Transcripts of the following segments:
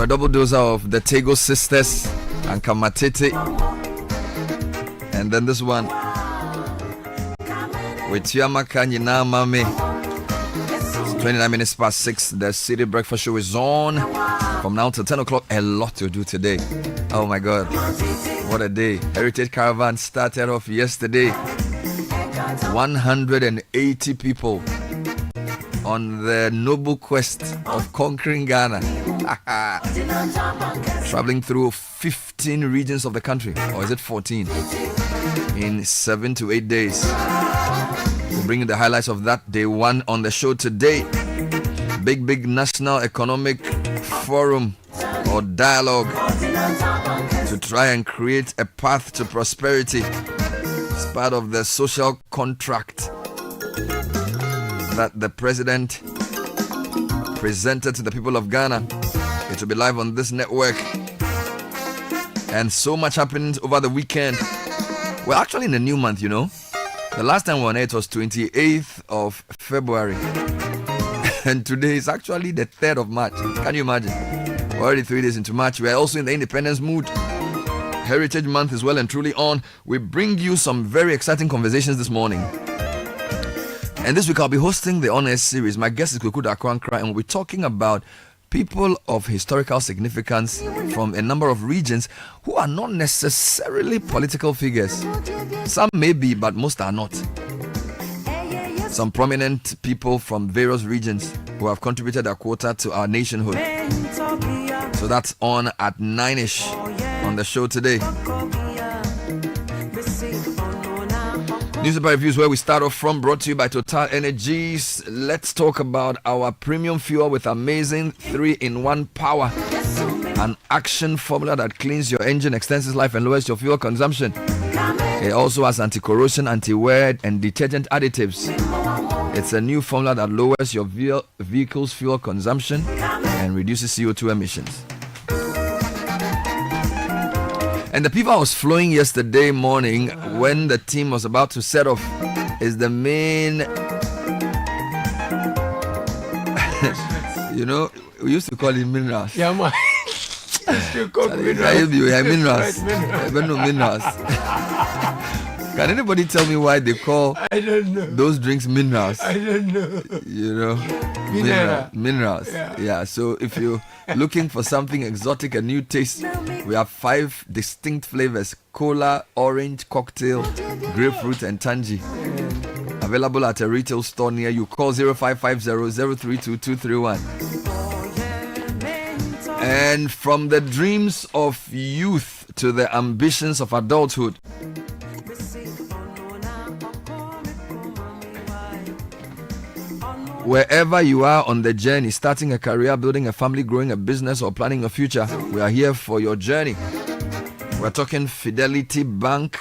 a double dose of the Tego Sisters and Kamatete. And then this one with Yamaka Nina Mame. 29 minutes past 6. The City Breakfast Show is on from now till 10 o'clock. A lot to do today. Oh my God. What a day. Heritage Caravan started off yesterday. 180 people on the noble quest of conquering Ghana. Traveling through 15 regions of the country. Or is it 14? In 7 to 8 days. We'll bring you the highlights of that day one on the show today. Big National Economic Forum or dialogue to try and create a path to prosperity. It's part of the social contract that the president presented to the people of Ghana. It will be live on this network. And so much happened over the weekend. We're actually in a new month, you know. The last time we were on it was 28th of February. And today is actually the 3rd of March. Can you imagine? We're already 3 days into March. We are also in the independence mood. Heritage Month is well and truly on. We bring you some very exciting conversations this morning. And this week I'll be hosting the On Air series. My guest is Kuku Dakwankra, and we'll be talking about people of historical significance from a number of regions who are not necessarily political figures. Some may be, but most are not. Some prominent people from various regions who have contributed a quota to our nationhood. So that's on at 9ish on the show today. Newspaper reviews where we start off from, brought to you by Total Energies. Let's talk about our premium fuel with amazing 3-in-1 power. An action formula that cleans your engine, extends its life and lowers your fuel consumption. It also has anti-corrosion, anti-wear and detergent additives. It's a new formula that lowers your vehicle's fuel consumption and reduces CO2 emissions. And the PIVA was flowing yesterday morning when the team was about to set off. Is the main, you know, we used to call it minerals. Yeah, man. Minerals. Can anybody tell me why they call those drinks minerals? I don't know. You know, minerals. Yeah. So if you're looking for something exotic, a new taste, we have 5 distinct flavors: cola, orange, cocktail, grapefruit, and tangy. Available at a retail store near you. Call 0550-032-231. And from the dreams of youth to the ambitions of adulthood, wherever you are on the journey, starting a career, building a family, growing a business, or planning a future, we are here for your journey. We're talking Fidelity Bank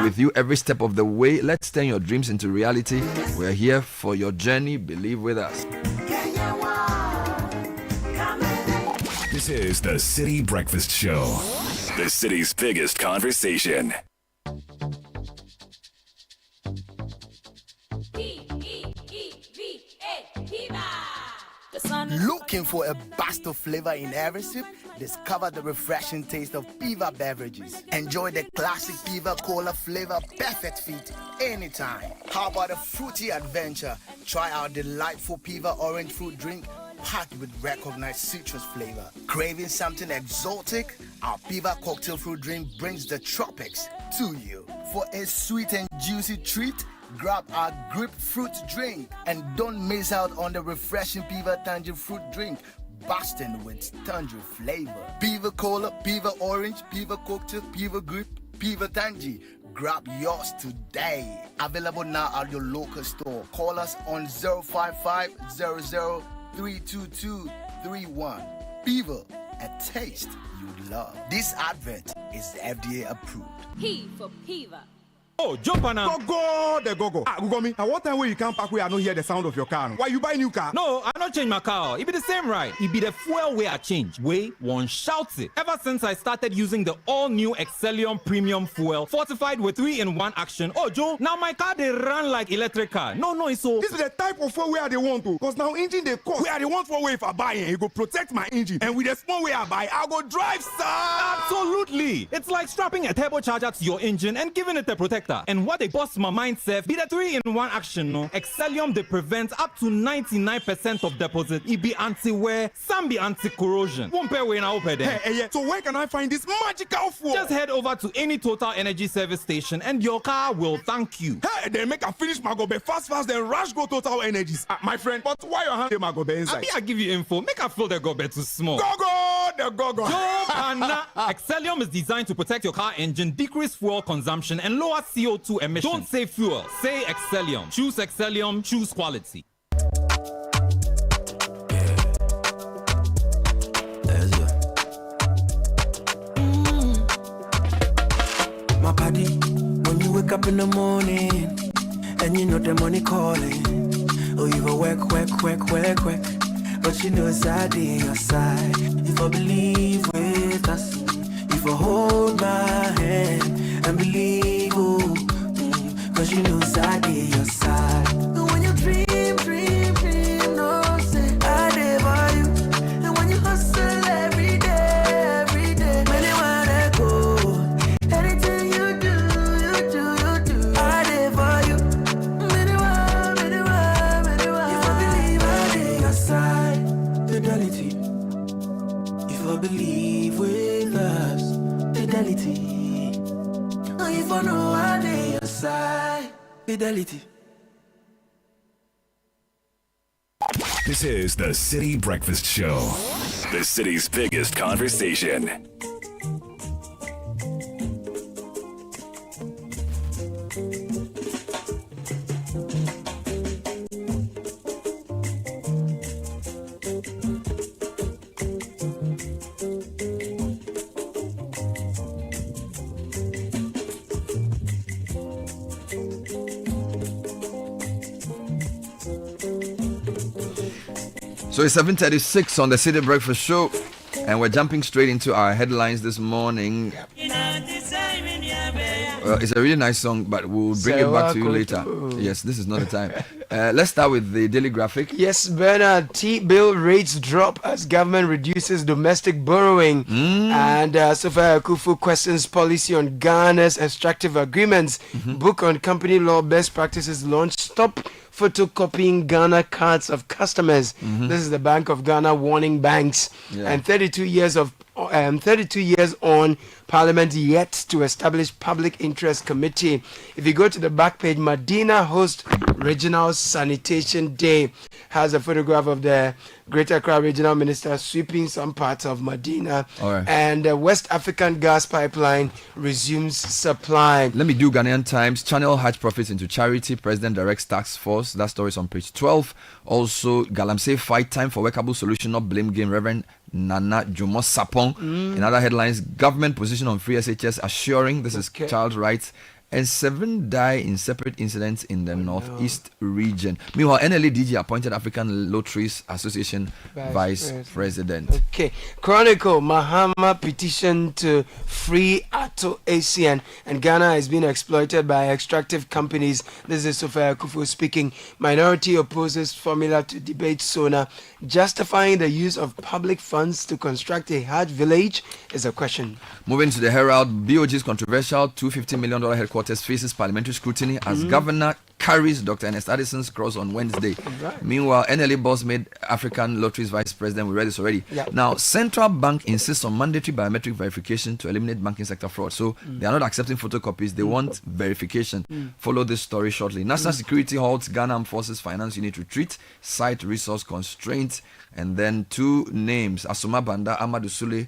with you every step of the way. Let's turn your dreams into reality. We're here for your journey. Believe with us. This is the City Breakfast Show, the city's biggest conversation. Looking for a burst of flavor in every sip? Discover the refreshing taste of Piva beverages. Enjoy the classic Piva Cola flavor, perfect fit anytime. How about a fruity adventure? Try our delightful Piva orange fruit drink packed with recognized citrus flavor. Craving something exotic? Our Piva cocktail fruit drink brings the tropics to you. For a sweet and juicy treat, grab our grapefruit drink and don't miss out on the refreshing Piva Tangy fruit drink, bursting with tangerine flavor. Piva Cola, Piva Orange, Piva Cocktail, Piva Grape, Piva Tangy. Grab yours today. Available now at your local store. Call us on 055-00-322-31. Piva, a taste you love. This advert is FDA approved. P for Piva. Oh, jump on now. Go. Ah, Ugomi, at what time will you come back where I don't hear the sound of your car? Why you buy new car? No, I not change my car. It be the same right. It be the fuel way I change. Way one shouts it. Ever since I started using the all-new Excellium Premium Fuel, fortified with 3-in-1 action. Oh, Joe, now my car they run like electric car. No, it's so. This is the type of fuel where they want to. Because now engine they cost. Where they want for way if I buy it, it go protect my engine. And with the small way I buy, I go drive, sir. Absolutely. It's like strapping a turbocharger to your engine and giving it a protector. And what they bust my mind says be the 3-in-1 action, no? Excellium they prevent up to 99% of deposit. It be anti-wear, some be anti-corrosion. Won't pay when I open there. Hey, so where can I find this magical fuel? Just head over to any Total Energy service station and your car will thank you. Hey, then make a finish my go be fast, then rush go Total Energies. My friend, but why your hand my go be inside? I give you info. Make a feel the go be too small. Go. Joe Pana. Excellium is designed to protect your car engine, decrease fuel consumption, and lower CO2 emissions. Don't say fuel, say Excellium. Choose Excellium, choose quality. My body, when you wake up in the morning, and you know the money calling. Oh, you go work. But you know it's out in your side. If I believe with us, if I hold my hand and believe, cause you know it's out in your side. And when you dream, no say I live for you. And when you hustle every day, when you wanna go, anything you do, I live for you. If I believe I live your side. Fidelity. If I believe with us, fidelity. If I know I lay aside, fidelity. This is the City Breakfast Show, the city's biggest conversation. So it's 7:36 on the City Breakfast Show, and we're jumping straight into our headlines this morning. It's a really nice song, but we'll bring it back to you later. Yes, this is not the time. Let's start with the daily graphic. Yes, Bernard, T-bill rates drop as government reduces domestic borrowing. And Zoe Abu-Baidoo questions policy on Ghana's extractive agreements. Book on company law best practices launch. Stop photocopying Ghana cards of customers. This is the Bank of Ghana warning banks. And 32 years on, Parliament yet to establish public interest committee. If you go to the back page, Medina host Regional Sanitation Day. Has a photograph of the Greater Accra Regional Minister sweeping some parts of Medina. And the West African gas pipeline resumes supply. Let me do Ghanaian Times. Channel Hajj profits into charity. President directs task force. That story is on page 12. Also, Galamsey fight time for workable solution, not blame game. Reverend Nana Jumo Sapong. In other headlines, government position on free SHS assuring. This is child rights. And 7 die in separate incidents in the northeast region. Meanwhile, NLA-DG appointed African Lotteries Association Vice President. Okay. Chronicle, Mahama petition to free Atto ACN, and Ghana is being exploited by extractive companies. This is Zoe Abu-Baidoo speaking. Minority opposes formula to debate SONA. Justifying the use of public funds to construct a Hajj village is a question. Moving to the Herald, BOG's controversial $250 million headquarters faces parliamentary scrutiny as Governor carries Dr. Ernest Addison's cross on Wednesday. Meanwhile, NLA boss made African Lotteries Vice President. We read this already. Now, Central Bank insists on mandatory biometric verification to eliminate banking sector fraud. So they are not accepting photocopies. They want verification. Follow this story shortly. National Security halts Ghana Armed Forces Finance Unit retreat, site resource constraints, and then 2 names, Asuma Banda, Amadou Sule,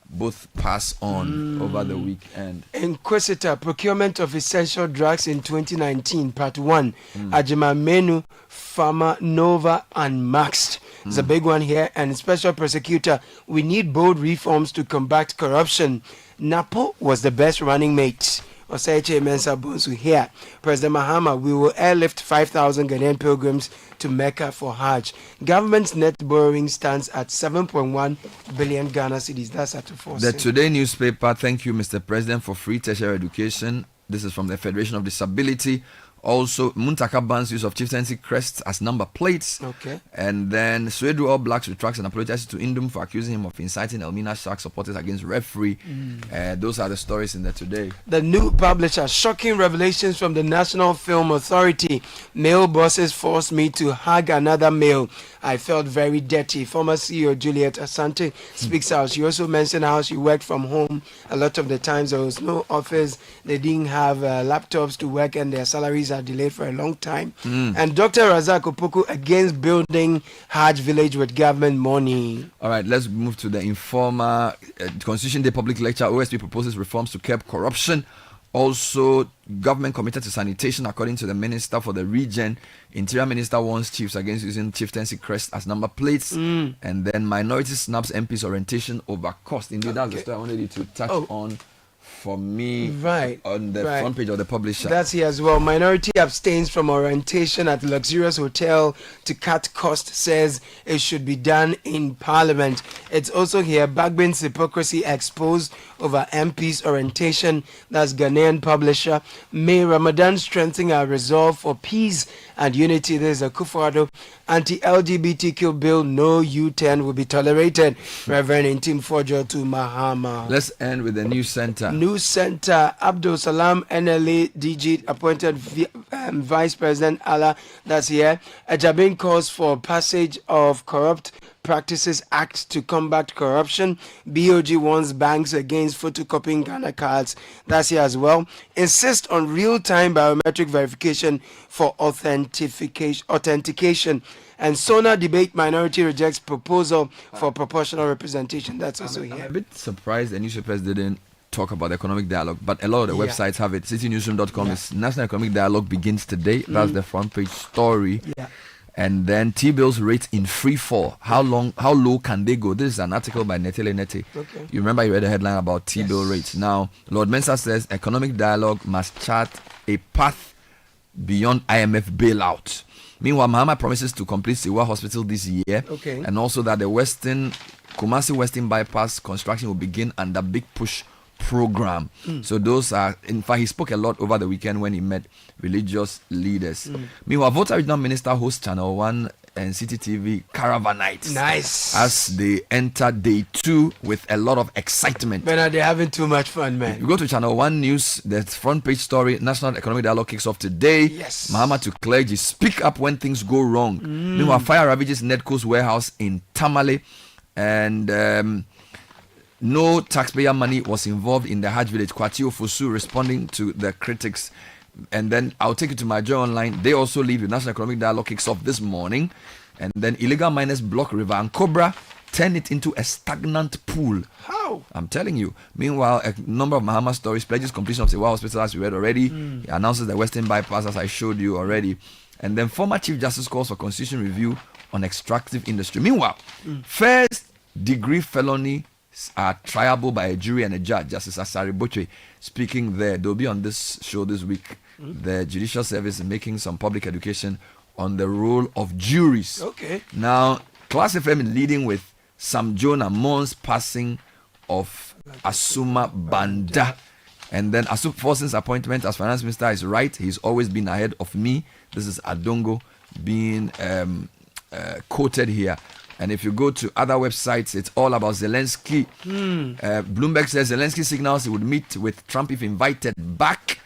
both pass on over the weekend. Inquisitor, procurement of essential drugs in 2019, part 1. Ajima Menu, Pharma, Nova, Unmaxed. It's a big one here. And special prosecutor, we need bold reforms to combat corruption. Napo was the best running mate. Oseche Mensa Bonsu here. President Mahama, we will airlift 5,000 Ghanaian pilgrims to Mecca for Hajj. Government's net borrowing stands at 7.1 billion Ghana cedis. That's at The Today newspaper, thank you, Mr. President, for free tertiary education. This is from the Federation of Disability. Also, Muntaka bans use of chieftaincy crests as number plates. Okay. And then Suedu All Blacks retracts and apologizes to Indum for accusing him of inciting Elmina Shark supporters against referee. Those are the stories in the Today. The new publisher, shocking revelations from the National Film Authority. Male bosses forced me to hug another male. I felt very dirty. Former CEO Juliet Asante speaks out. She also mentioned how she worked from home. A lot of the times there was no office. They didn't have laptops to work and their salaries are delayed for a long time. And Dr. Razak Opoku against building Hajj village with government money. All right, let's move to the informer. Constitution Day public lecture. OSP proposes reforms to curb corruption. Also, government committed to sanitation according to the minister for the region. Interior minister warns chiefs against using chieftaincy crest as number plates. And then minority snaps MP's orientation over cost. Indeed, that's the story I wanted you to touch on for me, right, on the front page of the publisher. That's here as well. Minority abstains from orientation at luxurious hotel to cut cost, says it should be done in parliament. It's also here. Bagbin's hypocrisy exposed over MP's orientation. That's Ghanaian publisher. May Ramadan strengthen our resolve for peace and unity. There's a Akufo-Addo anti-LGBTQ bill. No U-turn will be tolerated. Reverend Intim Fojo to Mahama. Let's end with the news center. News Center, Abdul Salam NLA DG appointed Vice President Allah. That's here. Ajabin calls for passage of Corrupt Practices Act to combat corruption. BOG warns banks against photocopying Ghana cards. That's here as well. Insist on real-time biometric verification for authentication. And SONA debate minority rejects proposal for proportional representation. That's also here. I'm a bit surprised the newspapers didn't talk about the economic dialogue, but a lot of the websites have it. CityNewsroom.com is National Economic Dialogue begins today. That's the front page story. And then T-bills rates in free fall. How low can they go? This is an article by Netele Nete. You remember you read a headline about T-bill rates. Now, Lord Mensah says economic dialogue must chart a path beyond IMF bailout. Meanwhile, Mahama promises to complete Siwa Hospital this year. And also that the Kumasi Western bypass construction will begin under Big Push program. So those are, in fact, he spoke a lot over the weekend when he met religious leaders. Meanwhile, Volta Regional Minister hosts Channel 1 and City TV Caravanites. Nice. As they enter day 2 with a lot of excitement. Man, they're having too much fun, man. If you go to Channel 1 News, the front page story, National Economic Dialogue kicks off today. Yes. Mahama to clergy, speak up when things go wrong. Meanwhile, fire ravages Nedco's warehouse in Tamale. And no taxpayer money was involved in the Hajj village. Kwatio Fusu responding to the critics. And then I'll take you to my joy online. They also leave. The National Economic Dialogue kicks off this morning. And then illegal miners block river and Cobra turn it into a stagnant pool. How? I'm telling you. Meanwhile, a number of Mahama stories pledges completion of Siwa Hospital, as we read already. He announces the Western bypass, as I showed you already. And then former Chief Justice calls for constitution review on extractive industry. Meanwhile, first degree felony are triable by a jury and a judge. Justice Asari Boche speaking there. They'll be on this show this week. The Judicial Service is making some public education on the role of juries. Now, Class FM leading with Sam Jonah Mons passing of Asuma Banda. And then Asup Forson's appointment as finance minister is right. He's always been ahead of me. This is Adongo being quoted here. And if you go to other websites, it's all about Zelensky. Bloomberg says Zelensky signals he would meet with Trump if invited back.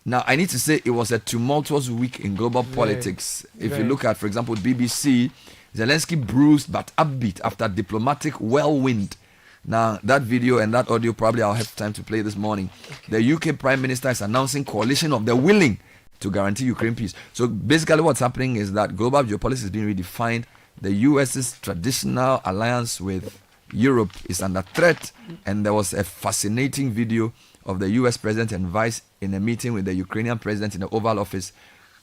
Now, I need to say it was a tumultuous week in global politics. If you look at, for example, BBC, Zelensky bruised but upbeat after diplomatic whirlwind. Now, that video and that audio probably I'll have time to play this morning. The UK Prime Minister is announcing coalition of the willing to guarantee Ukraine peace. So basically what's happening is that global geopolitics is being redefined. The US's traditional alliance with Europe is under threat, and there was a fascinating video of the US president and vice in a meeting with the Ukrainian president in the Oval Office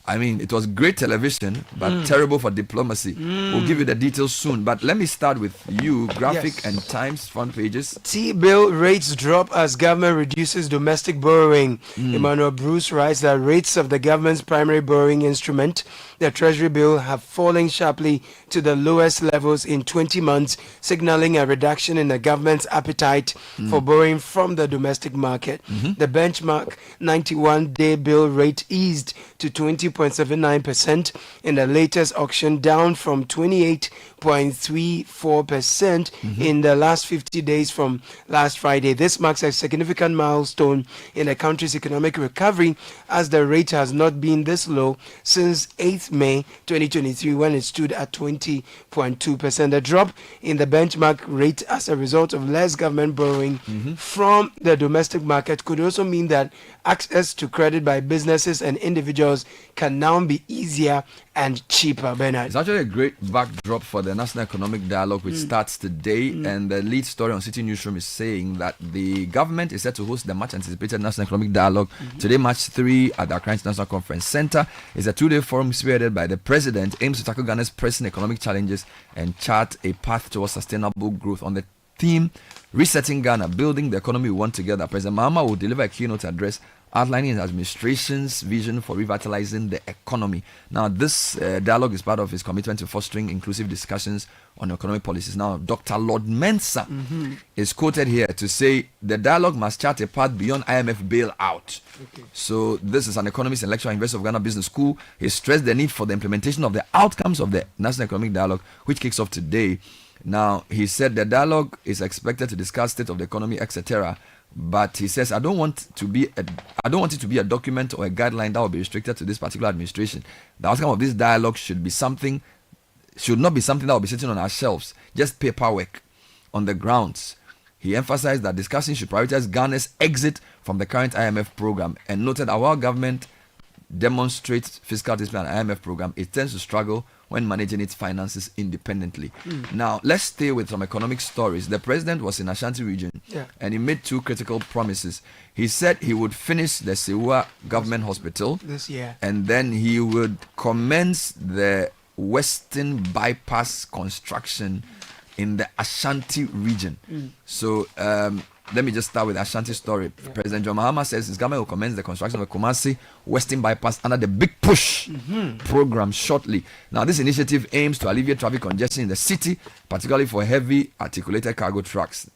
I mean, it was great television, but terrible for diplomacy. We'll give you the details soon. But let me start with you. Graphic and Times front pages. T-bill rates drop as government reduces domestic borrowing. Emmanuel Bruce writes that rates of the government's primary borrowing instrument, the Treasury bill, have fallen sharply to the lowest levels in 20 months, signaling a reduction in the government's appetite for borrowing from the domestic market. The benchmark 91-day bill rate eased to 20.79% in the latest auction, down from 28.34% in the last 50 days from last Friday. This marks a significant milestone in the country's economic recovery, as the rate has not been this low since 8th May 2023, when it stood at 20.2%. The drop in the benchmark rate as a result of less government borrowing from the domestic market could also mean that access to credit by businesses and individuals can now be easier and cheaper. Bernard. It's actually a great backdrop for the National Economic Dialogue, which starts today. And the lead story on Citi Newsroom is saying that the government is set to host the much anticipated National Economic Dialogue today, March 3, at the Accra International Conference Center. It's a two-day forum spearheaded by the president, aims to tackle Ghana's pressing economic challenges and chart a path towards sustainable growth. On the theme, Resetting Ghana, Building the Economy We Want Together, President Mahama will deliver a keynote address outlining his administration's vision for revitalizing the economy. Now, this dialogue is part of his commitment to fostering inclusive discussions on economic policies. Now, Dr. Lord Mensah is quoted here to say the dialogue must chart a path beyond IMF bailout. So, this is an economist and lecturer at University of Ghana Business School. He stressed the need for the implementation of the outcomes of the National Economic Dialogue, which kicks off today. Now, he said the dialogue is expected to discuss state of the economy, etc. But he says, I don't want it to be a document or a guideline that will be restricted to this particular administration. The outcome of this dialogue should not be something that will be sitting on our shelves, just paperwork on the grounds. He emphasized that discussion should prioritize Ghana's exit from the current IMF program, and noted that while government demonstrates fiscal discipline and IMF program, it tends to struggle when managing its finances independently. Now, let's stay with some economic stories. The president was in Ashanti region and he made two critical promises. He said he would finish the Sewa Government Hospital this year, and then he would commence the Western Bypass construction in the Ashanti region. So, let me just start with the Ashanti story. President John Mahama says his government will commence the construction of a Kumasi Western Bypass under the Big Push program shortly. Now, this initiative aims to alleviate traffic congestion in the city, particularly for heavy articulated cargo trucks.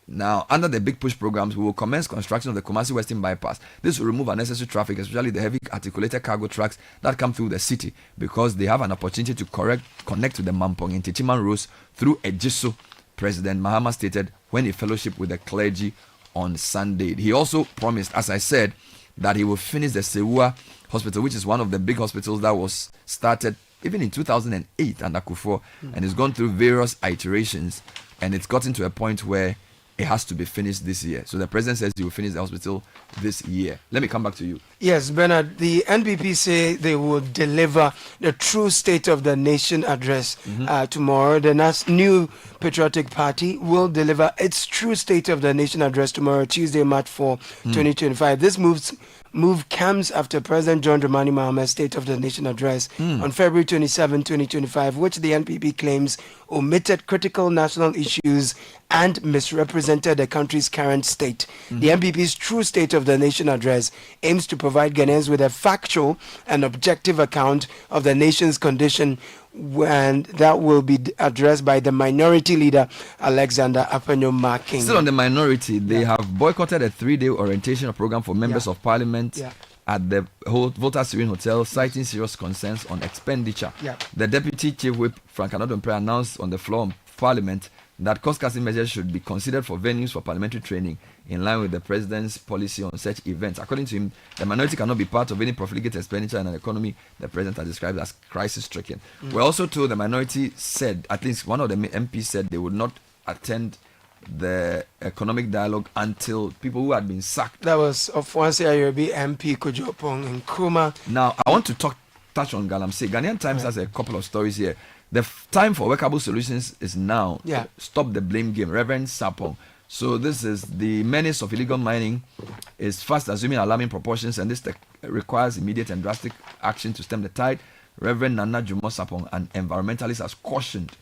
Now, under the Big Push programs, we will commence construction of the Kumasi Western Bypass. This will remove unnecessary traffic, especially the heavy articulated cargo trucks that come through the city, because they have an opportunity to connect to the Mampong and Techiman roads through Ejiso, President Mahama stated when he fellowshiped with the clergy on Sunday. He also promised, as I said, that he will finish the Sewa Hospital, which is one of the big hospitals that was started even in 2008 under Kufuor, and it's gone through various iterations, and it's gotten to a point where it has to be finished this year. So the president says he will finish the hospital this year. Let me come back to you. Yes, Bernard, the NPP say they will deliver the true State of the Nation address tomorrow. The new Patriotic Party will deliver its true State of the Nation address tomorrow, Tuesday, March 4, 2025. This move comes after President John Dramani Mahama's State of the Nation address on February 27, 2025, which the NPP claims omitted critical national issues and misrepresented the country's current state. The NPP's true State of the Nation address aims to provide Ghanaians with a factual and objective account of the nation's condition, and that will be addressed by the minority leader Alexander Apenyo-Marking. Still on the minority, they have boycotted a 3-day orientation program for members of parliament at the Volta Serene Hotel, citing serious concerns on expenditure. The Deputy Chief Whip, Frank Anodompe, announced on the floor of Parliament that cost-cutting measures should be considered for venues for parliamentary training in line with the president's policy on such events. According to him, the minority cannot be part of any profligate expenditure in an economy the president has described as crisis-stricken. We're also told the minority said, at least one of the MPs said, they would not attend the economic dialogue until people who had been sacked. That was Ofuansi Ayobi MP Kujopong in Kuma. Now, I want to touch on Galamsey. Ghanaian Times has a couple of stories here. The time for workable solutions is now. Stop the blame game. Reverend Sapong So this is the menace of illegal mining is fast assuming alarming proportions, and this requires immediate and drastic action to stem the tide. Reverend Nana Jumo Sapong, an environmentalist, has cautioned.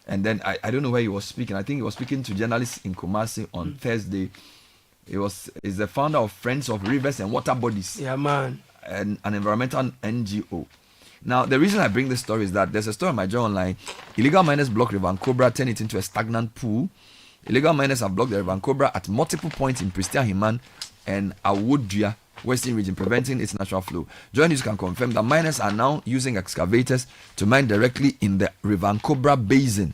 And then I don't know where he was speaking. I think he was speaking to journalists in Kumasi on Thursday. He's the founder of Friends of Rivers and Water Bodies. Yeah, man. And an environmental NGO. Now, the reason I bring this story is that there's a story on my journal online. Illegal miners block River Cobra, turn it into a stagnant pool. Illegal miners have blocked the River Cobra at multiple points in Pristia Himan and Awodua Western region, preventing its natural flow. Joy News can confirm that miners are now using excavators to mine directly in the River Cobra basin.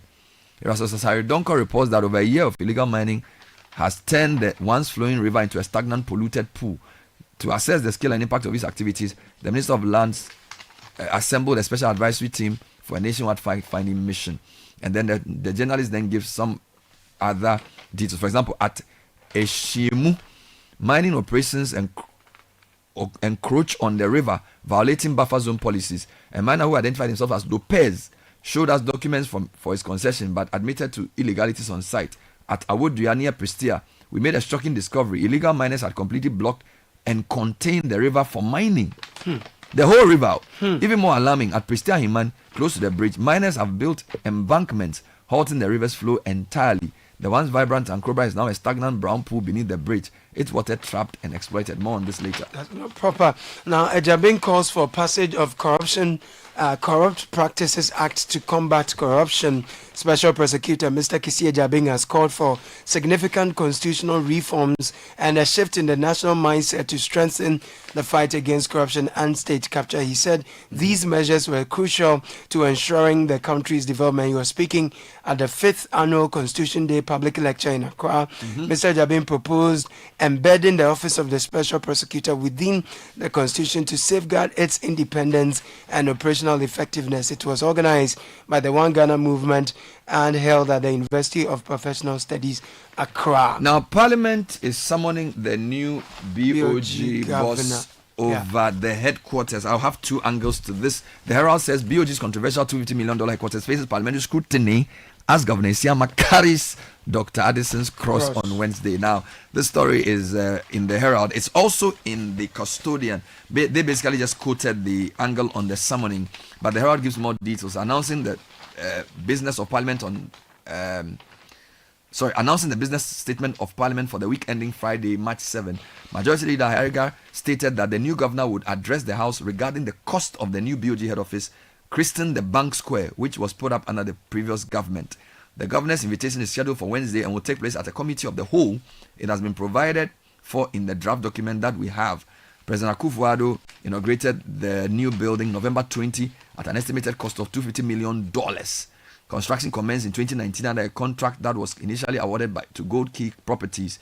Eraso Donko reports that over a year of illegal mining has turned the once flowing river into a stagnant, polluted pool. To assess the scale and impact of these activities, the Minister of Lands assembled a special advisory team for a nationwide finding mission. And then the journalist then gives some other details. For example, at Eshimu, mining operations encroach on the river, violating buffer zone policies. A miner who identified himself as Lopez showed us documents for his concession but admitted to illegalities on site. At Awodua near Pristia, we made a shocking discovery. Illegal miners had completely blocked and contained the river for mining. The whole river. Even more alarming, at Pristia Himan, close to the bridge, miners have built embankments, halting the river's flow entirely. The once vibrant Ancobra is now a stagnant brown pool beneath the bridge. It's water trapped and exploited. More on this later. That's not proper. Now, Ejabin calls for passage of Corrupt Practices Act to combat corruption. Special Prosecutor Mr. Kisi Ejabin has called for significant constitutional reforms and a shift in the national mindset to strengthen the fight against corruption and state capture. He said these measures were crucial to ensuring the country's development. He was speaking at the 5th Annual Constitution Day public lecture in Accra. Mr. Ejabin proposed embedding the office of the Special Prosecutor within the Constitution to safeguard its independence and operational effectiveness. It was organized by the One Ghana movement and held at the University of Professional Studies, Accra. Now, Parliament is summoning the new BOG boss over the headquarters. I'll have two angles to this. The Herald says BOG's controversial $250 million headquarters faces parliamentary scrutiny as Governor Isiama carries Dr. Addison's cross on Wednesday. Now, this story is in the Herald. It's also in the Custodian. They basically just quoted the angle on the summoning, but the Herald gives more details, announcing the business of Parliament announcing the business statement of Parliament for the week ending Friday, March 7. Majority Leader Hariga stated that the new governor would address the House regarding the cost of the new BOG head office, christened the Bank Square, which was put up under the previous government. The governor's invitation is scheduled for Wednesday and will take place at a committee of the whole. It has been provided for in the draft document that we have. President Akufo-Addo inaugurated the new building November 20 at an estimated cost of $250 million. Construction commenced in 2019 under a contract that was initially awarded to Gold Key Properties,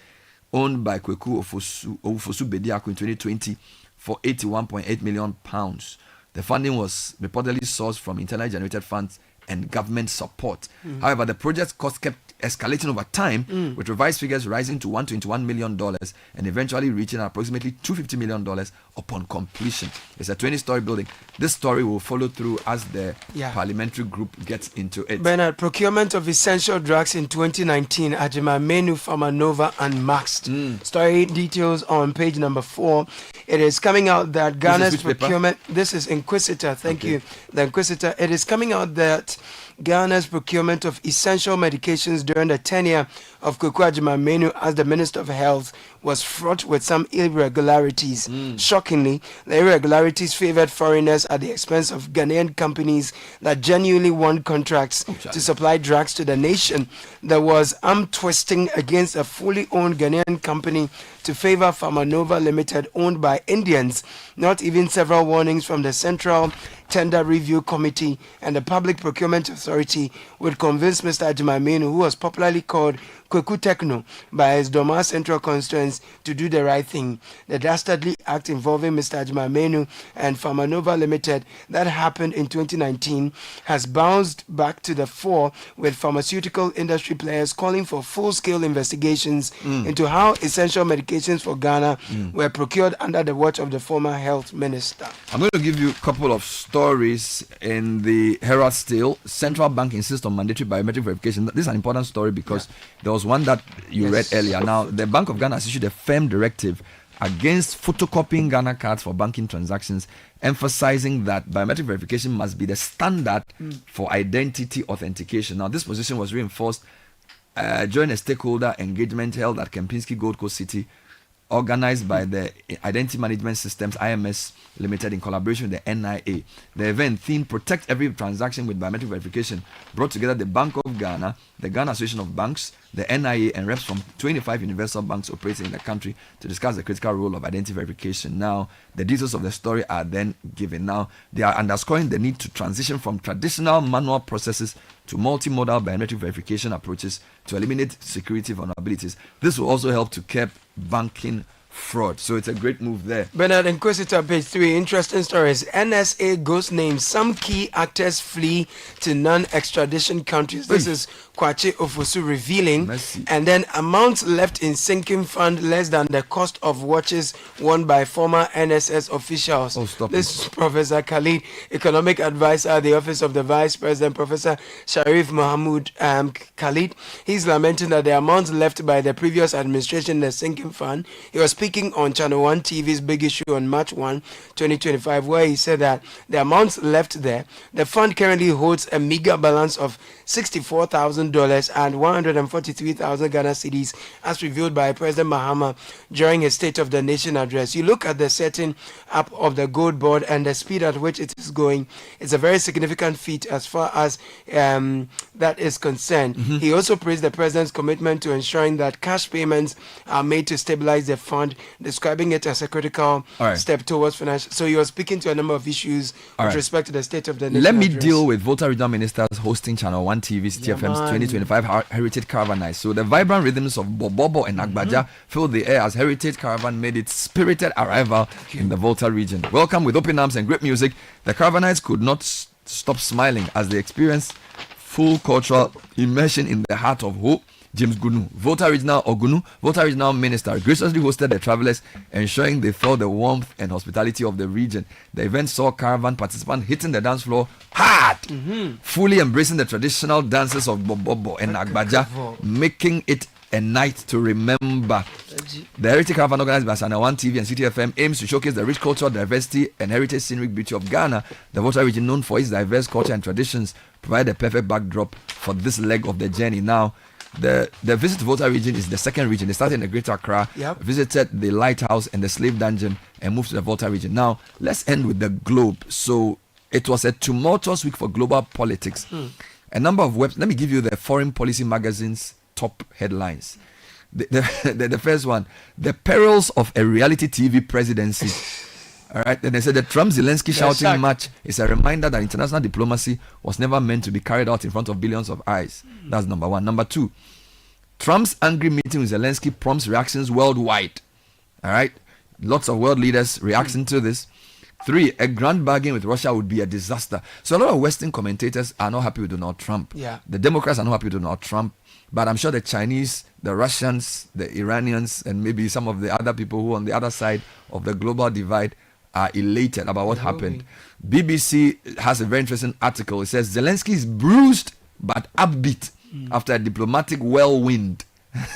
owned by Kweku Ofosu Bediako in 2020 for £81.8 million. The funding was reportedly sourced from internally generated funds and government support. However, the project's cost kept escalating over time, with revised figures rising to $121 million and eventually reaching approximately $250 million upon completion. It's a 20-story building. This story will follow through as the parliamentary group gets into it. Bernard, procurement of essential drugs in 2019, Ajima Menu, Pharmanova unmasked. Story details on page number 4. It is coming out that Ghana's procurement... This is Inquisitor, thank you. The Inquisitor. It is coming out that Ghana's procurement of essential medications during the tenure of Kweku Agyeman-Manu as the Minister of Health was fraught with some irregularities. Shockingly, the irregularities favored foreigners at the expense of Ghanaian companies that genuinely won contracts to supply drugs to the nation. There was arm twisting against a fully owned Ghanaian company to favor Pharmanova Limited, owned by Indians. Not even several warnings from the Central Tender Review Committee and the Public Procurement Authority would convince Mr. Agyeman-Manu, who was popularly called Kweku Techno by his Doma Central constituents, to do the right thing. The dastardly act involving Mr. Agyeman-Manu and Pharmanova Limited that happened in 2019 has bounced back to the fore, with pharmaceutical industry players calling for full-scale investigations into how essential medications for Ghana were procured under the watch of the former health minister. I'm going to give you a couple of stories in the Herald still. Central Bank insists on mandatory biometric verification. This is an important story because there was one that you read earlier. Now, the Bank of Ghana has issued a firm directive against photocopying Ghana cards for banking transactions, emphasizing that biometric verification must be the standard for identity authentication. Now, this position was reinforced during a stakeholder engagement held at Kempinski Gold Coast City, organized by the Identity Management Systems IMS Limited in collaboration with the NIA. The event themed Protect Every Transaction with Biometric Verification brought together the Bank of Ghana, the Ghana Association of Banks, the NIA, and reps from 25 universal banks operating in the country to discuss the critical role of identity verification. Now, the details of the story are then given. Now, they are underscoring the need to transition from traditional manual processes to multimodal biometric verification approaches to eliminate security vulnerabilities. This will also help to curb banking fraud. So it's a great move there. Bernard, Inquisitor, page 3, interesting stories. NSA ghost names. Some key actors flee to non-extradition countries. This is Kwache Ofosu revealing. Mercy. And then amounts left in sinking fund less than the cost of watches won by former NSS officials. Oh, stop This is Professor Khalid, economic advisor at the office of the Vice President, Professor Sharif Mahmoud Khalid. He's lamenting that the amounts left by the previous administration in the sinking fund. He was speaking on Channel 1 TV's Big Issue on March 1, 2025, where he said that the amounts left there, the fund currently holds a meager balance of $64,000 and 143,000 Ghana cedis, as revealed by President Mahama during his State of the Nation address. You look at the setting up of the gold board and the speed at which it is going. It's a very significant feat as far as that is concerned. He also praised the President's commitment to ensuring that cash payments are made to stabilize the fund, describing it as a critical step towards financial. So you are speaking to a number of issues with respect to the State of the Nation Let me address. deal with Volta Regional Ministers hosting Channel 1 TV CTFM's 2025 Heritage Caravan Night. So the vibrant rhythms of Bobobo and Agbaja filled the air as Heritage Caravan made its spirited arrival in the Volta region. Welcome with open arms and great music. The Caravanites could not stop smiling as they experienced full cultural immersion in the heart of Ho. James Gunu, Volta Regional Minister, graciously hosted the travelers, ensuring they felt the warmth and hospitality of the region. The event saw caravan participants hitting the dance floor hard, fully embracing the traditional dances of Bobobo and Agbaja, making it a night to remember. The Heritage Caravan, organized by Channel 1 TV and CTFM, aims to showcase the rich cultural diversity and heritage scenic beauty of Ghana. The Volta region, known for its diverse culture and traditions, provide a perfect backdrop for this leg of the journey. Now, the visit to Volta region is the second region. They started in the Greater Accra, visited the Lighthouse and the Slave Dungeon, and moved to the Volta region. Now, let's end with the globe. So, it was a tumultuous week for global politics. A number of webs. Let me give you the Foreign Policy magazine's top headlines. The first one: the perils of a reality TV presidency. All right, then they said the Trump-Zelensky shouting match is a reminder that international diplomacy was never meant to be carried out in front of billions of eyes. That's number one. Number two, Trump's angry meeting with Zelensky prompts reactions worldwide. All right, lots of world leaders reacting to this. 3, a grand bargain with Russia would be a disaster. So a lot of Western commentators are not happy with Donald Trump. The Democrats are not happy with Donald Trump. But I'm sure the Chinese, the Russians, the Iranians, and maybe some of the other people who are on the other side of the global divide are elated about what happened. BBC has a very interesting article. It says Zelensky is bruised but upbeat after a diplomatic whirlwind.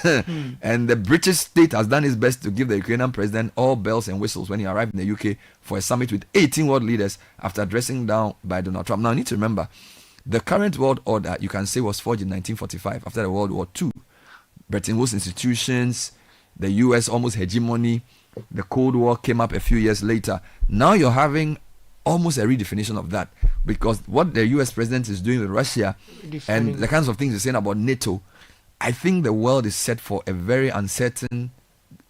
And the British state has done its best to give the Ukrainian president all bells and whistles when he arrived in the UK for a summit with 18 world leaders after dressing down by Donald Trump. Now, you need to remember, the current world order, you can say, was forged in 1945 after the World War II. Bretton Woods institutions, the US almost hegemony, the Cold War came up a few years later. Now you're having almost a redefinition of that, because what the US president is doing with Russia and the kinds of things he's saying about NATO, I think the world is set for a very uncertain,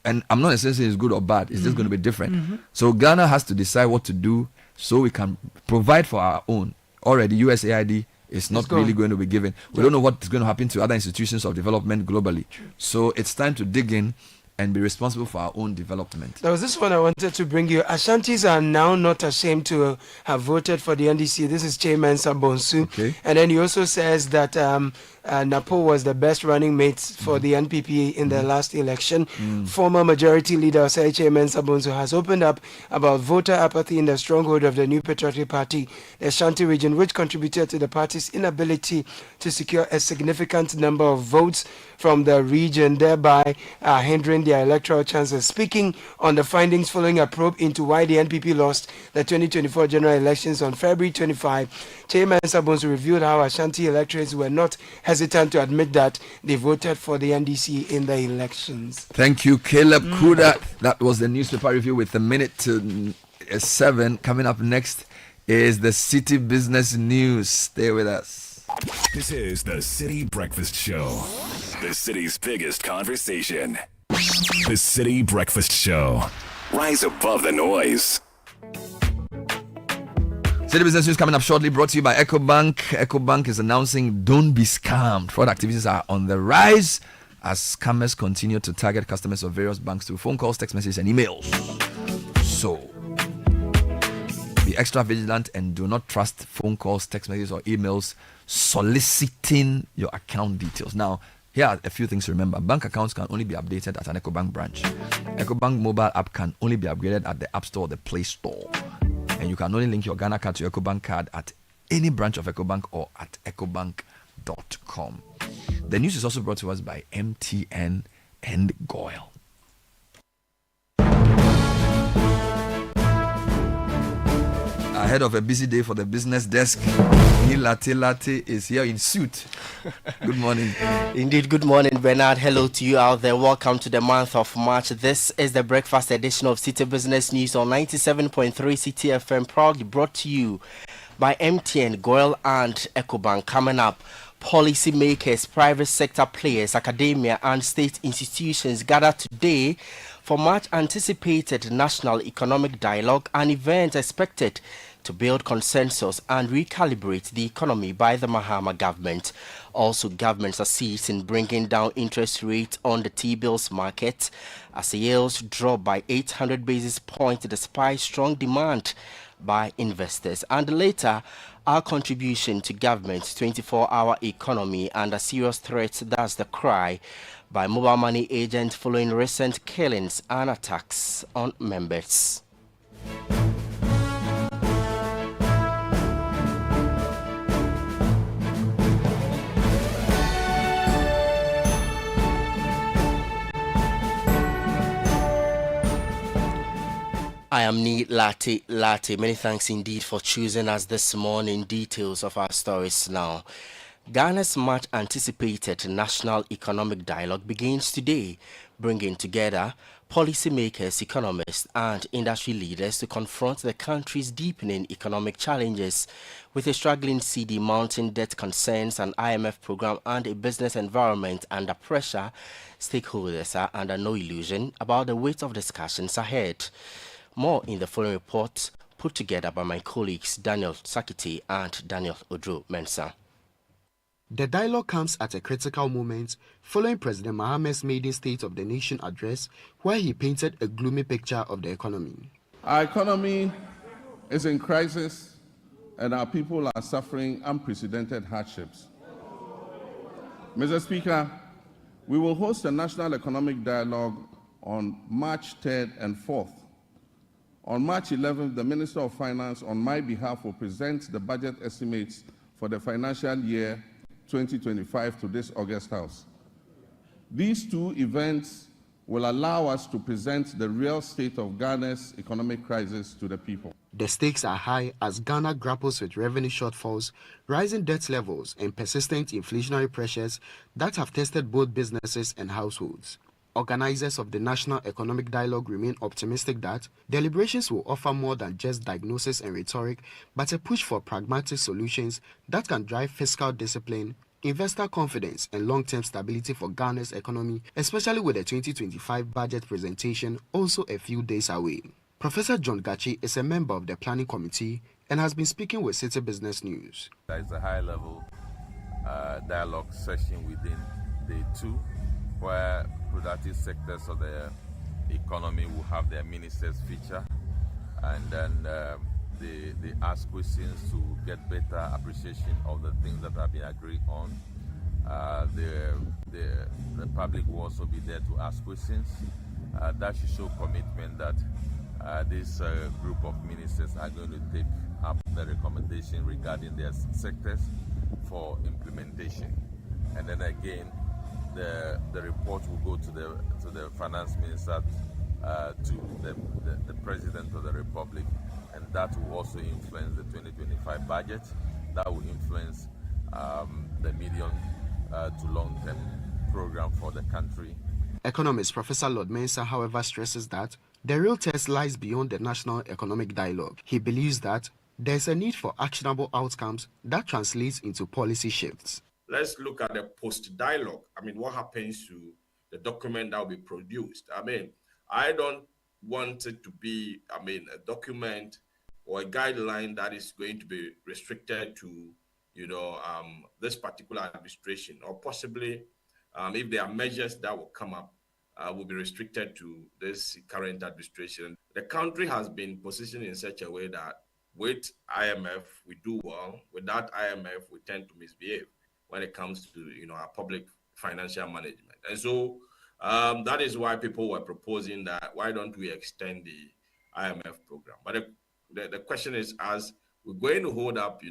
and I'm not necessarily saying it's good or bad, it's just going to be different. So Ghana has to decide what to do so we can provide for our own. Already USAID is not really going to be given. We don't know what is going to happen to other institutions of development globally. So it's time to dig in and be responsible for our own development. There was this one I wanted to bring you. Ashantis are now not ashamed to have voted for the NDC. This is Chairman Sabonsu. Okay. And then he also says that Napo was the best running mate for the NPP in the last election. Former majority leader, Chairman Sabonsu, has opened up about voter apathy in the stronghold of the New Patriotic Party, the Ashanti region, which contributed to the party's inability to secure a significant number of votes from the region, thereby hindering their electoral chances. Speaking on the findings following a probe into why the NPP lost the 2024 general elections on February 25, Chairman Sabonsu revealed how Ashanti electorates were not hesitant to admit that they voted for the NDC in the elections. Thank you, Caleb Kuda. That was the newspaper review with a minute to 7. Coming up next is the City Business News. Stay with us. This is the City Breakfast Show, the city's biggest conversation. The City Breakfast Show. Rise above the noise. City Business News coming up shortly, brought to you by EcoBank. EcoBank is announcing don't be scammed. Fraud activities are on the rise as scammers continue to target customers of various banks through phone calls, text messages, and emails. So, be extra vigilant and do not trust phone calls, text messages, or emails soliciting your account details. Now, here are a few things to remember. Bank accounts can only be updated at an EcoBank branch. EcoBank mobile app can only be upgraded at the App Store or the Play Store. And you can only link your Ghana card to your EcoBank card at any branch of EcoBank or at ecobank.com. The news is also brought to us by MTN and Goyle. Ahead of a busy day for the business desk, Neil Latte is here in suit. Good morning. Indeed, good morning, Bernard. Hello to you out there. Welcome to the month of March. This is the breakfast edition of City Business News on 97.3 City FM, proudly brought to you by MTN, Goyle, and EcoBank. Coming up, policymakers, private sector players, academia, and state institutions gather today for much anticipated National Economic Dialogue, an event expected to build consensus and recalibrate the economy by the Mahama government. Also, governments assist in bringing down interest rates on the T-bills market as yields drop by 800 basis points despite strong demand by investors. And later, our contribution to government's 24-hour economy under serious threats, that's the cry by mobile money agents following recent killings and attacks on members. I am Neat Latte. Many thanks indeed for choosing us this morning. Details of our stories now. Ghana's much anticipated National Economic Dialogue begins today, bringing together policymakers, economists, and industry leaders to confront the country's deepening economic challenges. With a struggling cedi, mounting debt concerns, an IMF program, and a business environment under pressure, stakeholders are under no illusion about the weight of discussions ahead. More in the following report put together by my colleagues Daniel Sakiti and Daniel Odro-Mensah. The dialogue comes at a critical moment following President Mahama's maiden State of the Nation address, where he painted a gloomy picture of the economy. Our economy is in crisis and our people are suffering unprecedented hardships. Mr. Speaker, we will host a National Economic Dialogue on March 3rd and 4th. On March 11th, the Minister of Finance, on my behalf, will present the budget estimates for the financial year 2025 to this August House. These two events will allow us to present the real state of Ghana's economic crisis to the people. The stakes are high as Ghana grapples with revenue shortfalls, rising debt levels, and persistent inflationary pressures that have tested both businesses and households. Organizers of the National Economic Dialogue remain optimistic that deliberations will offer more than just diagnosis and rhetoric, but a push for pragmatic solutions that can drive fiscal discipline, investor confidence, and long-term stability for Ghana's economy, especially with the 2025 budget presentation also a few days away. Professor John Gachi is a member of the Planning Committee and has been speaking with City Business News. There is a high-level dialogue session within day 2, where productive sectors of the economy will have their ministers feature, and then they ask questions to get better appreciation of the things that have been agreed on. The public will also be there to ask questions. That should show commitment that this group of ministers are going to take up the recommendation regarding their sectors for implementation. And then again, the report will go to the finance minister, to the president of the republic, and that will also influence the 2025 budget. That will influence the medium to long-term program for the country. Economist Professor Lord Mensah, however, stresses that the real test lies beyond the national economic dialogue. He believes that there's a need for actionable outcomes that translates into policy shifts. Let's look at the post-dialogue. I mean, what happens to the document that will be produced? I mean, I don't want it to be, a document or a guideline that is going to be restricted to, this particular administration, or possibly if there are measures that will come up, will be restricted to this current administration. The country has been positioned in such a way that with IMF, we do well. Without IMF, we tend to misbehave when it comes to, our public financial management. And so that is why people were proposing that, why don't we extend the IMF program? But the question is, as we're going to hold up,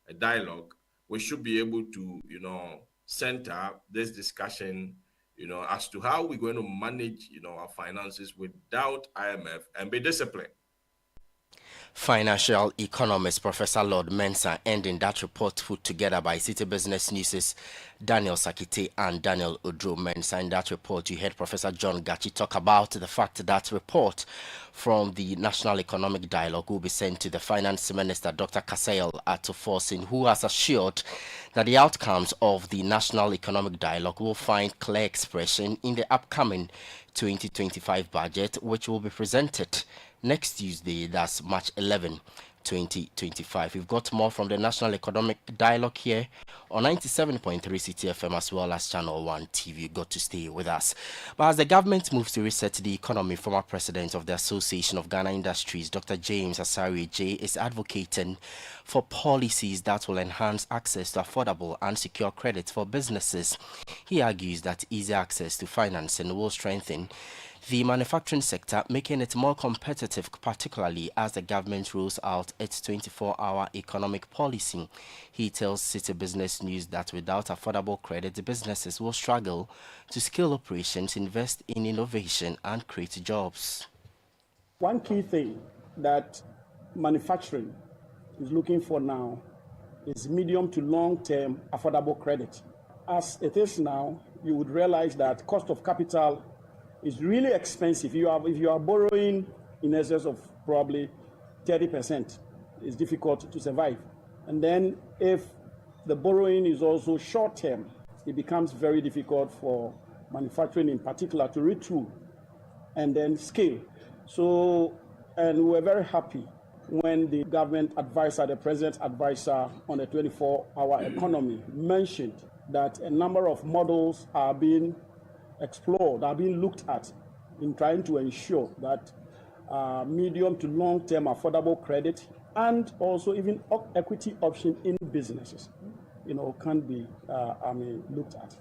a dialogue, we should be able to, center this discussion, as to how we're going to manage, our finances without IMF and be disciplined. Financial economist Professor Lord Mensah ending that report put together by Citi Business News' Daniel Sakite and Daniel Odro Mensah. In that report, you heard Professor John Gachi talk about the fact that report from the National Economic Dialogue will be sent to the Finance Minister, Dr. Kasayel Atoforsin, who has assured that the outcomes of the National Economic Dialogue will find clear expression in the upcoming 2025 budget, which will be presented next Tuesday, that's March 11, 2025. We've got more from the National Economic Dialogue here on 97.3 Citi FM as well as Channel 1 TV. You've got to stay with us. But as the government moves to reset the economy, former president of the Association of Ghana Industries, Dr. James Asari J, is advocating for policies that will enhance access to affordable and secure credit for businesses. He argues that easy access to financing will strengthen the manufacturing sector, making it more competitive, particularly as the government rolls out its 24-hour economic policy. He tells Citi Business News that without affordable credit, businesses will struggle to scale operations, invest in innovation, and create jobs. One key thing that manufacturing is looking for now is medium to long-term affordable credit. As it is now, you would realize that cost of capital is really expensive. If you are borrowing in excess of probably 30%, it's difficult to survive. And then if the borrowing is also short-term, it becomes very difficult for manufacturing in particular to retool and then scale. So, and we're very happy when the government advisor, the president's advisor on the 24-hour economy mentioned that a number of models are being explored, are being looked at in trying to ensure that medium to long-term affordable credit and also even equity option in businesses, can be looked at.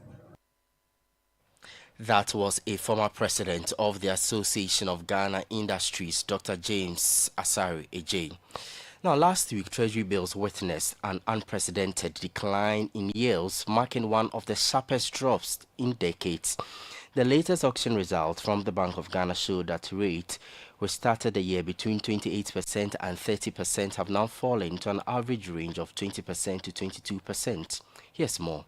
That was a former president of the Association of Ghana Industries, Dr. James Asari Ej. Now, last week, Treasury bills witnessed an unprecedented decline in yields, marking one of the sharpest drops in decades. The latest auction results from the Bank of Ghana showed that rates, which started the year between 28% and 30%, have now fallen to an average range of 20% to 22%. Here's more.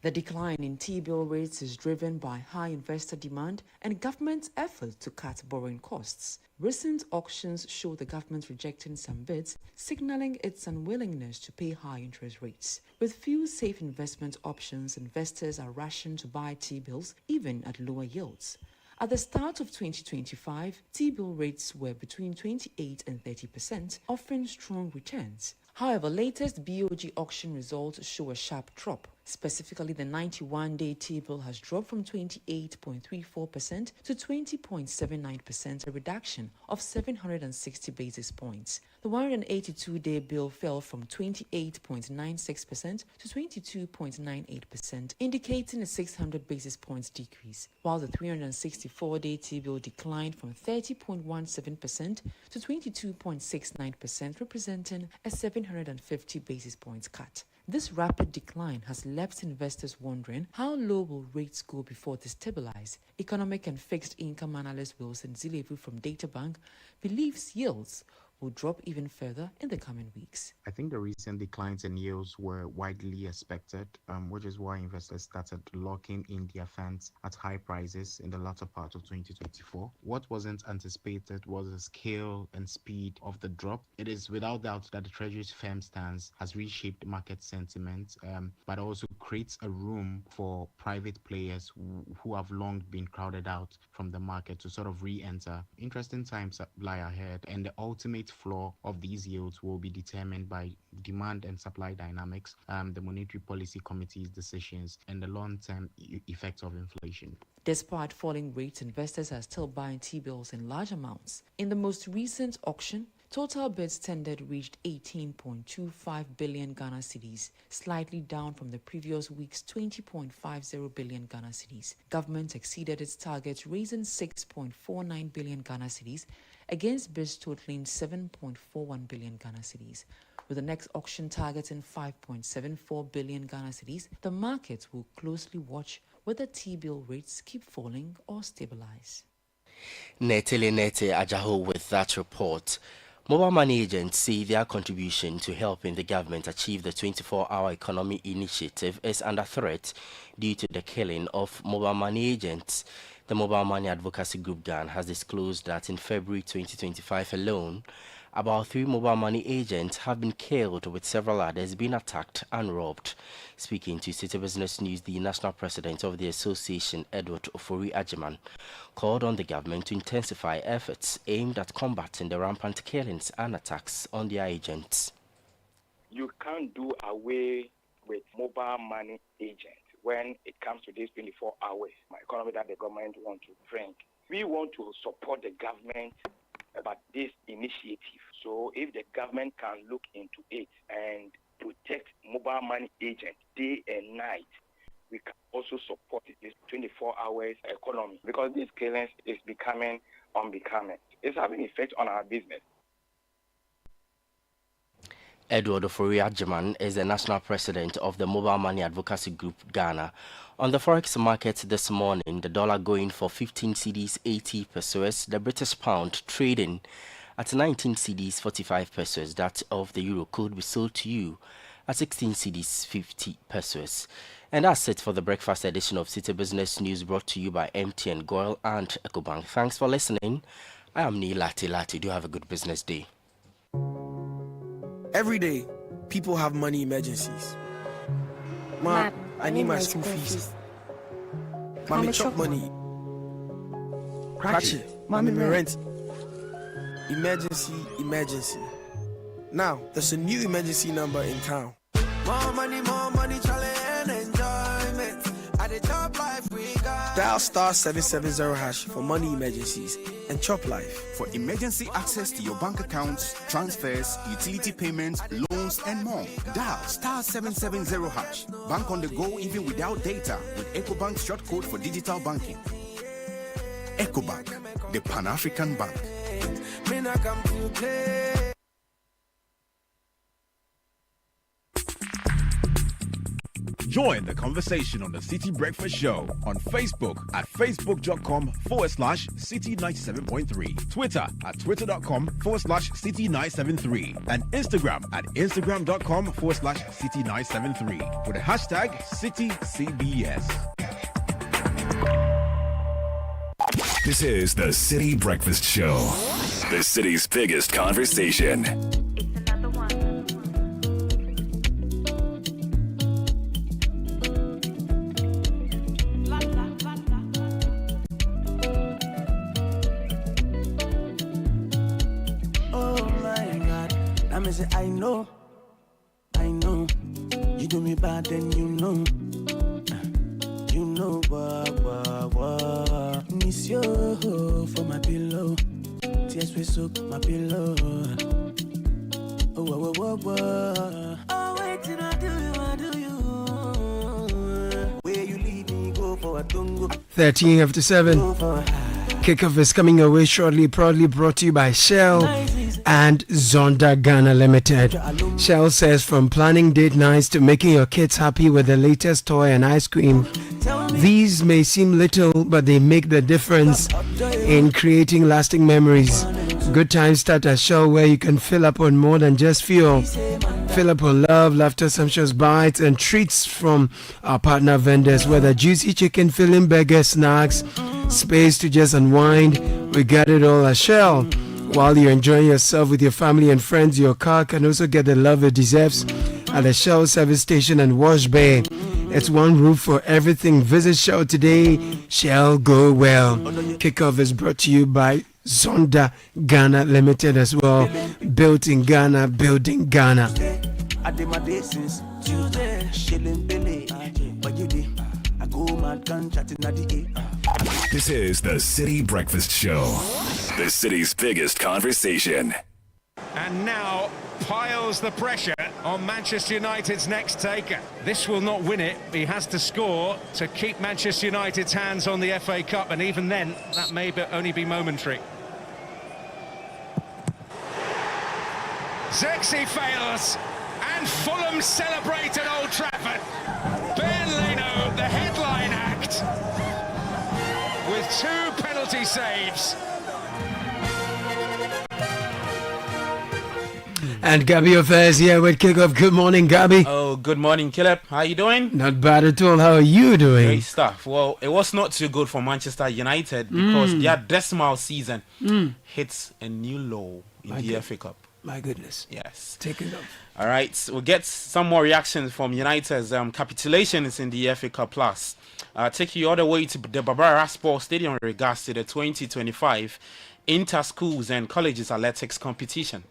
The decline in T-bill rates is driven by high investor demand and government's effort to cut borrowing costs. Recent auctions show the government rejecting some bids, signaling its unwillingness to pay high interest rates. With few safe investment options, investors are rushing to buy T-bills even at lower yields. At the start of 2025, T-bill rates were between 28 and 30%, offering strong returns. However, latest BOG auction results show a sharp drop. Specifically, the 91-day T-bill has dropped from 28.34% to 20.79%, a reduction of 760 basis points. The 182-day bill fell from 28.96% to 22.98%, indicating a 600 basis points decrease, while the 364-day T-bill declined from 30.17% to 22.69%, representing a 750 basis points cut. This rapid decline has left investors wondering how low will rates go before they stabilize. Economic and fixed income analyst Wilson Zilevu from Databank believes yields will drop even further in the coming weeks. I think the recent declines in yields were widely expected, which is why investors started locking in their funds at high prices in the latter part of 2024. What wasn't anticipated was the scale and speed of the drop. It is without doubt that the Treasury's firm stance has reshaped market sentiment, but also creates a room for private players who have long been crowded out from the market to sort of re-enter. Interesting times lie ahead, and the ultimate floor of these yields will be determined by demand and supply dynamics, the Monetary Policy Committee's decisions, and the long-term effects of inflation. Despite falling rates, investors are still buying T-bills in large amounts. In the most recent auction, total bids tendered reached 18.25 billion Ghana cedis, slightly down from the previous week's 20.50 billion Ghana cedis. Government exceeded its target, raising 6.49 billion Ghana cedis against bids totaling 7.41 billion Ghana cedis. With the next auction targeting 5.74 billion Ghana cedis, the market will closely watch whether T-bill rates keep falling or stabilize. Netele Nete Ajaho with that report. Mobile money agents see their contribution to helping the government achieve the 24-hour economy initiative is under threat due to the killing of mobile money agents. The Mobile Money Advocacy Group Ghana has disclosed that in February 2025 alone, about 3 mobile money agents have been killed, with several others being attacked and robbed. Speaking to Citi Business News, the national president of the association, Edward Ofori Ajiman, called on the government to intensify efforts aimed at combating the rampant killings and attacks on their agents. You can't do away with mobile money agents when it comes to this 24 hours economy that the government wants to bring. We want to support the government about this initiative. So if the government can look into it and protect mobile money agents day and night, we can also support this 24 hours economy, because this killings is becoming unbecoming. It's having effect on our business. Edward Ofori Ajiman is the national president of the Mobile Money Advocacy Group Ghana. On the forex market this morning, the dollar going for 15 cedis 80 pesos, the British pound trading at 19 cedis 45 pesos. That of the euro could be sold to you at 16 cedis 50 pesos. And that's it for the breakfast edition of Citi Business News, brought to you by MTN, Goil and EcoBank. Thanks for listening. I am Neil Lati. Do have a good business day. Every day, people have money emergencies. Ma, I need my school fees. Mommy chop money. Crash it. Mommy rent. Emergency. Now, there's a new emergency number in town. More money, challenge and enjoyment. At the Chop Life we got. Dial *770# for money emergencies and Chop Life. For emergency access to your bank accounts, transfers, utility payments, loans, and more. Dial *770#. Bank on the go even without data with EcoBank's short code for digital banking. EcoBank, the Pan-African Bank. Join the conversation on the Citi Breakfast Show on Facebook at facebook.com/Citi97.3, Twitter at twitter.com/Citi973, and Instagram at instagram.com/Citi973 with the hashtag CitiCBS. This is the Citi Breakfast Show, the city's biggest conversation. I know, You do me bad, then you know. You know what. Miss you for my pillow. Tears we soak my pillow. Oh, wait till I do you. Where you lead me, go for a tungo. 13 after 7. Kickoff is coming away shortly, proudly brought to you by Shell and Zonda Ghana Limited. Shell says from planning date nights to making your kids happy with the latest toy and ice cream, these may seem little, but they make the difference in creating lasting memories. Good times start at Shell, where you can fill up on more than just fuel. Fill up on love, laughter, sumptuous bites, and treats from our partner vendors, whether juicy chicken, filling burger, snacks, space to just unwind. We got it all at Shell. While you're enjoying yourself with your family and friends, your car can also get the love it deserves at the Shell service station and wash bay. It's one roof for everything. Visit Shell today. Shell, go well. Kickoff is brought to you by Zonda Ghana Limited as well. Built in Ghana, building Ghana. I did my day since Tuesday. Shilling Billy. But you did. I go mad, gun chatting at the This is the City Breakfast Show, the city's biggest conversation. And now piles the pressure on Manchester United's next taker. This will not win it. He has to score to keep Manchester United's hands on the FA Cup, and even then, that may only be momentary. Zexi fails, and Fulham celebrate at Old Trafford. Ben Leno, the headline act, with 2 penalty saves. And Gabby Affairs here with Kickoff. Good morning, Gabby. Oh, good morning, Caleb. How are you doing? Not bad at all. How are you doing? Great stuff. Well, it was not too good for Manchester United because their decimal season hits a new low in the FA Cup. My goodness. Yes. Take it off. All right. We'll get some more reactions from United's capitulations in the FA Cup Plus. Take you all the way to the Barbara Sports Stadium in regards to the 2025 Inter-Schools and Colleges Athletics competition.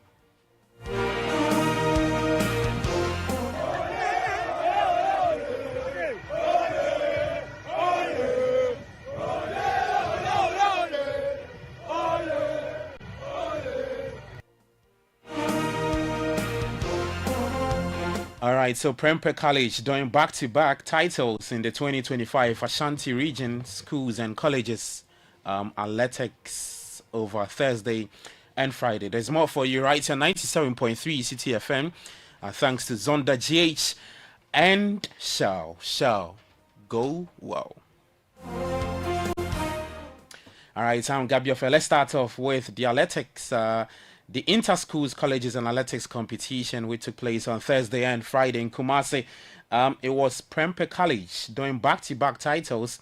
All right, so Prempeh College doing back-to-back titles in the 2025 Ashanti Region Schools and Colleges Athletics over Thursday and Friday. There's more for you right here, 97.3 Citi FM. Thanks to Zonda GH and Shell. Go well. All right, I'm Gabiofe. Let's start off with the athletics. The Inter-Schools Colleges and Athletics competition, which took place on Thursday and Friday in Kumasi. It was Prempeh College doing back-to-back titles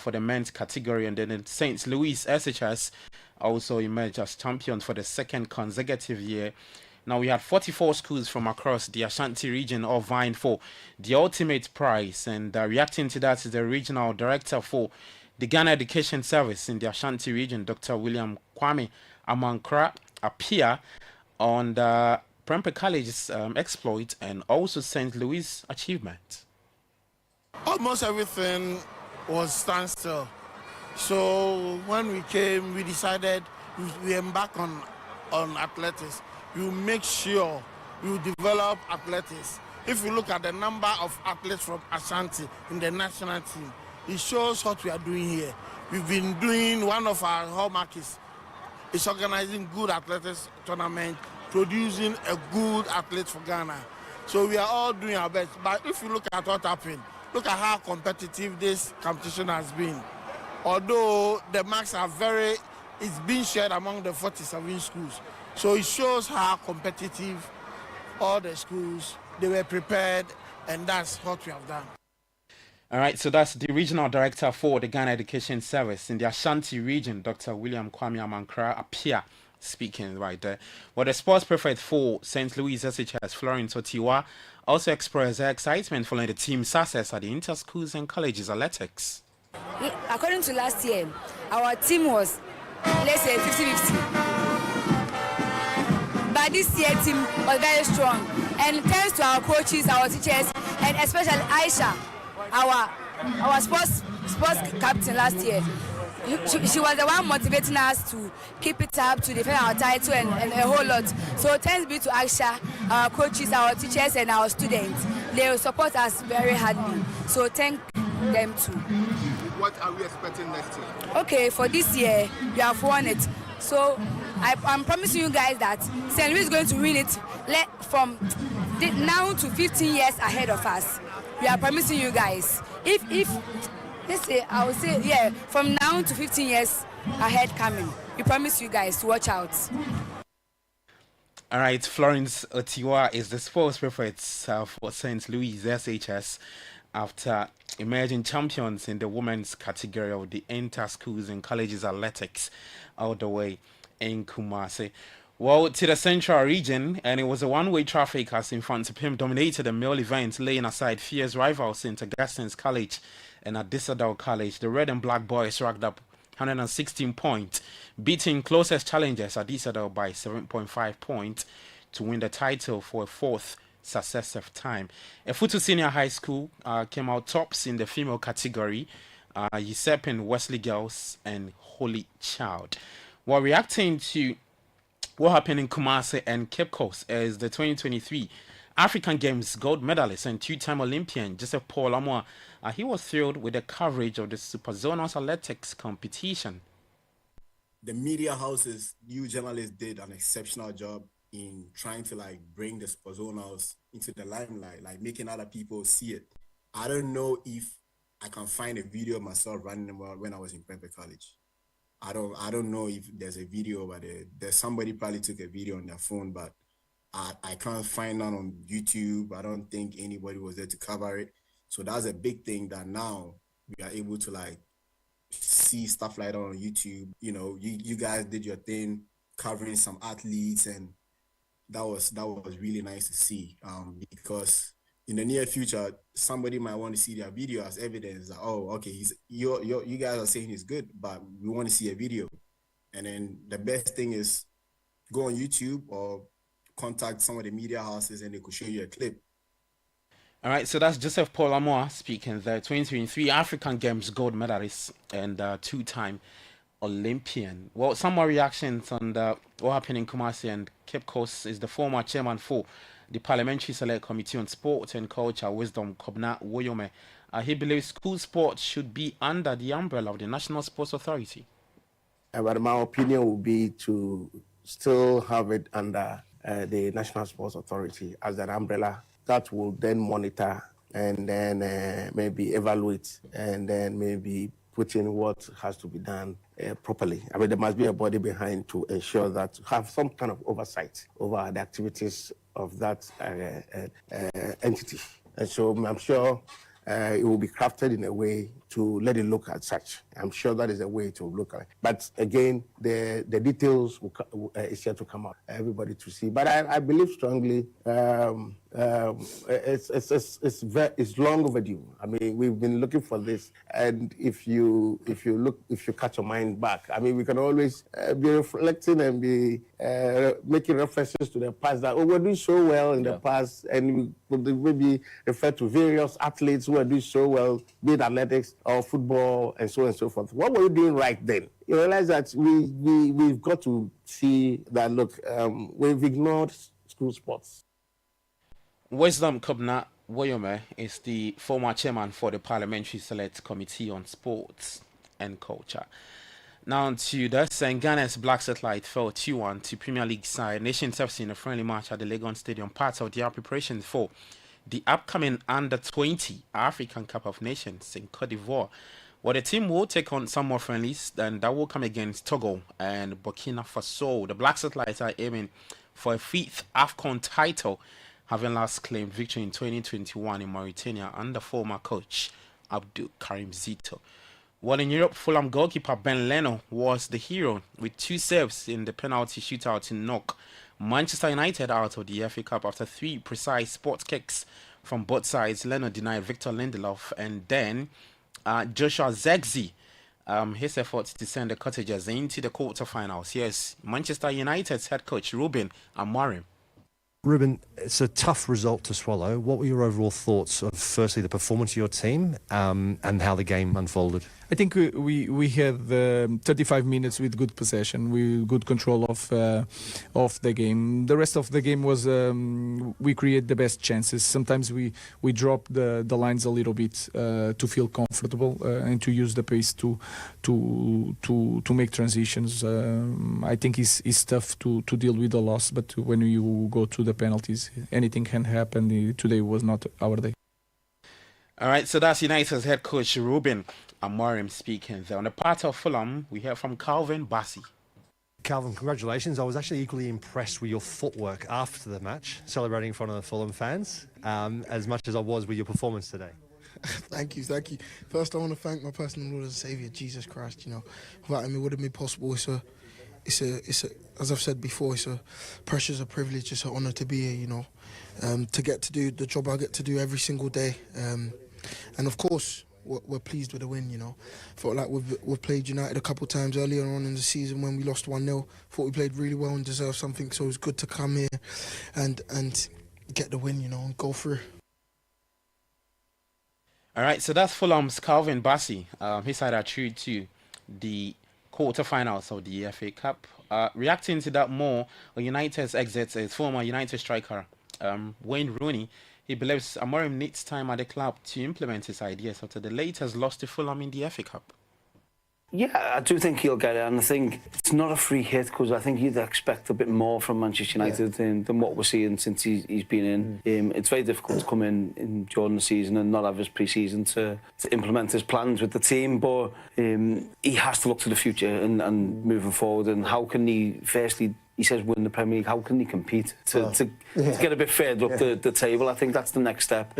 for the men's category, and then St. Louis SHS also emerged as champions for the second consecutive year. Now we had 44 schools from across the Ashanti region all vying for the ultimate prize, and reacting to that is the regional director for the Ghana Education Service in the Ashanti region, Dr. William Kwame Amankra, appear on the Prempeh College's exploit and also St. Louis' achievement. Almost everything was standstill. So when we came, we decided we embark on athletics. We will make sure we will develop athletics. If you look at the number of athletes from Ashanti in the national team, it shows what we are doing here. We've been doing, one of our hallmarks is organizing good athletics tournament, producing a good athlete for Ghana. So we are all doing our best. But if you look at what happened, look at how competitive this competition has been. Although the marks are it's being shared among the 47 schools. So it shows how competitive all the schools, they were prepared, and that's what we have done. All right, so that's the regional director for the Ghana Education Service in the Ashanti region, Dr. William Kwame Amankra Apia, speaking right there. Well, the sports prefect for St. Louis SHS, Florence Otiwa, also expressed her excitement following the team's success at the Inter-Schools and Colleges Athletics. According to last year, our team was, let's say, 50-50. But this year team was very strong, and thanks to our coaches, our teachers, and especially Aisha, our sports captain last year. She was the one motivating us to keep it up, to defend our title and a whole lot. So thanks be to Aisha, our coaches, our teachers and our students. They will support us very hardly. So thank them too. What are we expecting next year? Okay, for this year, we have won it. So I'm promising you guys that St. Louis is going to win it from now to 15 years ahead of us. We are promising you guys. If let's say, I would say, yeah, from now to 15 years ahead coming. We promise you guys to watch out. All right, Florence Otiwa is the sports prefect for St. Louis SHS after emerging champions in the women's category of the inter-schools and colleges athletics all the way in Kumasi. Well, to the central region, and it was a one-way traffic as Infantipim dominated the male event, laying aside fierce rivals St. Augustine's College and Adisadel College. The red and black boys racked up 116 points, beating closest challengers Adisadel by 7.5 points to win the title for a fourth successive time. Efutu Senior High School came out tops in the female category, usurping Wesley Girls and Holy Child. While reacting to what happened in Kumasi and Cape Coast as the 2023 African Games gold medalist and two-time Olympian Joseph Paul Amoa, he was thrilled with the coverage of the Super Zonals athletics competition. The media houses, you journalists did an exceptional job in trying to bring the Super Zonals into the limelight, making other people see it. I don't know if I can find a video of myself running about when I was in Prempeh College. I don't know if there's a video, but there's somebody probably took a video on their phone, but I can't find none on YouTube. I don't think anybody was there to cover it. So that's a big thing that now we are able to see stuff like that on YouTube. You know, you guys did your thing covering some athletes, and that was really nice to see. Because in the near future, somebody might want to see their video as evidence that, oh, okay, you guys are saying he's good, but we want to see a video. And then the best thing is go on YouTube or contact some of the media houses and they could show you a clip. All right, so that's Joseph Paul Amoa speaking, the 2023 African Games gold medalist and two-time Olympian. Well, some more reactions on what happened in Kumasi and Cape Coast is the former chairman for the Parliamentary Select Committee on Sport and Culture, Wisdom Kobna Woyome. He believes school sports should be under the umbrella of the National Sports Authority. But my opinion would be to still have it under the National Sports Authority as an umbrella that will then monitor and then maybe evaluate and then maybe put in what has to be done properly. I mean, there must be a body behind to ensure that have some kind of oversight over the activities of that entity. And so I'm sure it will be crafted in a way to let it look at such. I'm sure that is a way to look at it. But again, the details is yet to come out, everybody to see. But I believe strongly it's long overdue. I mean, we've been looking for this, and if you catch your mind back, I mean, we can always be reflecting and be making references to the past that we're doing so well in the past, and we maybe refer to various athletes who are doing so well, be it athletics or football and so on and so forth. What were you doing right then? You realize that we've got to see that, look, we've ignored school sports. Wisdom Kobna Woyome is the former chairman for the Parliamentary Select Committee on Sports and Culture. Now to the St. Ghana's Black Satellite fell 2-1 to Premier League side Nations FC in a friendly match at the Legon Stadium, part of the preparations for the upcoming Under-20 African Cup of Nations in Cote d'Ivoire. Well, the team will take on some more friendlies, and that will come against Togo and Burkina Faso. The Black Satellites are aiming for a 5th AFCON title, having last claimed victory in 2021 in Mauritania under former coach Abdul Karim Zito. While in Europe, Fulham goalkeeper Ben Leno was the hero with 2 saves in the penalty shootout to knock Manchester United out of the FA Cup after 3 precise spot kicks from both sides. Leno denied Victor Lindelof and then Joshua Zirkzee his efforts to send the Cottagers into the quarterfinals. Yes, Manchester United's head coach Ruben Amorim. Ruben, it's a tough result to swallow. What were your overall thoughts of, firstly, the performance of your team and how the game unfolded? I think we had 35 minutes with good possession, with good control of the game. The rest of the game was we create the best chances. Sometimes we drop the lines a little bit to feel comfortable and to use the pace to make transitions. I think it's tough to deal with the loss, but when you go to the penalties, anything can happen. Today was not our day. All right, so that's United's head coach Ruben Amorim speaking there. On the part of Fulham, we hear from Calvin Bassey. Calvin, congratulations. I was actually equally impressed with your footwork after the match, celebrating in front of the Fulham fans, as much as I was with your performance today. Thank you. First, I want to thank my personal Lord and Saviour, Jesus Christ. Without him, it wouldn't be possible. It's a, as I've said before, it's a pressure's a privilege. It's an honour to be here. To get to do the job I get to do every single day, and of course. We're pleased with the win, Felt like we've played United a couple of times earlier on in the season when we lost 1-0. Thought we played really well and deserved something, so it was good to come here and get the win, and go through. All right, so that's Fulham's Calvin Bassey. His side are true to the quarterfinals of the FA Cup. Reacting to that more, United's exit is former United striker Wayne Rooney. He believes Amorim needs time at the club to implement his ideas after the latest loss to Fulham in the FA Cup. Yeah, I do think he'll get it, and I think it's not a free hit because I think you'd expect a bit more from Manchester United than what we're seeing since he's been in. It's very difficult to come in during the season and not have his pre-season to implement his plans with the team, but he has to look to the future and moving forward, and how can he firstly... He says win the Premier League. How can he compete to get a bit further up the table? I think that's the next step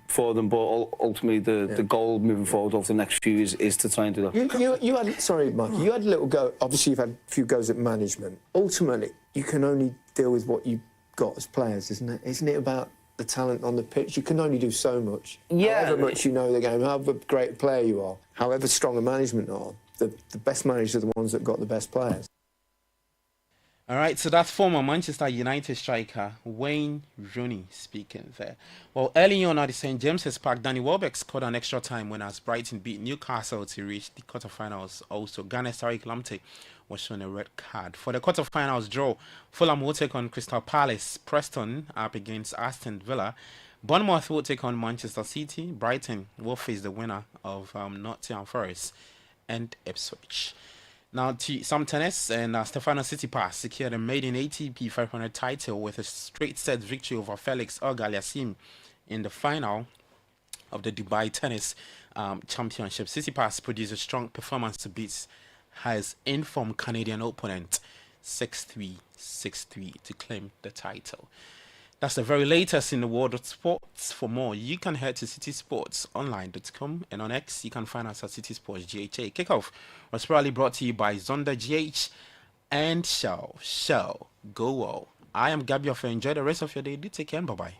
for them. But ultimately, the goal moving forward over the next few years is to try and do that. You had, sorry, Mike, you had a little go. Obviously, you've had a few goes at management. Ultimately, you can only deal with what you've got as players, isn't it? Isn't it about the talent on the pitch? You can only do so much. Yeah. However much you know the game, however great a player you are, however strong a management are, the best managers are the ones that got the best players. All right, so that's former Manchester United striker Wayne Rooney speaking there. Well, early on at the St. James's Park, Danny Welbeck scored an extra time when as Brighton beat Newcastle to reach the quarterfinals. Also, Ghana's Tariq Lamptey was shown a red card. For the quarterfinals draw, Fulham will take on Crystal Palace, Preston up against Aston Villa, Bournemouth will take on Manchester City, Brighton will face the winner of Nottingham Forest and Ipswich. Now to some tennis, and Stefanos Tsitsipas secured a maiden ATP 500 title with a straight set victory over Felix Auger-Aliassime in the final of the Dubai Tennis Championship. Tsitsipas produced a strong performance to beat his informed Canadian opponent 6-3, 6-3 to claim the title. That's the very latest in the world of sports. For more, you can head to citysportsonline.com, and on X, you can find us at City Sports GHA. Kickoff was proudly brought to you by Zonda GH and Shell. Go well. I am Gabriel. Enjoy the rest of your day. Do take care and bye-bye.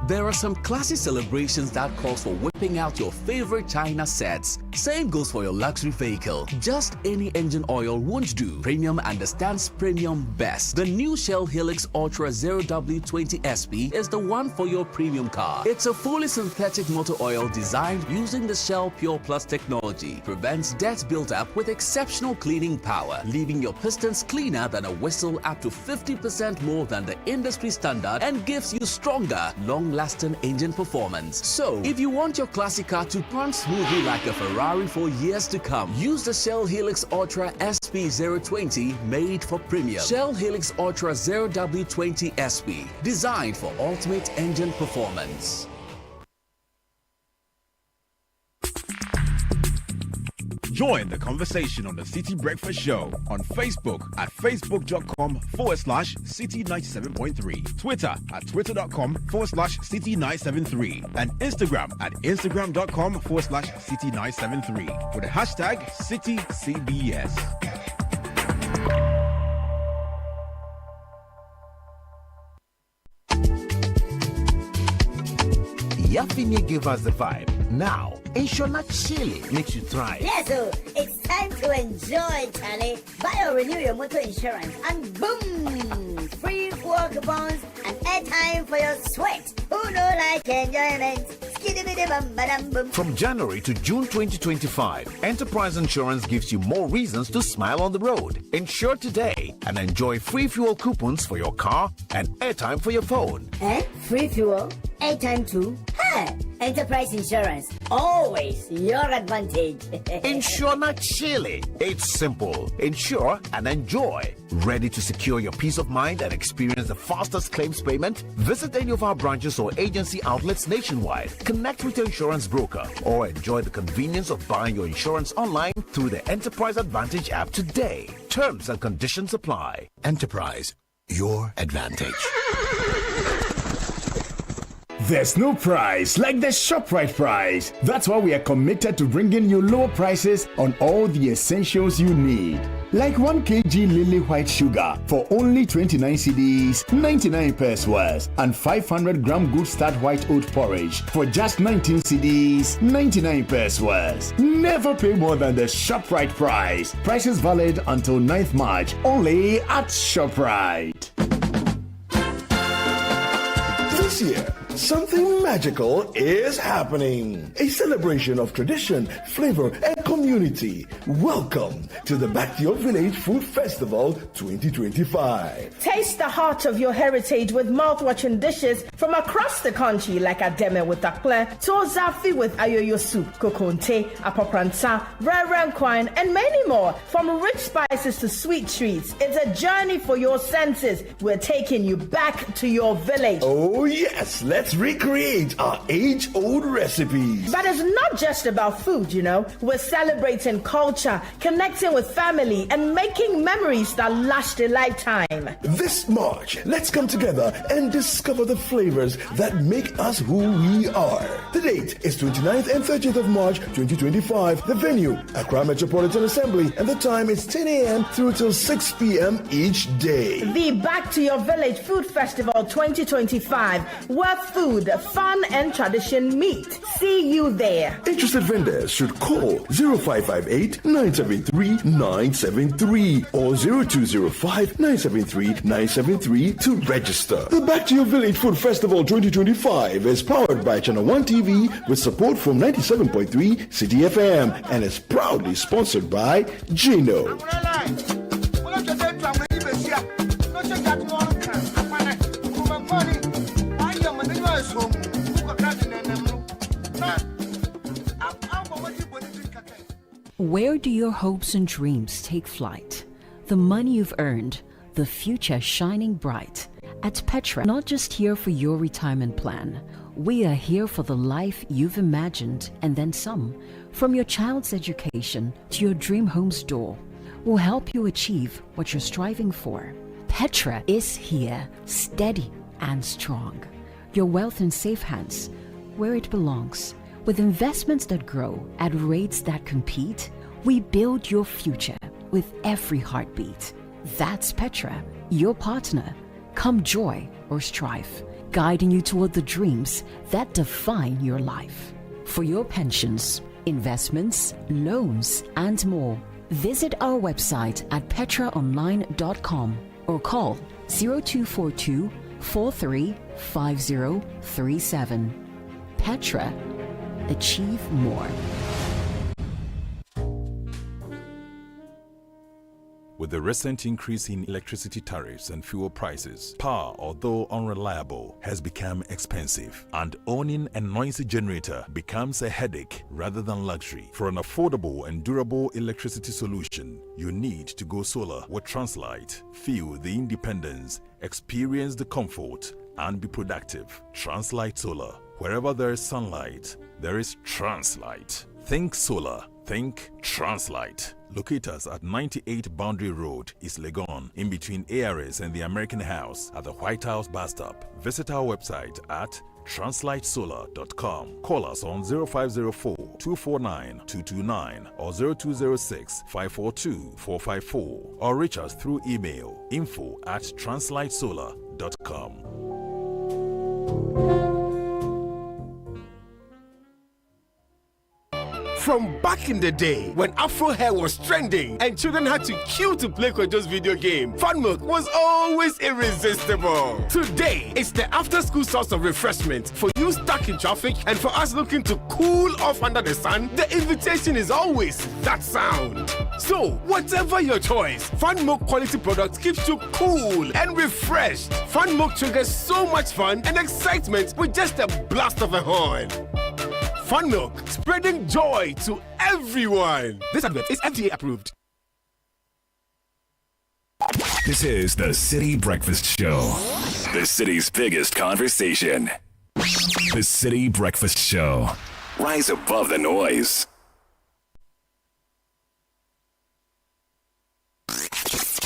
There are some classy celebrations that calls for whipping out your favorite China sets. Same goes for your luxury vehicle. Just any engine oil won't do. Premium understands premium best. The new Shell Helix Ultra 0W20 SP is the one for your premium car. It's a fully synthetic motor oil designed using the Shell Pure Plus technology. Prevents dirt buildup with exceptional cleaning power, leaving your pistons cleaner than a whistle, up to 50% more than the industry standard, and gives you stronger, long-lasting engine performance. So, if you want your classic car to run smoothly like a Ferrari for years to come, use the Shell Helix Ultra SP 020 made for premium. Shell Helix Ultra 0W20 SP, designed for ultimate engine performance. Join the conversation on the City Breakfast Show on Facebook at facebook.com/City97.3, Twitter at twitter.com/City973, and Instagram at instagram.com/City973 with the hashtag CityCBS. Yafine gave us the vibe. Now, Inshona Chile makes you thrive. Yes, so it's time to enjoy, Charlie. Buy or renew your motor insurance and boom! Free fuel coupons and airtime for your sweat. Who know like enjoyment? Skidibidi-bum-ba-dum-bum. From January to June 2025, Enterprise Insurance gives you more reasons to smile on the road. Insure today and enjoy free fuel coupons for your car and airtime for your phone. Free fuel? Airtime too? Hey! Enterprise Insurance. Always your advantage. Inshona Chile. It's simple. Insure and enjoy. Ready to secure your peace of mind and experience the fastest claims payment? Visit any of our branches or agency outlets nationwide. Connect with your insurance broker or enjoy the convenience of buying your insurance online through the Enterprise Advantage app today. Terms and conditions apply. Enterprise, your advantage. There's no price like the ShopRite price. That's why we are committed to bringing you lower prices on all the essentials you need. Like 1 kg Lily White Sugar for only 29 cedis, 99 pesos worth, and 500 gram Good Start White Oat Porridge for just 19 cedis, 99 pesos worth. Never pay more than the ShopRite price. Prices valid until 9th March, only at ShopRite. This year, something magical is happening. A celebration of tradition, flavor, and community. Welcome to the Back to Your Village Food Festival 2025. Taste the heart of your heritage with mouth-watering dishes from across the country like Ademe with akple, Tozafi with ayoyo soup, kokonte, apopranta, rare quine, and many more. From rich spices to sweet treats, it's a journey for your senses. We're taking you back to your village. Oh yes, let's recreate our age-old recipes. But it's not just about food, you know. We're celebrating culture, connecting with family, and making memories that last a lifetime. This March, let's come together and discover the flavors that make us who we are. The date is 29th and 30th of March 2025. The venue, Accra Metropolitan Assembly, and the time is 10 a.m. through till 6 p.m. each day. The Back to Your Village Food Festival 2025, where food, fun, and tradition meet. See you there. Interested vendors should call 0558-973-973 or 0205-973-973 to register. The Back to Your Village Food Festival 2025 is powered by Channel 1 TV with support from 97.3 Citi FM and is proudly sponsored by Gino. Where do your hopes and dreams take flight? The money you've earned, the future shining bright. At Petra, not just here for your retirement plan. We are here for the life you've imagined and then some. From your child's education to your dream home's door, we'll help you achieve what you're striving for. Petra is here, steady and strong. Your wealth in safe hands, where it belongs. With investments that grow at rates that compete, we build your future with every heartbeat. That's Petra, your partner. Come joy or strife, guiding you toward the dreams that define your life. For your pensions, investments, loans, and more, visit our website at petraonline.com or call 0242 435037. Petra, achieve more. With the recent increase in electricity tariffs and fuel prices, power, although unreliable, has become expensive, and owning a noisy generator becomes a headache rather than luxury. For an affordable and durable electricity solution, you need to go solar with Translight. Feel the independence, experience the comfort, and be productive. Translight Solar. Wherever there is sunlight, there is Translight. Think solar. Think Translight. Locate us at 98 Boundary Road, East Legon, in between ARS and the American House at the White House bus stop. Visit our website at translightsolar.com. Call us on 0504-249-229 or 0206-542-454 or reach us through email info@translightsolar.com. From back in the day when Afro hair was trending and children had to queue to play Kojo's video game, Fun Milk was always irresistible. Today, it's the after-school source of refreshment for you stuck in traffic and for us looking to cool off under the sun. The invitation is always that sound. So, whatever your choice, Fun Milk quality products keeps you cool and refreshed. Fun Milk triggers so much fun and excitement with just a blast of a horn. Fun Milk, spreading joy to everyone. This advert is FDA approved. This is the Citi Breakfast Show, the city's biggest conversation. The Citi Breakfast Show. Rise above the noise.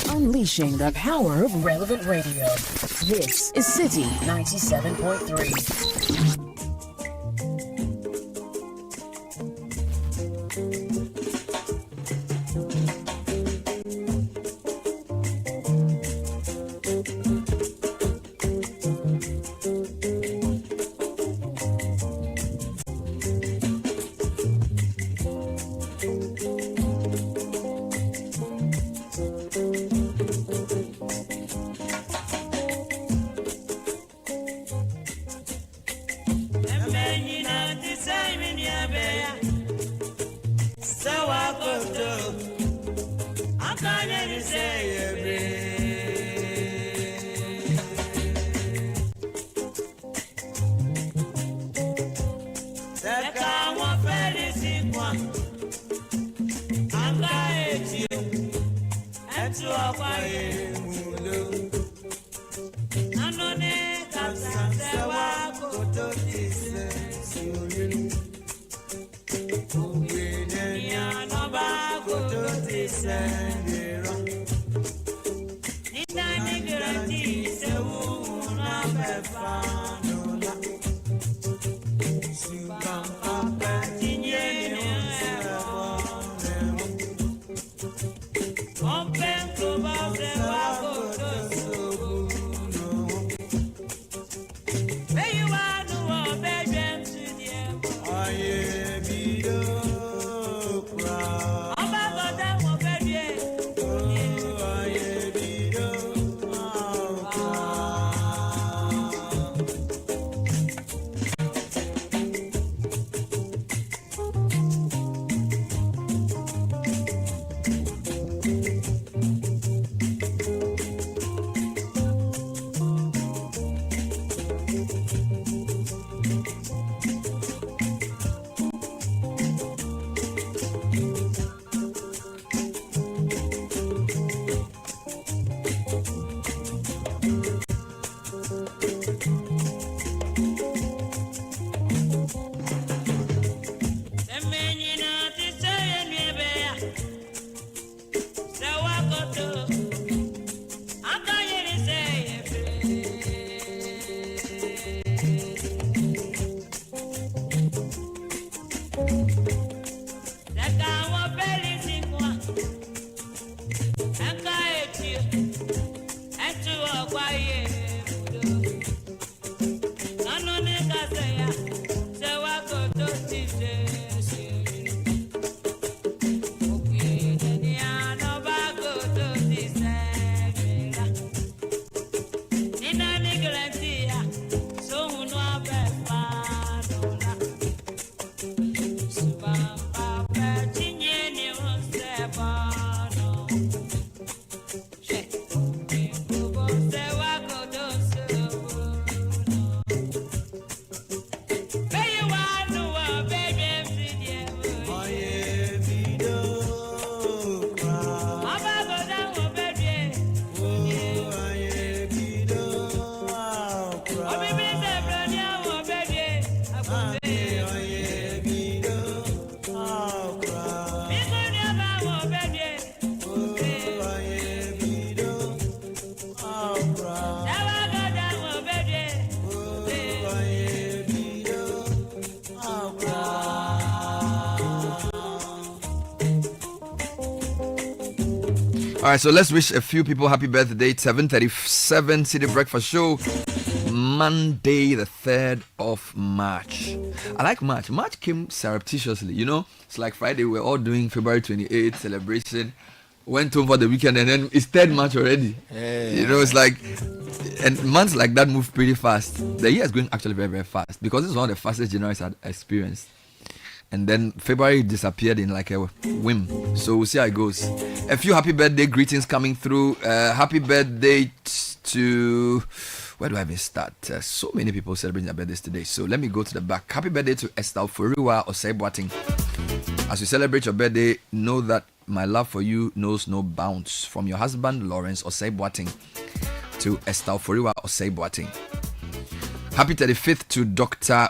Unleashing the power of relevant radio. This is Citi 97.3. All right, so let's wish a few people happy birthday. 7:37 Citi Breakfast Show. Monday, the 3rd of March. I like March. March came surreptitiously, you know. It's like Friday, we're all doing February 28th celebration. Went home for the weekend, and then it's 3rd March already. You know, it's like, and months like that move pretty fast. The year is going actually very, very fast because it's one of the fastest Januaries I've experienced. And then February disappeared in like a whim. So we'll see how it goes. A few happy birthday greetings coming through. Happy birthday to... Where do I even start? So many people celebrating their birthdays today. So let me go to the back. Happy birthday to Estelle Foriwa Osei-Boateng. As you celebrate your birthday, know that my love for you knows no bounds. From your husband, Lawrence Osei-Boateng, to Estelle Foriwa Osei-Boateng. Happy 35th to Dr.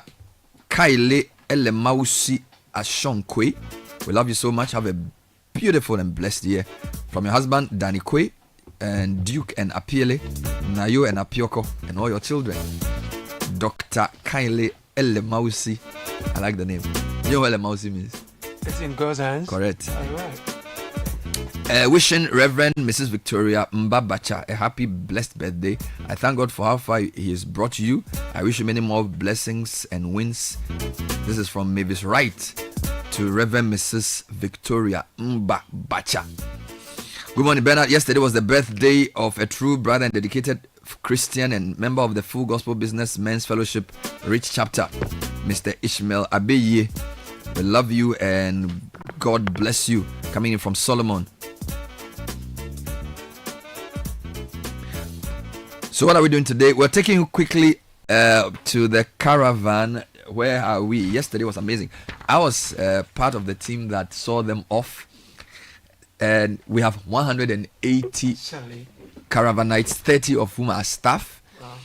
Kaile Elemausi Ashonkwe. We love you so much. Have a beautiful and blessed year. From your husband, Danny Kwe, and Duke and Apiele, Nayo and Apioko, and all your children. Dr. Kaile Elemausi. I like the name. You know what Elemausi means? It's in God's hands. Correct. All right. Wishing Reverend Mrs. Victoria Mbabacha a happy, blessed birthday. I thank God for how far He has brought you. I wish you many more blessings and wins. This is from Mavis Wright to Reverend Mrs. Victoria Mbabacha. Good morning, Bernard. Yesterday was the birthday of a true brother and dedicated Christian and member of the Full Gospel Business Men's Fellowship Rich Chapter, Mr. Ishmael Abeye. We love you and God bless you. Coming in from Solomon. So what are we doing today? We're taking you quickly to the Caravan. Where are we? Yesterday was amazing. I was part of the team that saw them off. And we have 180 Caravanites, 30 of whom are staff. Wow.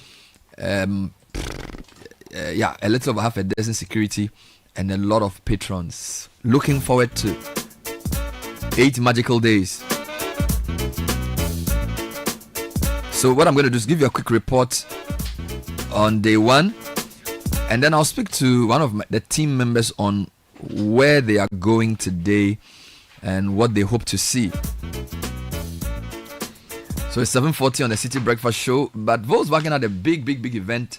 Yeah, a little over half a dozen security and a lot of patrons. Looking forward to 8 magical days. So what I'm going to do is give you a quick report on day 1, and then I'll speak to one of the team members on where they are going today and what they hope to see. So it's 7:40 on the City Breakfast Show, but Volkswagen had a big event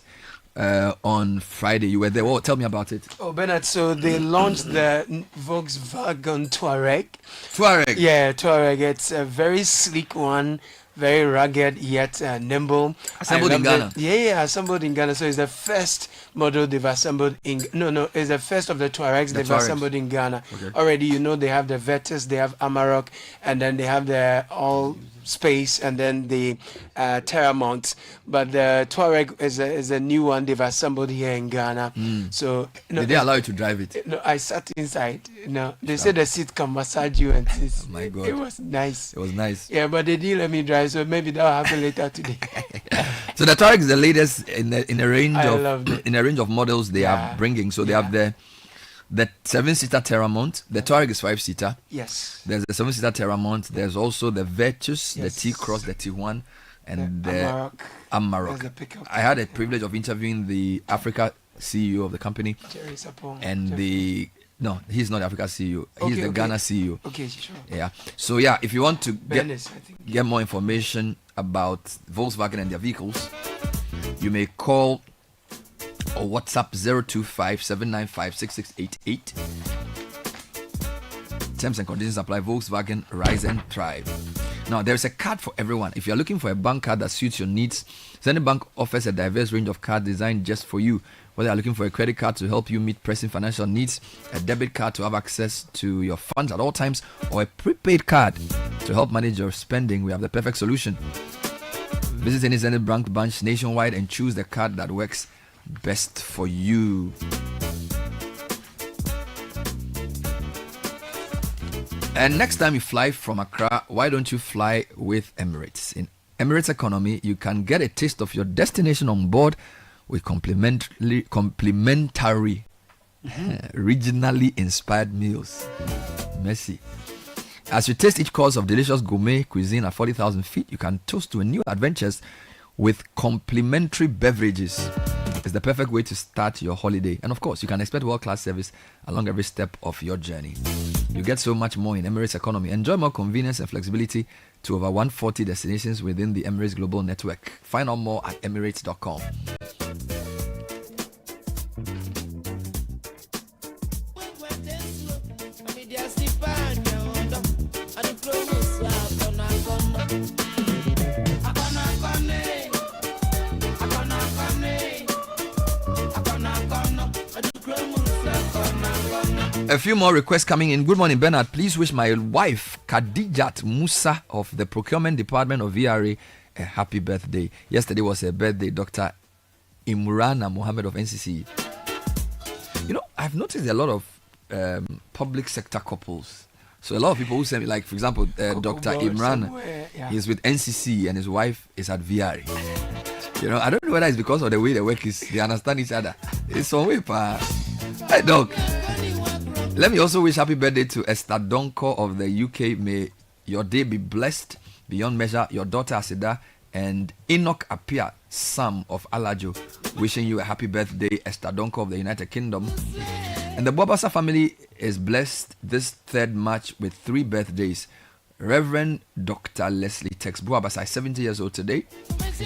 on Friday. You were there. Well, tell me about it. Oh, Bernard, so they launched the Volkswagen Touareg. Touareg? Yeah, Touareg. It's a very sleek one, very rugged yet nimble. Assembled in Ghana? Yeah, assembled in Ghana. So it's the first model they've assembled in... No, it's the first of the Touaregs they've assembled in Ghana. Okay. Already, you know, they have the Vetus, they have Amarok, and then they have the All-Space, and then the Terramont. But the Touareg is a new one they've assembled here in Ghana. So did they allow you to drive it? No, I sat inside. They said the seat can massage you and this. Oh my God. It was nice. It was nice. Yeah, but they didn't let me drive, so maybe that'll happen later today. So the Touareg is the latest in a range of models they are bringing. So they have the 7-seater Terramont. The Touareg is 5-seater. Yes. There's the 7-seater Terramont. There's also the Virtus, the T-Cross, the T1, and the Amarok. I had a privilege of interviewing the Africa CEO of the company. Jerry Sapong. And no, he's not the Africa CEO. He's the Ghana CEO. Okay, sure. Yeah. So yeah, if you want to get more information about Volkswagen and their vehicles, you may call or WhatsApp 025-795-6688. Terms and conditions apply. Volkswagen, Rise and Thrive. Now, there's a card for everyone. If you're looking for a bank card that suits your needs, Zenith Bank offers a diverse range of cards designed just for you. Whether you're looking for a credit card to help you meet pressing financial needs, a debit card to have access to your funds at all times, or a prepaid card to help manage your spending, we have the perfect solution. Visit any Zenith Bank branch nationwide and choose the card that works best for you. And next time you fly from Accra, why don't you fly with Emirates? In Emirates Economy, you can get a taste of your destination on board with complimentary regionally inspired meals. Merci. As you taste each course of delicious gourmet cuisine at 40,000 feet, you can toast to new adventures with complimentary beverages. It's the perfect way to start your holiday. And of course, you can expect world-class service along every step of your journey. You get so much more in Emirates economy. Enjoy more convenience and flexibility to over 140 destinations within the Emirates Global Network. Find out more at emirates.com. A few more requests coming in. Good morning, Bernard. Please wish my wife, Khadijat Musa of the Procurement Department of VRA, a happy birthday. Yesterday was her birthday, Dr. Imrana Mohammed of NCC. You know, I've noticed a lot of public sector couples. So a lot of people who say, like, for example, Dr. Imran, he's with NCC and his wife is at VRA. You know, I don't know whether it's because of the way they work is, they understand each other. It's some way, Hey, dog. Let me also wish happy birthday to Esther Donko of the UK. May your day be blessed beyond measure. Your daughter Asida and Enoch Apia Sam of Alajo. Wishing you a happy birthday, Esther Donko of the United Kingdom. And the Bobasa family is blessed this 3rd March with 3 birthdays. Reverend Dr. Leslie Tex Buabasa is 70 years old today.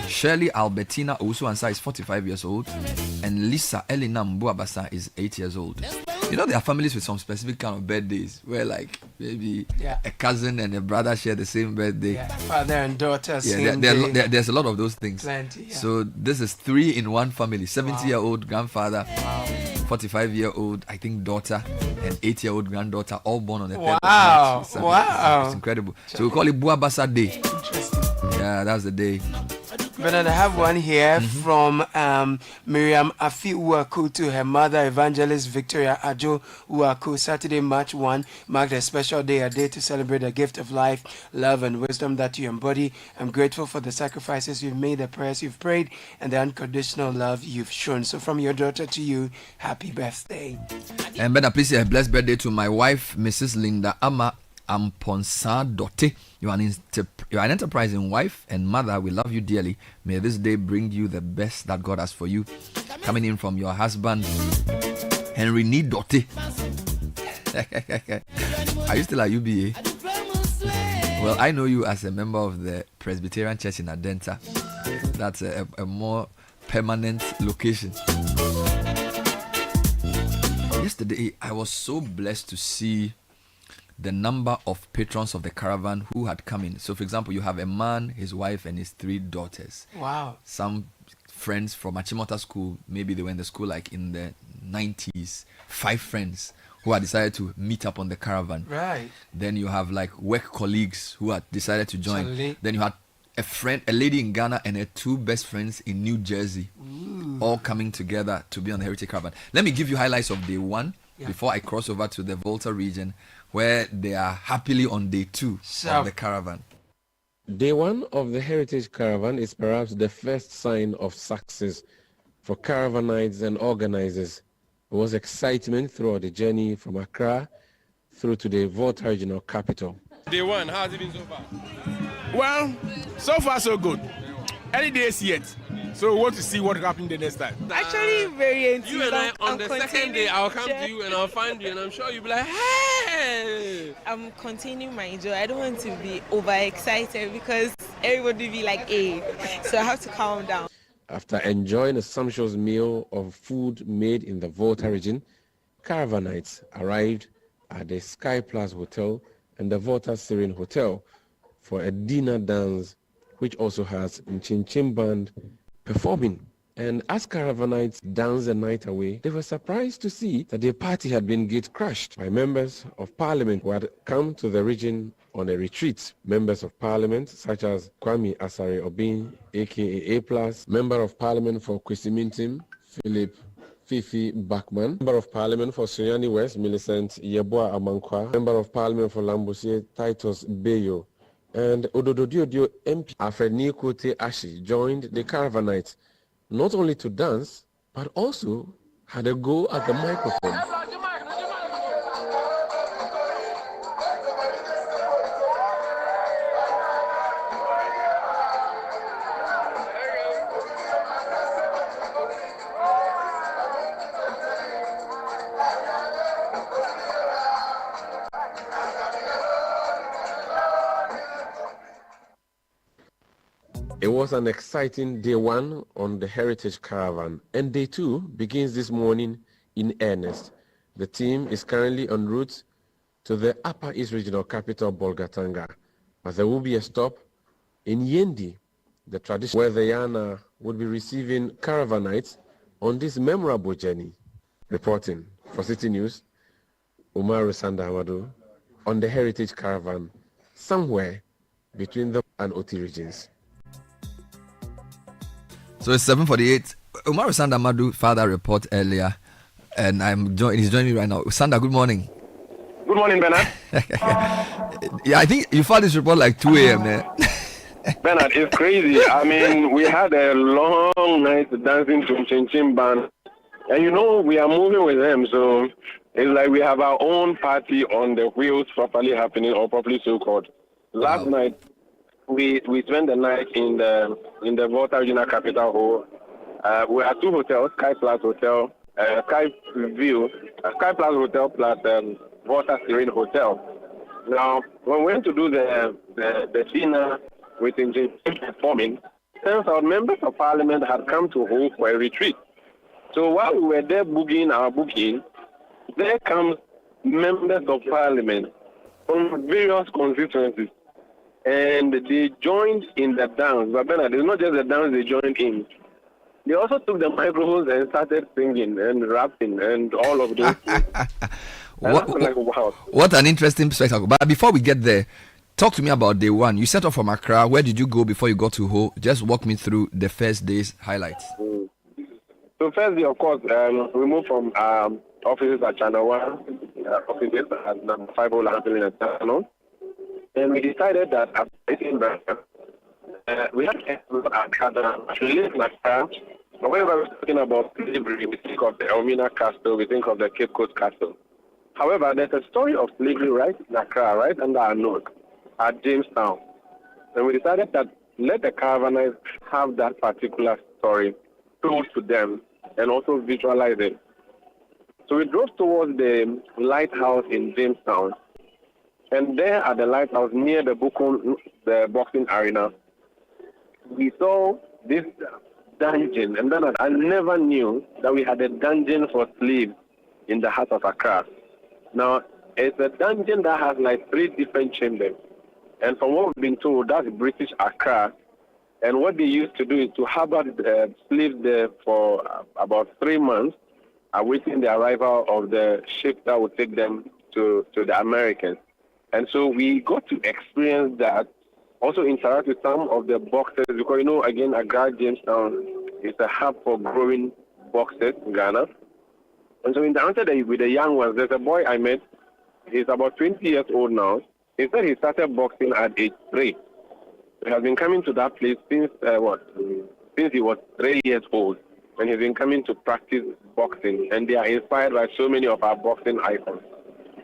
Shirley Albertina Owusu-Ansah is 45 years old. And Lisa Elinam Buabasa is 8 years old. You know, there are families with some specific kind of birthdays where, like, maybe a cousin and a brother share the same birthday. Yeah, father and daughter. There's a lot of those things. Plenty, yeah. So this is 3 in one family: 70-year-old grandfather, 45-year-old, I think, daughter, and 8-year-old granddaughter, all born on the 3rd of March. Wow! It's incredible. So we call it Buabasa Day. Interesting. Yeah, that's the day. But I have one here from Miriam Afi Uwaku to her mother, Evangelist Victoria Addo Uwaku. Saturday, March 1 marked a special day, a day to celebrate the gift of life, love, and wisdom that you embody. I'm grateful for the sacrifices you've made, the prayers you've prayed, and the unconditional love you've shown. So from your daughter to you, happy birthday. And Bernard, please say a blessed birthday to my wife, Mrs. Linda Ama Amponsa Dote. You are an enterprising wife and mother. We love you dearly. May this day bring you the best that God has for you. Coming in from your husband, Henry Ni Dote. Are you still at UBA? Well, I know you as a member of the Presbyterian Church in Adenta. That's a more permanent location. Yesterday, I was so blessed to see the number of patrons of the Caravan who had come in. So, for example, you have a man, his wife, and his 3 daughters. Wow. Some friends from Achimota School, maybe they were in the school like in the 90s. 5 friends who had decided to meet up on the Caravan. Right. Then you have like work colleagues who had decided to join. Then you had a lady in Ghana and her 2 best friends in New Jersey. Ooh. All coming together to be on the Heritage Caravan. Let me give you highlights of day 1 before I cross over to the Volta region, where they are happily on day 2 of the Caravan. Day 1 of the Heritage Caravan is perhaps the first sign of success for caravanites and organizers. There was excitement throughout the journey from Accra through to the Volta regional capital. Day 1, how has it been so far? Well, so far so good. Any days yet. So we want to see what happens the next time. Actually, very enthused. You and I, on the second day, I'll come to you and I'll find you and I'm sure you'll be like, hey! I'm continuing my joy. I don't want to be overexcited because everybody will be like, hey. So I have to calm down. After enjoying a sumptuous meal of food made in the Volta region, caravanites arrived at the Sky Plus Hotel and the Volta Serene Hotel for a dinner dance, which also has Nchinchim Band performing. And as caravanites danced the night away, they were surprised to see that the party had been gate crashed by members of parliament who had come to the region on a retreat. Members of parliament such as Kwame Asare Obin, aka A+, Member of Parliament for Kwesimintim, Philip Fifi Bachman, Member of Parliament for Sunyani West, Millicent Yeboah Amankwa, Member of Parliament for Lambusie, Titus Bayo, and Odododiodio MP Alfred Nikote Ashi joined the caravanites not only to dance, but also had a go at the microphone. It was an exciting day one on the Heritage Caravan, and day two begins this morning in earnest. The team is currently en route to the Upper East Regional Capital, Bolgatanga, as there will be a stop in Yendi, the tradition where the Yana would be receiving caravanites on this memorable journey. Reporting for City News, Umaru Sanda-Amadou on the Heritage Caravan, somewhere between the and Oti regions. So it's 7:48. Umaru Sanda-Amadou filed a report earlier, and he's joining me right now. Sanda, good morning. Good morning, Bernard. Yeah, I think you filed this report like 2 a.m. Bernard, it's crazy. I mean, we had a long night dancing to Chin Chin Band, and we are moving with them, so it's like we have our own party on the wheels properly happening, or properly so-called. Last night, we spent the night in the Volta Regional Capital Hall. We had two hotels, Sky Plus Hotel, Sky Plus Hotel plus Volta Serene Hotel. Now, when we went to do the dinner with Engine performing, turns out members of parliament had come to Ho for a retreat. So while we were there booking our booking, there comes members of parliament from various constituencies, and they joined in the dance. But Bernard, it's not just the dance they joined in. They also took the microphones and started singing and rapping and all of those things. What an interesting spectacle. But before we get there, talk to me about day one. You set off from Accra. Where did you go before you got to Ho? Just walk me through the first day's highlights. So first day, of course, we moved from offices at Channel 1, offices at number 5 in the town. And we decided that after eating breakfast, we had to live in Accra. Whenever we're talking about slavery, we think of the Elmina Castle, we think of the Cape Coast Castle. However, there's a story of slavery right in Accra, right under our nose, at Jamestown. And we decided that let the caravanners have that particular story told to them and also visualize it. So we drove towards the lighthouse in Jamestown. And there at the lighthouse near the boxing arena, we saw this dungeon. And then I never knew that we had a dungeon for slaves in the heart of Accra. Now, it's a dungeon that has like 3 different chambers. And from what we've been told, that's British Accra. And what they used to do is to harbor slaves there for about 3 months, awaiting the arrival of the ship that would take them to the Americans. And so we got to experience that, also interact with some of the boxers, because, again, Accra, Jamestown is a hub for growing boxers in Ghana. And so in the answer with the young ones, there's a boy I met. He's about 20 years old now. He said he started boxing at age 3. He has been coming to that place since he was 3 years old. And he's been coming to practice boxing. And they are inspired by so many of our boxing icons.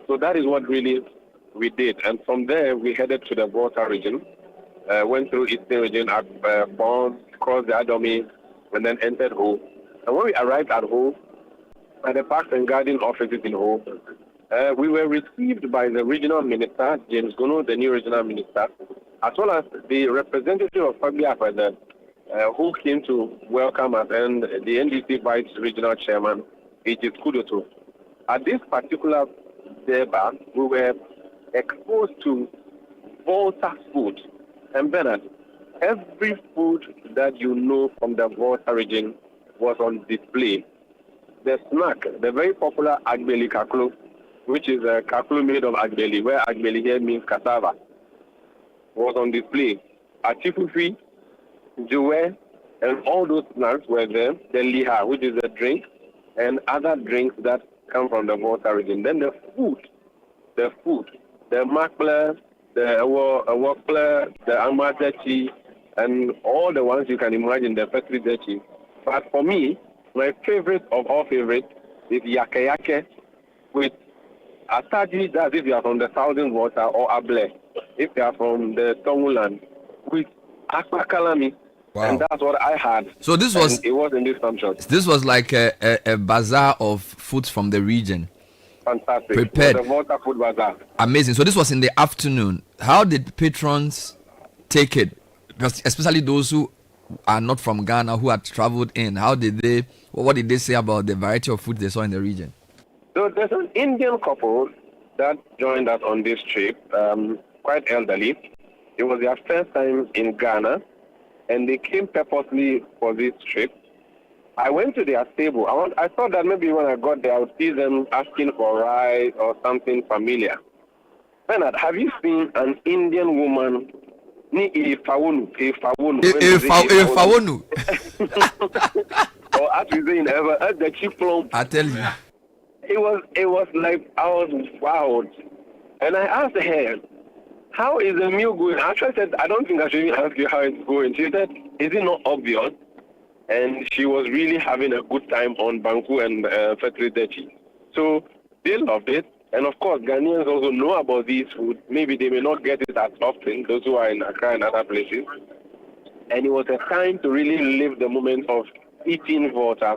So that is what really we did. And from there, we headed to the Volta region, went through Eastern region, crossed the Adomi, and then entered Ho. And when we arrived at Ho, at the Parks and Garden offices in Ho, we were received by the regional minister, James Gono, the new regional minister, as well as the representative of Fabia Afede, who came to welcome us, and the NDC Vice Regional Chairman, H.J. Kudoto. At this particular deba, we were exposed to Volta food. And Bernard, every food that you know from the Volta region was on display. The snack, the very popular Agbeli Kaklo, which is a kaklo made of Agbeli, where Agbeli here means cassava, was on display. Achifufi, Joe, and all those snacks were there. The liha, which is a drink, and other drinks that come from the Volta region. Then the food, the makler, the wakler, the amatechi, and all the ones you can imagine, the petri dechi. But for me, my favorite of all favorites is yake with ataji, that's if you are from the Southern Volta, or able, if you are from the Tonguland, with akpakalami. Wow. And that's what I had. So it was in this function. This was like a bazaar of foods from the region. Fantastic. Prepared. The Volta Food Bazaar. Amazing. So this was in the afternoon. How did patrons take it? especially those who are not from Ghana, who had traveled in? What did they say about the variety of food they saw in the region? So there's an Indian couple that joined us on this trip, quite elderly. It was their first time in Ghana, and they came purposely for this trip. I went to their stable. I thought that maybe when I got there, I would see them asking for rice or something familiar. Bernard, have you seen an Indian woman? Ifawonu. Or as we say in Ever, as the chief plum. I tell you. It was like, I was wowed. And I asked her, how is the meal going? I actually said, I don't think I should even ask you how it's going. She said, is it not obvious? And she was really having a good time on Banku and Fetri. So they loved it. And of course, Ghanaians also know about these food. Maybe they may not get it as often, those who are in Accra and other places. And it was a time to really live the moment of eating water,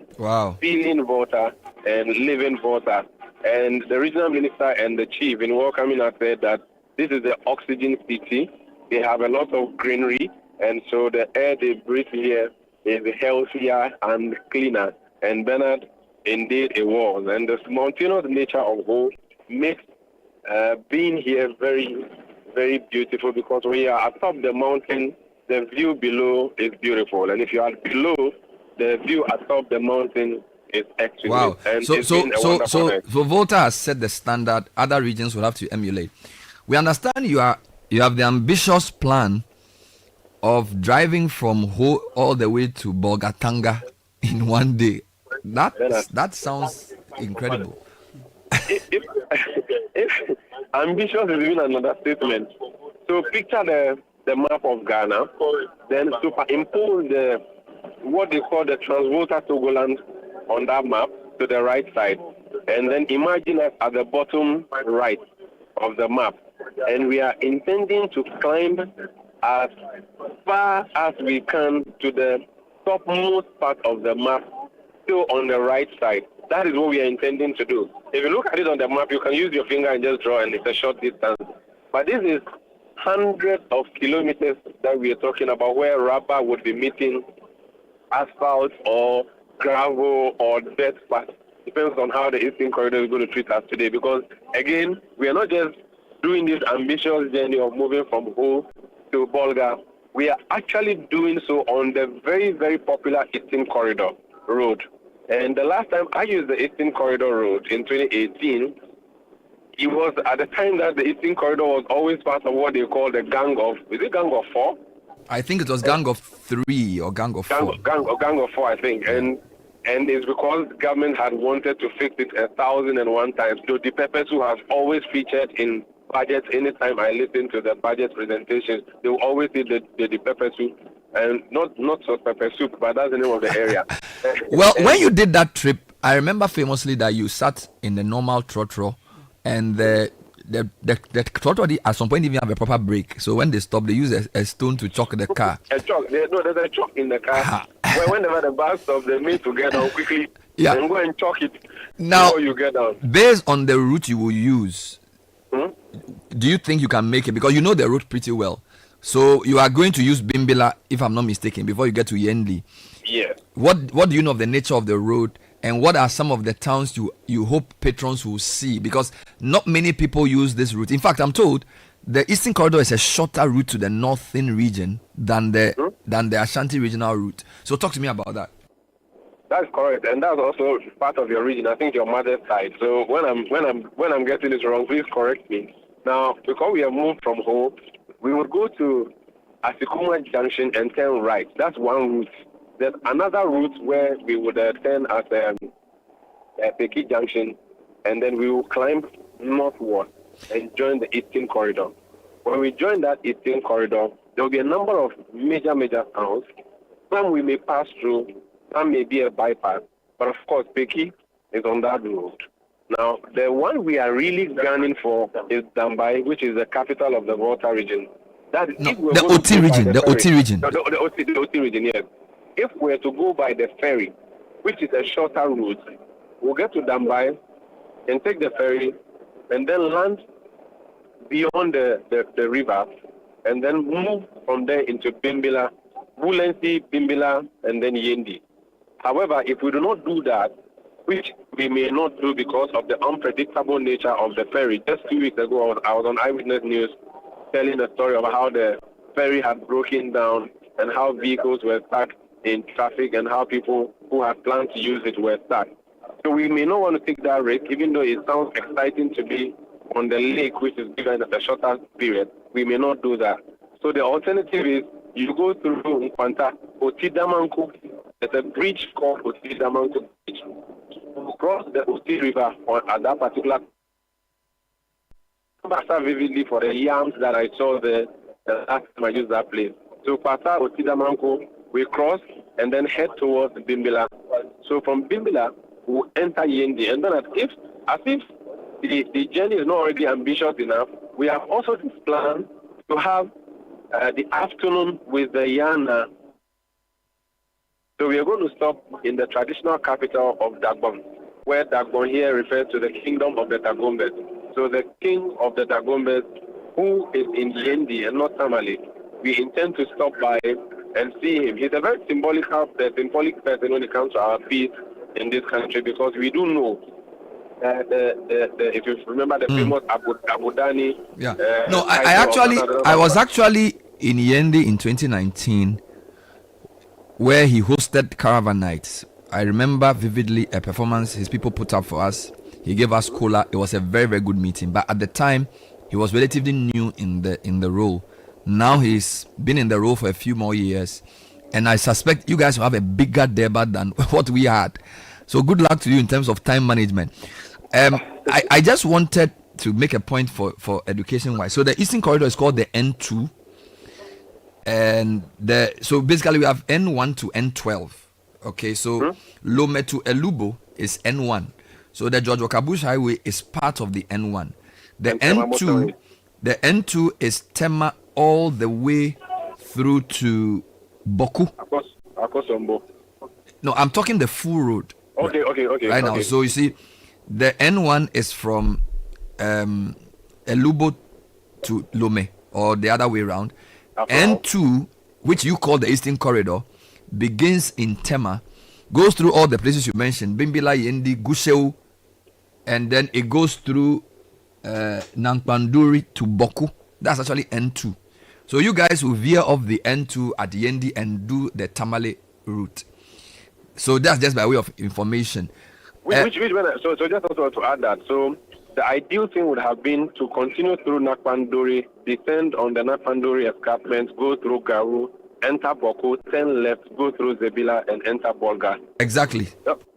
feeling water, and living water. And the regional minister and the chief in welcoming us said that this is the oxygen city. They have a lot of greenery, and so the air they breathe here is healthier and cleaner. And Bernard, indeed it was. And the mountainous nature of Ho makes being here very, very beautiful, because when you are atop the mountain, the view below is beautiful. And if you are below, the view atop the mountain is excellent. Wow. And So Volta has set the standard other regions will have to emulate. We understand you have the ambitious plan of driving from Ho all the way to Bolgatanga in one day. That sounds incredible. If ambitious is even another statement. So picture the map of Ghana, then superimpose what they call the Transvolta Togoland on that map to the right side, and then imagine us at the bottom right of the map, and we are intending to climb as far as we can to the topmost part of the map, still on the right side. That is what we are intending to do. If you look at it on the map, you can use your finger and just draw, and it's a short distance. But this is hundreds of kilometers that we are talking about, where rubber would be meeting asphalt or gravel or dirt path. Depends on how the Eastern Corridor is going to treat us today. Because, again, we are not just doing this ambitious journey of moving from Ho to Bolga. We are actually doing so on the very, very popular Eastern Corridor road. And the last time I used the Eastern Corridor road in 2018, it was at the time that the Eastern Corridor was always part of what they call the Gang of 4? I think it was Gang of 3 or Gang of 4. Gang of 4, I think. And it's because the government had wanted to fix it 1,001 times. So the pepper soup has always featured in budgets. Anytime I listen to the budget presentations, they will always see the pepper soup. And not so pepper soup, but that's the name of the area. Well, when you did that trip, I remember famously that you sat in the normal trotro, and the trotro at some point didn't even have a proper brake. So when they stopped, they used a stone to choke the car. There's a choke in the car. Whenever the bus stops, they need to get down quickly. Yeah. And go and choke it now, before you get down. Based on the route you will use, do you think you can make it? Because you know the route pretty well. So you are going to use Bimbila, if I'm not mistaken, before you get to Yendi. Yeah. What do you know of the nature of the road, and what are some of the towns you hope patrons will see? Because not many people use this route. In fact, I'm told the Eastern Corridor is a shorter route to the northern region than the Ashanti regional route. So talk to me about that. That's correct, and that's also part of your region. I think your mother's side. So when I'm getting this wrong, please correct me. Now, because we have moved from Ho, we would go to Asikuma Junction and turn right. That's one route. There's another route where we would turn at Peki Junction, and then we will climb northward and join the Eastern Corridor. When we join that Eastern Corridor, there will be a number of major towns. Some we may pass through, some may be a bypass. But of course, Peki is on that road. Now, the one we are really gunning for is Dambai, which is the capital of the Volta region. The OT region. The OT region, yes. If we're to go by the ferry, which is a shorter route, we'll get to Dambai and take the ferry and then land beyond the river and then move from there into Bimbila, Wulensi, Bimbila, and then Yendi. However, if we do not do that, which we may not do because of the unpredictable nature of the ferry. Just 2 weeks ago, I was on Eyewitness News telling a story of how the ferry had broken down and how vehicles were stuck in traffic and how people who had planned to use it were stuck. So we may not want to take that risk, even though it sounds exciting to be on the lake, which is given at a shorter period. We may not do that. So the alternative is you go through Nkwanta, Otidamanku. There's a bridge called Otidamanku Bridge. You cross the Oti River at that particular. I remember vividly for the yams that I saw the last time I used that place. So Pata Otidamanku, we cross and then head towards Bimbila. So from Bimbila, we enter Yendi, and then as if the journey is not already ambitious enough, we have also this plan to have the afternoon with the Yana. So we are going to stop in the traditional capital of Dagbon, where Dagbon here refers to the kingdom of the Dagombes. So the king of the Dagombes, who is in Yendi and not Tamale, we intend to stop by and see him. He's a very symbolic person when it comes to our peace in this country, because we do know if you remember the famous Abu Dhani. Yeah. No, I was actually in Yendi in 2019, where he hosted Caravan nights. I remember vividly a performance his people put up for us. He gave us cola. It was a very, very good meeting. But at the time, he was relatively new in the role. Now he's been in the role for a few more years, and I suspect you guys will have a bigger debate than what we had. So good luck to you in terms of time management. I just wanted to make a point for education wise. So the Eastern Corridor is called the N2, and so basically we have N1 to N12. Okay, so Lome to Elubo is N1. So the George Walker Bush Highway is part of the N1. The N2 is Tema all the way through to Boku. No, I'm talking the full road. Okay. Right now, so you see, the N1 is from Elubo to Lome, or the other way around. N2, which you call the Eastern Corridor, begins in Tema, goes through all the places you mentioned, Bimbila, Yendi, Gusheu, and then it goes through Nankpanduri to Boku. That's actually N2. So you guys will veer off the N2 at Yendi and do the Tamale route. So that's just by way of information. So just also to add that, so the ideal thing would have been to continue through Nakpanduri, descend on the Nakpanduri escarpment, go through Garu, enter Boku, turn left, go through Zebila, and enter Bolga. Exactly.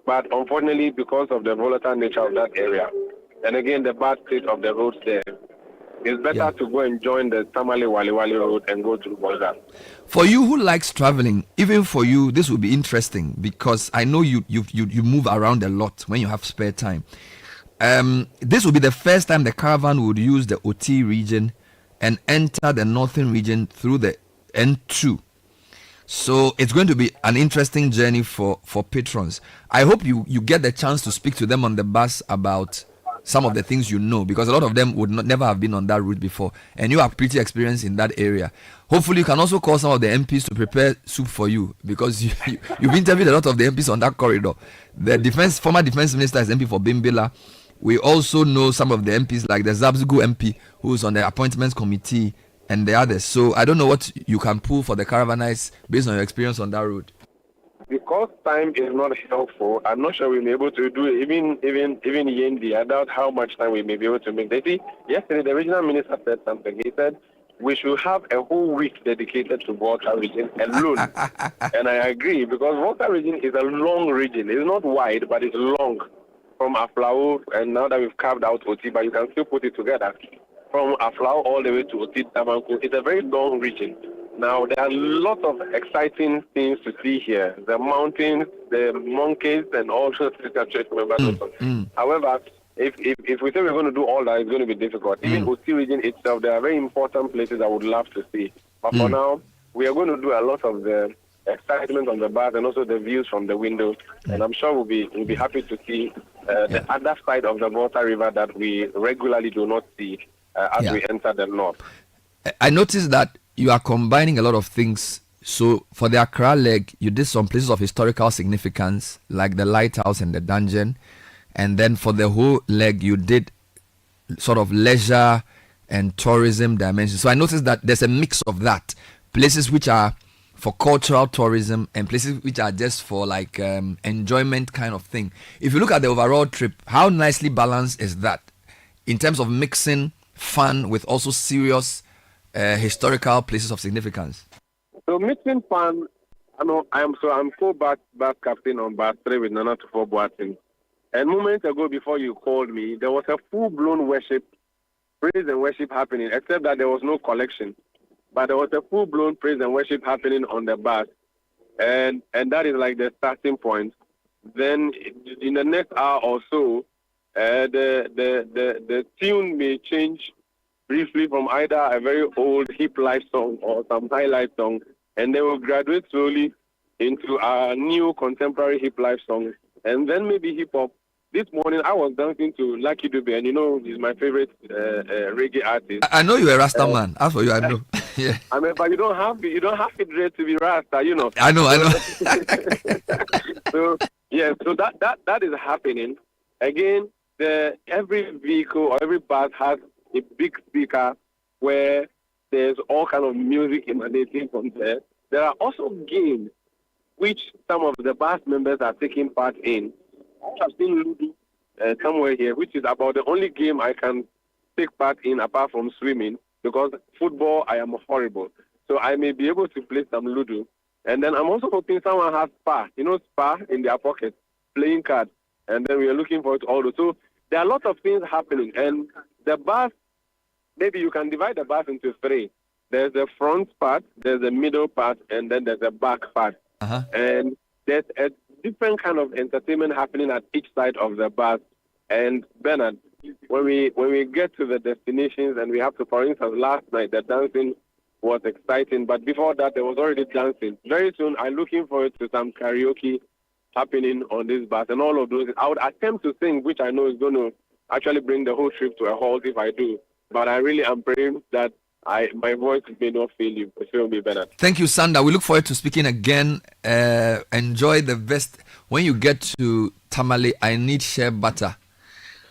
But unfortunately, because of the volatile nature of that area, and again the bad state of the roads there, it's better to go and join the Tamale Waliwali road and go through Bolga. For you who likes traveling, even for you, this will be interesting because I know you move around a lot when you have spare time. This will be the first time the Caravan would use the OT region and enter the northern region through the N2. So it's going to be an interesting journey for patrons. I hope you get the chance to speak to them on the bus about some of the things you know, because a lot of them would never have been on that route before, and you are pretty experienced in that area. Hopefully you can also call some of the MPs to prepare soup for you, because you've interviewed a lot of the MPs on that corridor. The former defense minister is MP for Bimbila. We also know some of the MPs like the Zabzugu MP, who's on the appointments committee, and the others. So I don't know what you can pull for the Caravanites based on your experience on that road. Because time is not helpful, I'm not sure we'll be able to do it. Even Yendi, I doubt how much time we may be able to make. They see, yesterday the regional minister said something. He said we should have a whole week dedicated to Volta region alone. And I agree, because Volta region is a long region. It's not wide, but it's long. From Aflao, and now that we've carved out Oti, but you can still put it together. From Aflao all the way to Oti Tabanku, it's a very long region. Now, there are lots of exciting things to see here. The mountains, the monkeys, and all sorts of church members. However, if we say we're going to do all that, it's going to be difficult. Even Oti region itself, there are very important places I would love to see. But for now, we are going to do a lot of the excitement on the bus and also the views from the windows. And I'm sure we'll be happy to see the other side of the Volta River that we regularly do not see as we enter the north. I noticed that you are combining a lot of things. So for the Accra leg, you did some places of historical significance, like the lighthouse and the dungeon. And then for the whole leg, you did sort of leisure and tourism dimension. So I noticed that there's a mix of that. Places which are for cultural tourism and places which are just for like enjoyment kind of thing. If you look at the overall trip, how nicely balanced is that in terms of mixing fun with also serious historical places of significance? So mixing fun, I'm co-bus captain on bus 3 with Nana Tufo Boateng. And moments ago before you called me, there was a full-blown worship, praise and worship happening, except that there was no collection. But there was a full-blown praise and worship happening on the bus. And that is like the starting point. Then in the next hour or so, the tune may change briefly from either a very old hip life song or some highlight song, and they will graduate slowly into a new contemporary hip life song, and then maybe hip hop. This morning I was dancing to Lucky Dube, and he's my favorite reggae artist. I know you're a Rasta man. As for you, I know. Yeah. I mean, but you don't have to dress to be Rasta, I know. So that is happening. Again, every vehicle or every bus has a big speaker where there's all kind of music emanating from there. There are also games which some of the bus members are taking part in. I've seen Ludo somewhere here, which is about the only game I can take part in apart from swimming, because football I am horrible. So I may be able to play some Ludo. And then I'm also hoping someone has Spa in their pocket, playing cards. And then we are looking forward to all those. So there are a lot of things happening. And the bus, maybe you can divide the bus into 3. There's the front part, there's the middle part, and then there's the back part. And there's a different kind of entertainment happening at each side of the bus. And Bernard, when we get to the destinations and we have to, for instance, last night, the dancing was exciting. But before that, there was already dancing. Very soon, I'm looking forward to some karaoke happening on this bus and all of those. I would attempt to sing, which I know is going to actually bring the whole trip to a halt if I do. But I really am praying that my voice may not fail me, Bernard. Thank you, Sanda. We look forward to speaking again. Enjoy the best. When you get to Tamale, I need shea butter.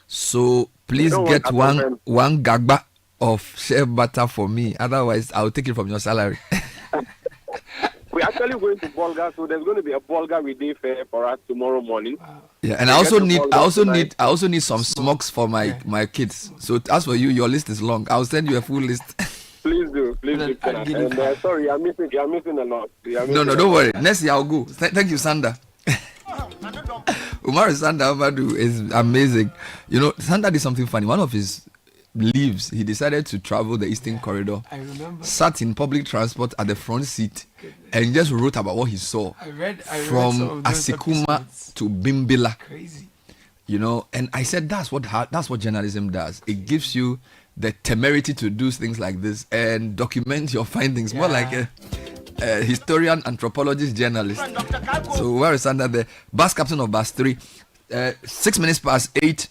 So please get one gagba of shea butter for me. Otherwise, I'll take it from your salary. We're actually going to Bolga, so there's going to be a Bolga Day fair for us tomorrow morning. Yeah, and I also need some smokes for my kids. So as for you, your list is long. I'll send you a full list. Please do. And, sorry, you're missing a lot. No, don't worry. Next year I'll go. Thank you, Sanda. Sanda Abu-Baidoo is amazing. Sanda did something funny. One of his leaves, he decided to travel the Eastern Corridor. I remember. Sat in public transport at the front seat and just wrote about what he saw. I read from Asikuma to Bimbila. Crazy. And I said that's what journalism does. It gives you the temerity to do things like this and document your findings. More like a historian, anthropologist, journalist. So where is Sanda, the bus captain of bus 3? 6 minutes past 8.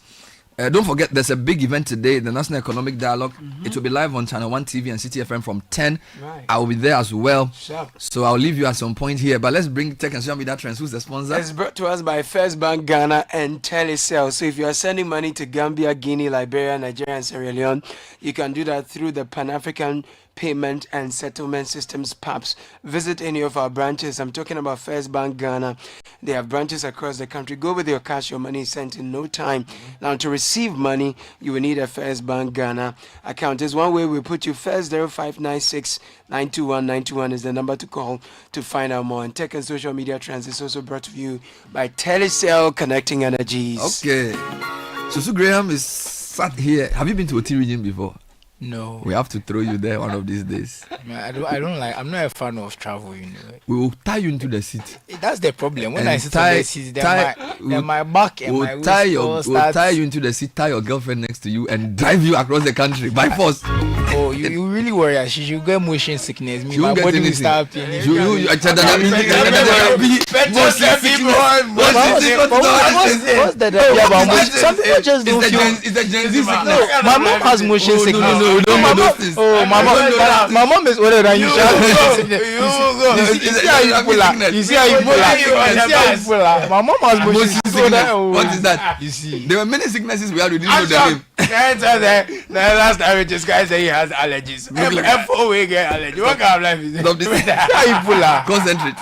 Don't forget, there's a big event today, the National Economic Dialogue. It will be live on Channel 1 TV and Citi FM from 10. Right. I will be there as well. Sure. So I'll leave you at some point here. But let's bring Tech and Social Media Trends. Who's the sponsor? It's brought to us by First Bank Ghana and Telecel. So if you are sending money to Gambia, Guinea, Liberia, Nigeria, and Sierra Leone, you can do that through the Pan-African Payment and Settlement Systems PAPS. Visit any of our branches. I'm talking about First Bank Ghana. They have branches across the country. Go with your cash. Your money is sent in no time. Now, to receive money, you will need a First Bank Ghana account. There's one way we put you first. 0596 921 921 is the number to call to find out more. And Tech and Social Media Trends is also brought to you by Telecel, Connecting Energies. Okay. Susu Graham is sat here. Have you been to Oti region before? No. We have to throw you there one of these days. I don't like. I'm not a fan of travel. We will tie you into the seat. That's the problem. When I sit on the seat, then my back and my wrist we'll tie you into the seat. Tie your girlfriend next to you and drive you across the country by force. Oh, you really worry? She should get motion sickness. My body will start paining. What's the? Some people just don't feel. It's a Gen Z sickness. My mom has motion sickness. No, we don't know those things. Oh, my mom is older than you. You see how you pull out. My mom has motion sickness. What is that? You see, there were many sicknesses we had. We didn't know them. The last time this guy say he has allergies. FOA get allergy. What kind of life is it? How you pull out? Concentrate.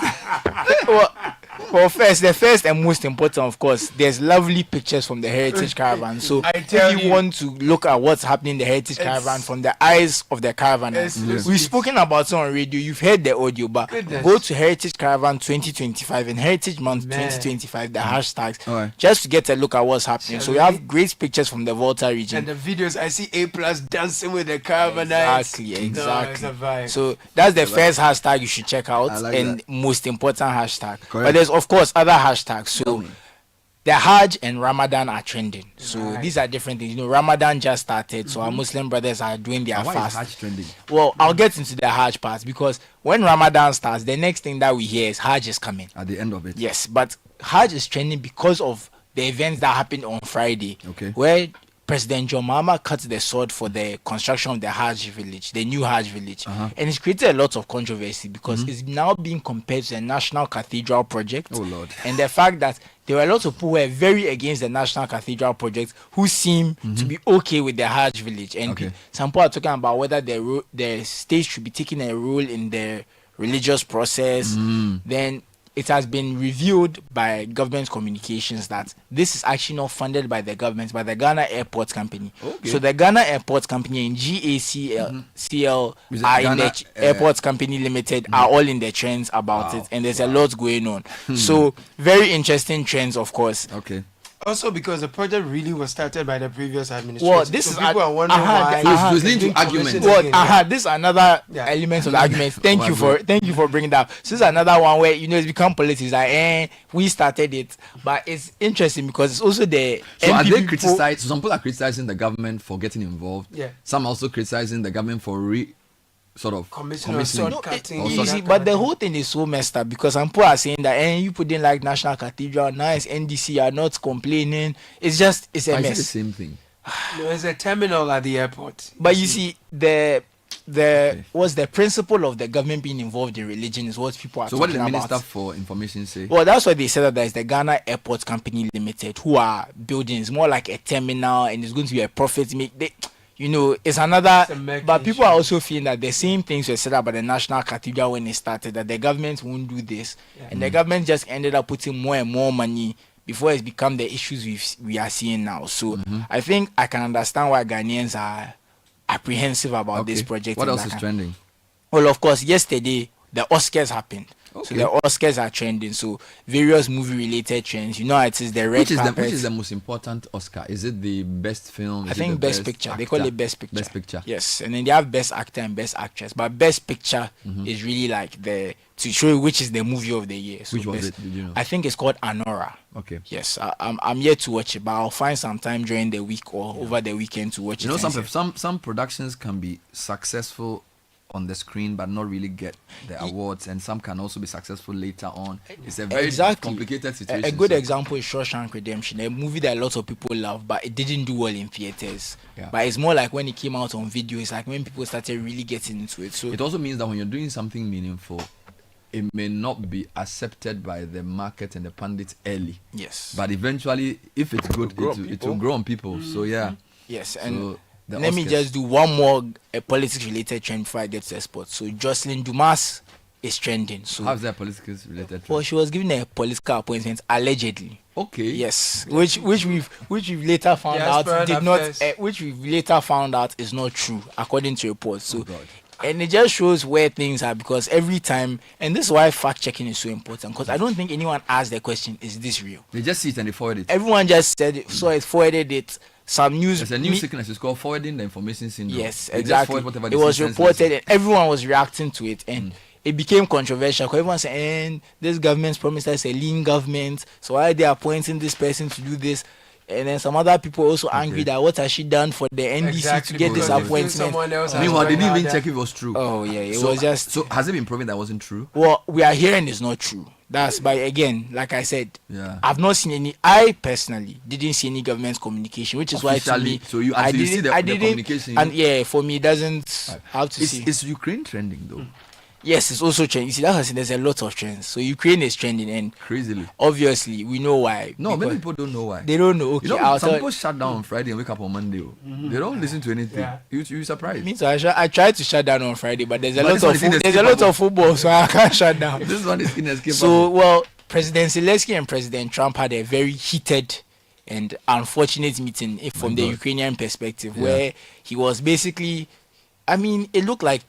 Well, the first and most important, of course, there's lovely pictures from the Heritage Caravan. So if you want to look at what's happening in the Heritage Caravan from the eyes of the caravanners, we've spoken about it on radio, you've heard the audio, but go to Heritage Caravan 2025 and Heritage Month 2025, the hashtags, just to get a look at what's happening. So we have great pictures from the Volta region. And the videos, I see A+ dancing with the caravanners. Exactly. So that's the first hashtag you should check out, and most important hashtag. But there's of course other hashtags. So the Hajj and Ramadan are trending. So these are different things. You know, Ramadan just started, so our Muslim brothers are doing their fast. Why is Hajj trending? Well, I'll get into the Hajj part, because when Ramadan starts, the next thing that we hear is Hajj is coming at the end of it. Yes, but Hajj is trending because of the events that happened on Friday, where President John Mahama cut the sword for the construction of the Hajj village, the new Hajj village. And it's created a lot of controversy because it's now being compared to the National Cathedral project. Oh, Lord. And the fact that there were a lot of people who were very against the National Cathedral project who seem to be okay with the Hajj village. And some people are talking about whether the state should be taking a role in the religious process. Then it has been revealed by government communications that this is actually not funded by the government, by the Ghana Airport Company. So the Ghana Airport Company and GACL are in the Airport Company Limited are all in the trends about it, and there's a lot going on. So very interesting trends, of course. Also, because the project really was started by the previous administration. Well, this so is people are wondering why. This is another element of the argument. Thank you for bringing that up. So this is another one where it's become politics. Like, we started it, but it's interesting because it's also the. So are they criticized? Some people are criticizing the government for getting involved. Yeah. Some are also criticizing the government for commissioning. But the whole thing is so messed up because some people are saying that you put in like National Cathedral, nice NDC are not complaining. It's a mess. It's the same thing. No, it's a terminal at the airport. But you see, what's the principle of the government being involved in religion is what people are talking about. So what did the Minister for Information say? Well, that's what they said, that is the Ghana Airport Company Limited who are building. It's more like a terminal and it's going to be a profit make. It's another, but people are also feeling that the same things were said about the National Cathedral when it started, that the government won't do this. And the government just ended up putting more and more money before it's become the issues we are seeing now. So I think I can understand why Ghanaians are apprehensive about this project. What else is trending? Well, of course, yesterday, the Oscars happened. So the Oscars are trending. So various movie-related trends. It is the red carpet. Which is the most important Oscar? Is it the best film? I think best picture. They call it best picture. Best picture. Yes, and then they have best actor and best actress. But best picture is really like to show you which is the movie of the year. So which was it? Did you know? I think it's called Anora. Okay. Yes, I'm yet to watch it, but I'll find some time during the week or over the weekend to watch it. Some productions can be successful on the screen but not really get the awards, and some can also be successful later on. It's a very complicated situation. A good example is Shawshank Redemption, a movie that a lot of people love, but it didn't do well in theaters. But it's more like when it came out on video, it's like when people started really getting into it. So it also means that when you're doing something meaningful, it may not be accepted by the market and the pundits early. Yes. But eventually, if it's good, it will grow on people. So yes, and let me just do one more politics-related trend before I get to the sport. So Jocelyn Dumas is trending. So how's that politics-related? Well, she was given a political appointment allegedly. Okay. Yes, which we've later found out which we've later found out is not true according to reports. So. And it just shows where things are, because every time, and this is why fact checking is so important, because I don't think anyone asked the question, is this real? They just see it and they forward it. Everyone just said it, so it forwarded it. Some news. There's a new sickness. It's called forwarding the information syndrome. Yes, exactly. It was reported and everyone was reacting to it, and it became controversial because everyone said, and this government's promised us a lean government, so why are they appointing this person to do this? And then some other people also angry that what has she done for the NDC to get this appointment? Meanwhile, they didn't even check if it was true. Oh yeah, it was just. So has it been proven that wasn't true? Well, we are hearing it's not true. That's by again, like I said, I've not seen any. I personally didn't see any government communication, which is why to me, so you actually see the communication, and yeah, for me, it doesn't have to see. Is Ukraine trending though? Yes, it's also trending. You see, there's a lot of trends. So Ukraine is trending, and crazily. Obviously, we know why. No, many people don't know why. They don't know. Okay, some people shut down on Friday and wake up on Monday. They don't listen to anything. Yeah. You surprised? Me too. I tried to shut down on Friday, but there's a lot of football, so I can't shut down. This one is inescapable. So well, President Zelensky and President Trump had a very heated and unfortunate meeting from the Ukrainian perspective, where he was basically. I mean, it looked like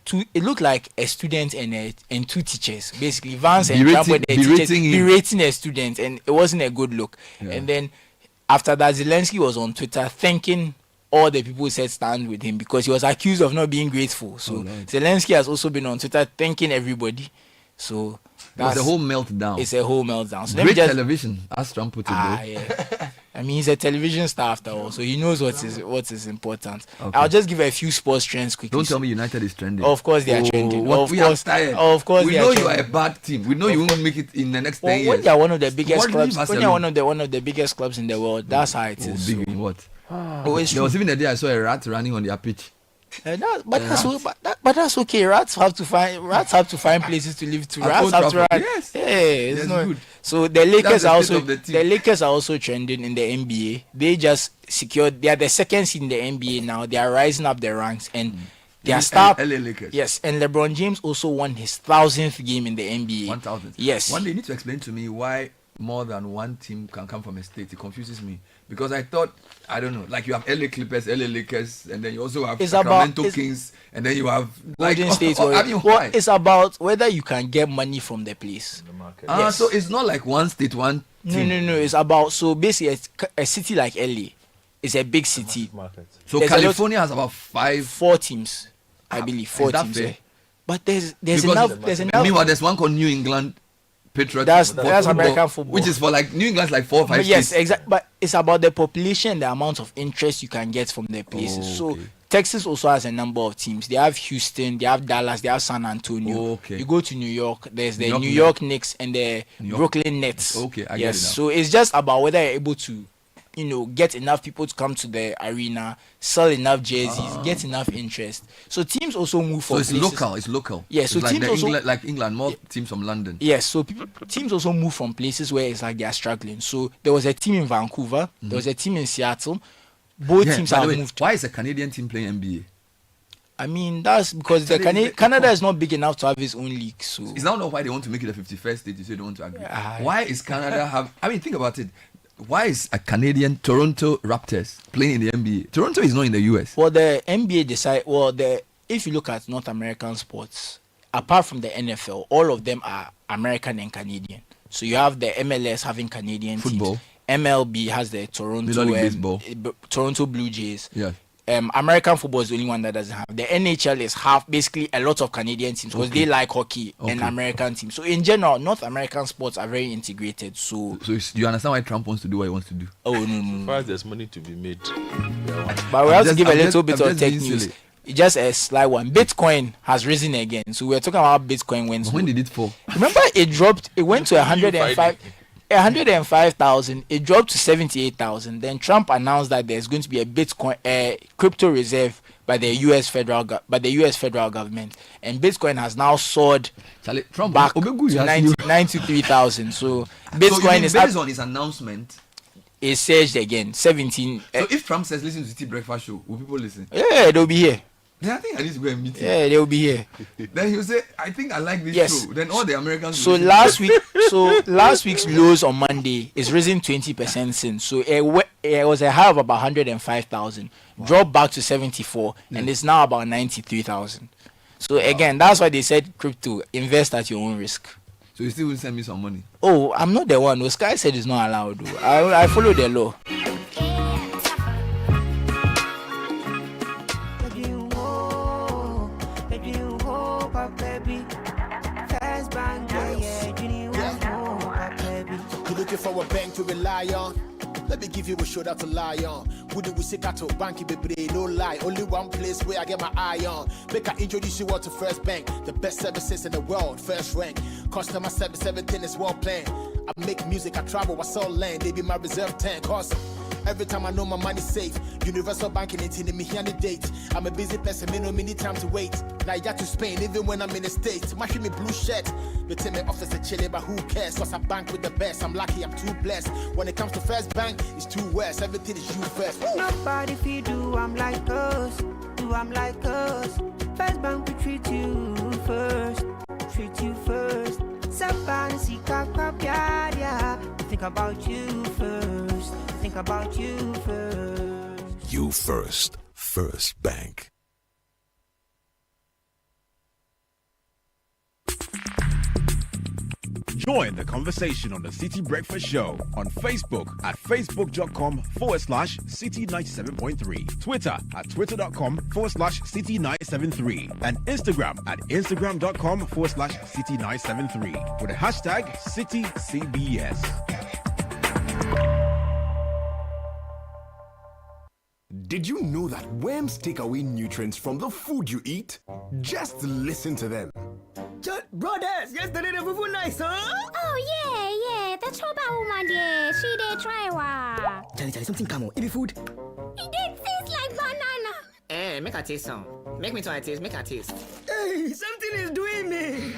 a student and two teachers. Basically, Vance and Trump were the teachers berating a student, and it wasn't a good look. Yeah. And then after that, Zelensky was on Twitter thanking all the people who said stand with him because he was accused of not being grateful. So Zelensky has also been on Twitter thanking everybody. So it's a whole meltdown. It's a whole meltdown. So great television, as Trump put it. Yeah. I mean, he's a television star after all, so he knows what is important. Okay. I'll just give a few sports trends quickly. Don't tell me United is trending. Of course they are trending. Of course, we know you are a bad team. We know you won't make it in the next 10 years. When you are one of the biggest clubs, when you are one of the biggest clubs in the world, that's how it is. Big in what? There was even a day I saw a rat running on their pitch. But that's okay. Rats have to find places to live. Rats have to run. Yes. It's not good. So the Lakers are also trending in the NBA. They just secured. They are the second seed in the NBA now. They are rising up the ranks and they are star. LA Lakers. Yes, and LeBron James also won his 1,000th game in the NBA. 1,000. Yes. One day you need to explain to me why more than one team can come from a state. It confuses me because I thought, I don't know, like you have LA Clippers, LA Lakers, and then you also have Sacramento Kings, and then you have Golden State. It's about whether you can get money from the place. Yes. So it's not like one state, one team. No. It's about, so basically a city like LA is a big city. So there's California has about 4 teams, I believe, 4 teams. Yeah. But there's enough. Meanwhile, there's one called New England Patriots. That's American football, which is for like New England's like 4 or 5 yes, states. exactly. But it's about the population, the amount of interest you can get from the places. So Texas also has a number of teams. They have Houston, they have Dallas, they have San Antonio. You go to New York, there's the New York Knicks and the Brooklyn Nets. Okay, I get it now. So it's just about whether you're able to, get enough people to come to the arena, sell enough jerseys, get enough interest. So teams also move from places. It's local. Yeah, so it's teams like also like England, more teams from London. Yes, so teams also move from places where it's like they are struggling. So there was a team in Vancouver, there was a team in Seattle. Both teams have moved. Why is a Canadian team playing NBA? I mean, that's because Canada is not big enough to have its own league. So it's now not why they want to make it the 51st state. You say they want to agree. Why is Canada have? I mean, think about it. Why is a Canadian Toronto Raptors playing in the NBA? Toronto is not in the US. Well, the NBA if you look at North American sports, apart from the NFL, all of them are American and Canadian. So you have the MLS having Canadian football. Teams. MLB has the Toronto Blue Jays. Yeah. American football is the only one that doesn't have. The NHL is basically a lot of Canadian teams because they like hockey and American teams. So in general, North American sports are very integrated. So do you understand why Trump wants to do what he wants to do? Oh no. As far as there's money to be made. But we have to give a little bit of tech news. Just a slight one. Bitcoin has risen again. So we're talking about Bitcoin when did it fall? Remember it dropped. It went to 105,000. It dropped to 78,000. Then Trump announced that there's going to be a Bitcoin crypto reserve by the U.S. federal government, and Bitcoin has now soared back to 93,000. So Bitcoin is based on his announcement. It surged again 17. So if Trump says listen to Citi Breakfast Show, will people listen? Yeah, they'll be here. Then I think I need to go and meet him. Yeah, they'll be here. Then he'll say, I think I like this show. Then all the Americans. So last week's lows on Monday is risen 20% since. So it was a high of about 105,000, dropped back to 74, and it's now about 93,000. So again, that's why they said crypto, invest at your own risk. So you still will send me some money? Oh, I'm not the one. The Sky said it's not allowed. I follow the law. For a bank to rely on, Let me give you a shoulder to lie on. Would we see to banky baby? No lie, only one place where I get my eye on. Make I introduce you all to First Bank, the best services in the world, first rank. Customer service, everything is well planned. I make music, I travel, I sell land. They be my reserve tank. Cause every time I know my money's safe, universal banking ain't in me here the date. I'm a busy person, me no need time to wait. Now I got to Spain, even when I'm in the States. My me blue shirt, they tell me office a chilly, but who cares? Cause I bank with the best. I'm lucky, I'm too blessed. When it comes to First Bank, it's too west. Everything is you first. Woo! Nobody feed do I'm like us, do I'm like us. First Bank we treat you first, treat you first. Somebody see yeah. Think about you first, think about you first. You first, First Bank. Join the conversation on the City Breakfast Show on Facebook at facebook.com/City97.3, Twitter at twitter.com/City973, and Instagram at instagram.com/City973 with the hashtag CityCBS. Did you know that worms take away nutrients from the food you eat? Just listen to them. Brothers, yesterday the fufu nice, huh? Oh yeah, the choba woman there, she did try wa. Charlie, something come on, it be food. It did taste like banana. Make a taste some. Make me try a taste, make a taste. Hey, something is doing me.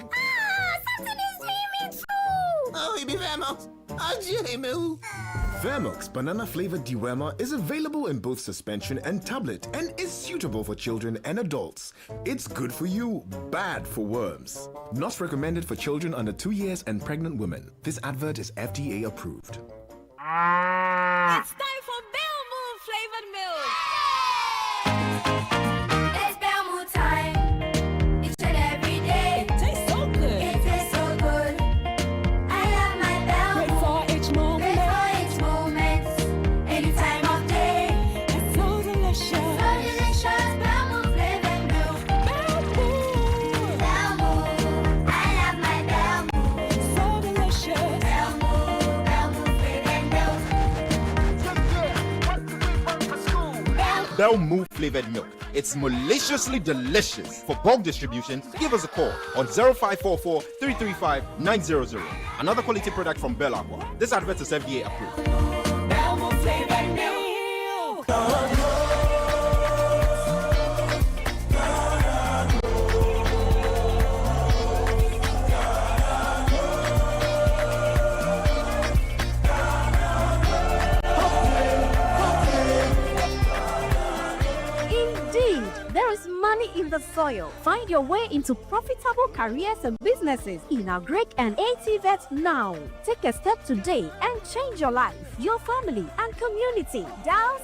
Something is doing me too. Oh, it be Vermox. Vermox banana flavored dewormer is available in both suspension and tablet and is suitable for children and adults. It's good for you, bad for worms. Not recommended for children under 2 years and pregnant women. This advert is FDA approved. It's time for Belmont flavored milk. It's Belmont time. Each and every day. It tastes so good. It tastes so good. I love my Belmont. Great for each moment. Great for each moment. Any time of day. It's so delicious. So delicious. Belmont flavored milk. Belmont. Belmont. I love my Belmont. So delicious. Belmont flavored milk. Belmont flavored milk. It's maliciously delicious. For bulk distribution, give us a call on 0544 335 900. Another quality product from Bell Aqua. This advert is FDA approved. Belmont flavored milk. Indeed, there is money in the soil. Find your way into profitable careers and businesses in our Greek and ATVET now. Take a step today and change your life, your family, and community. Dial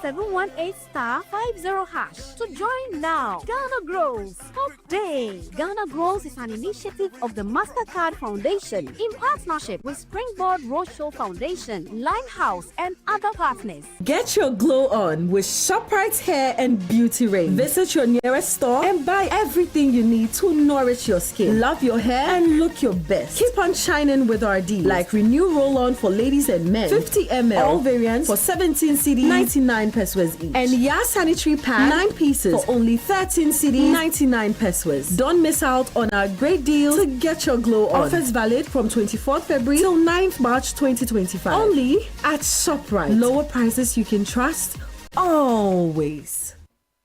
*718*50# to join now. Ghana Grows. Hope Day. Ghana Grows is an initiative of the MasterCard Foundation in partnership with Springboard Roadshow Foundation, Limehouse, and other partners. Get your glow on with ShopRite's hair and beauty range. Visit your nearest store and buy everything you need to nourish your skin. Love your hair and look your best. Keep on shining with our deals like Renew Roll-On for ladies and men, 50 ml, all variants for 17 cedis, 99 pesos each. And Ya Sanitary Pad, 9 pieces for only 13 cedis, 99 pesos. Don't miss out on our great deals to get your glow on. Offers valid from 24th February till 9th March 2025. Only at ShopRite. Lower prices you can trust always.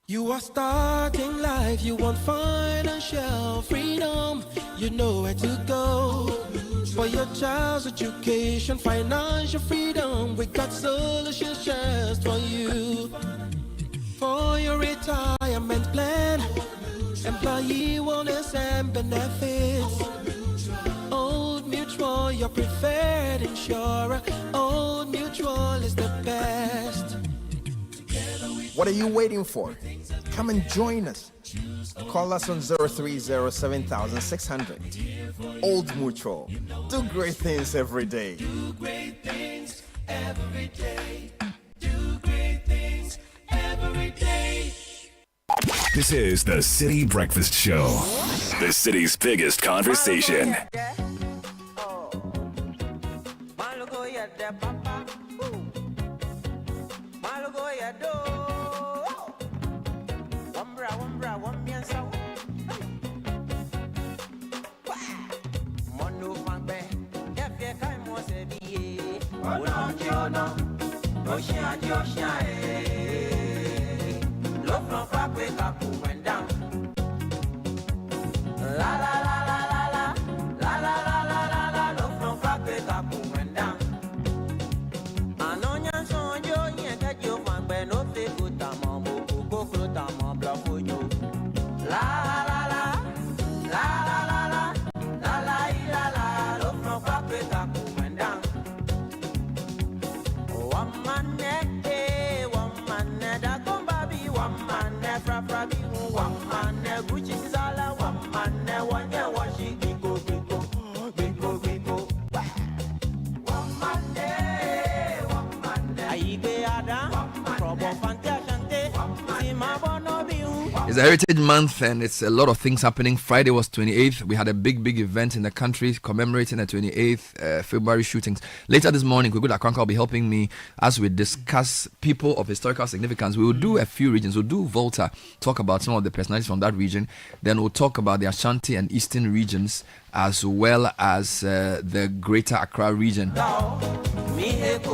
You are starting life, you want financial freedom, you know where to go. For your child's education, financial freedom, we got solutions just for you. For your retirement plan, employee wellness and benefits. Old Mutual, your preferred insurer. Old Mutual is the best. What are you waiting for? Come and join us. Call us on 030-7600. Old Mutual. Do great things every day. Do great things every day. Do great things every day. This is the City Breakfast Show, the city's biggest conversation. It's a Heritage Month and it's a lot of things happening. Friday was 28th. We had a big event in the country commemorating the 28th February shootings. Later this morning, Kuguda Akranka will be helping me as we discuss people of historical significance. We will do a few regions. We'll do Volta, talk about some of the personalities from that region. Then we'll talk about the Ashanti and Eastern regions as well as the Greater Accra region.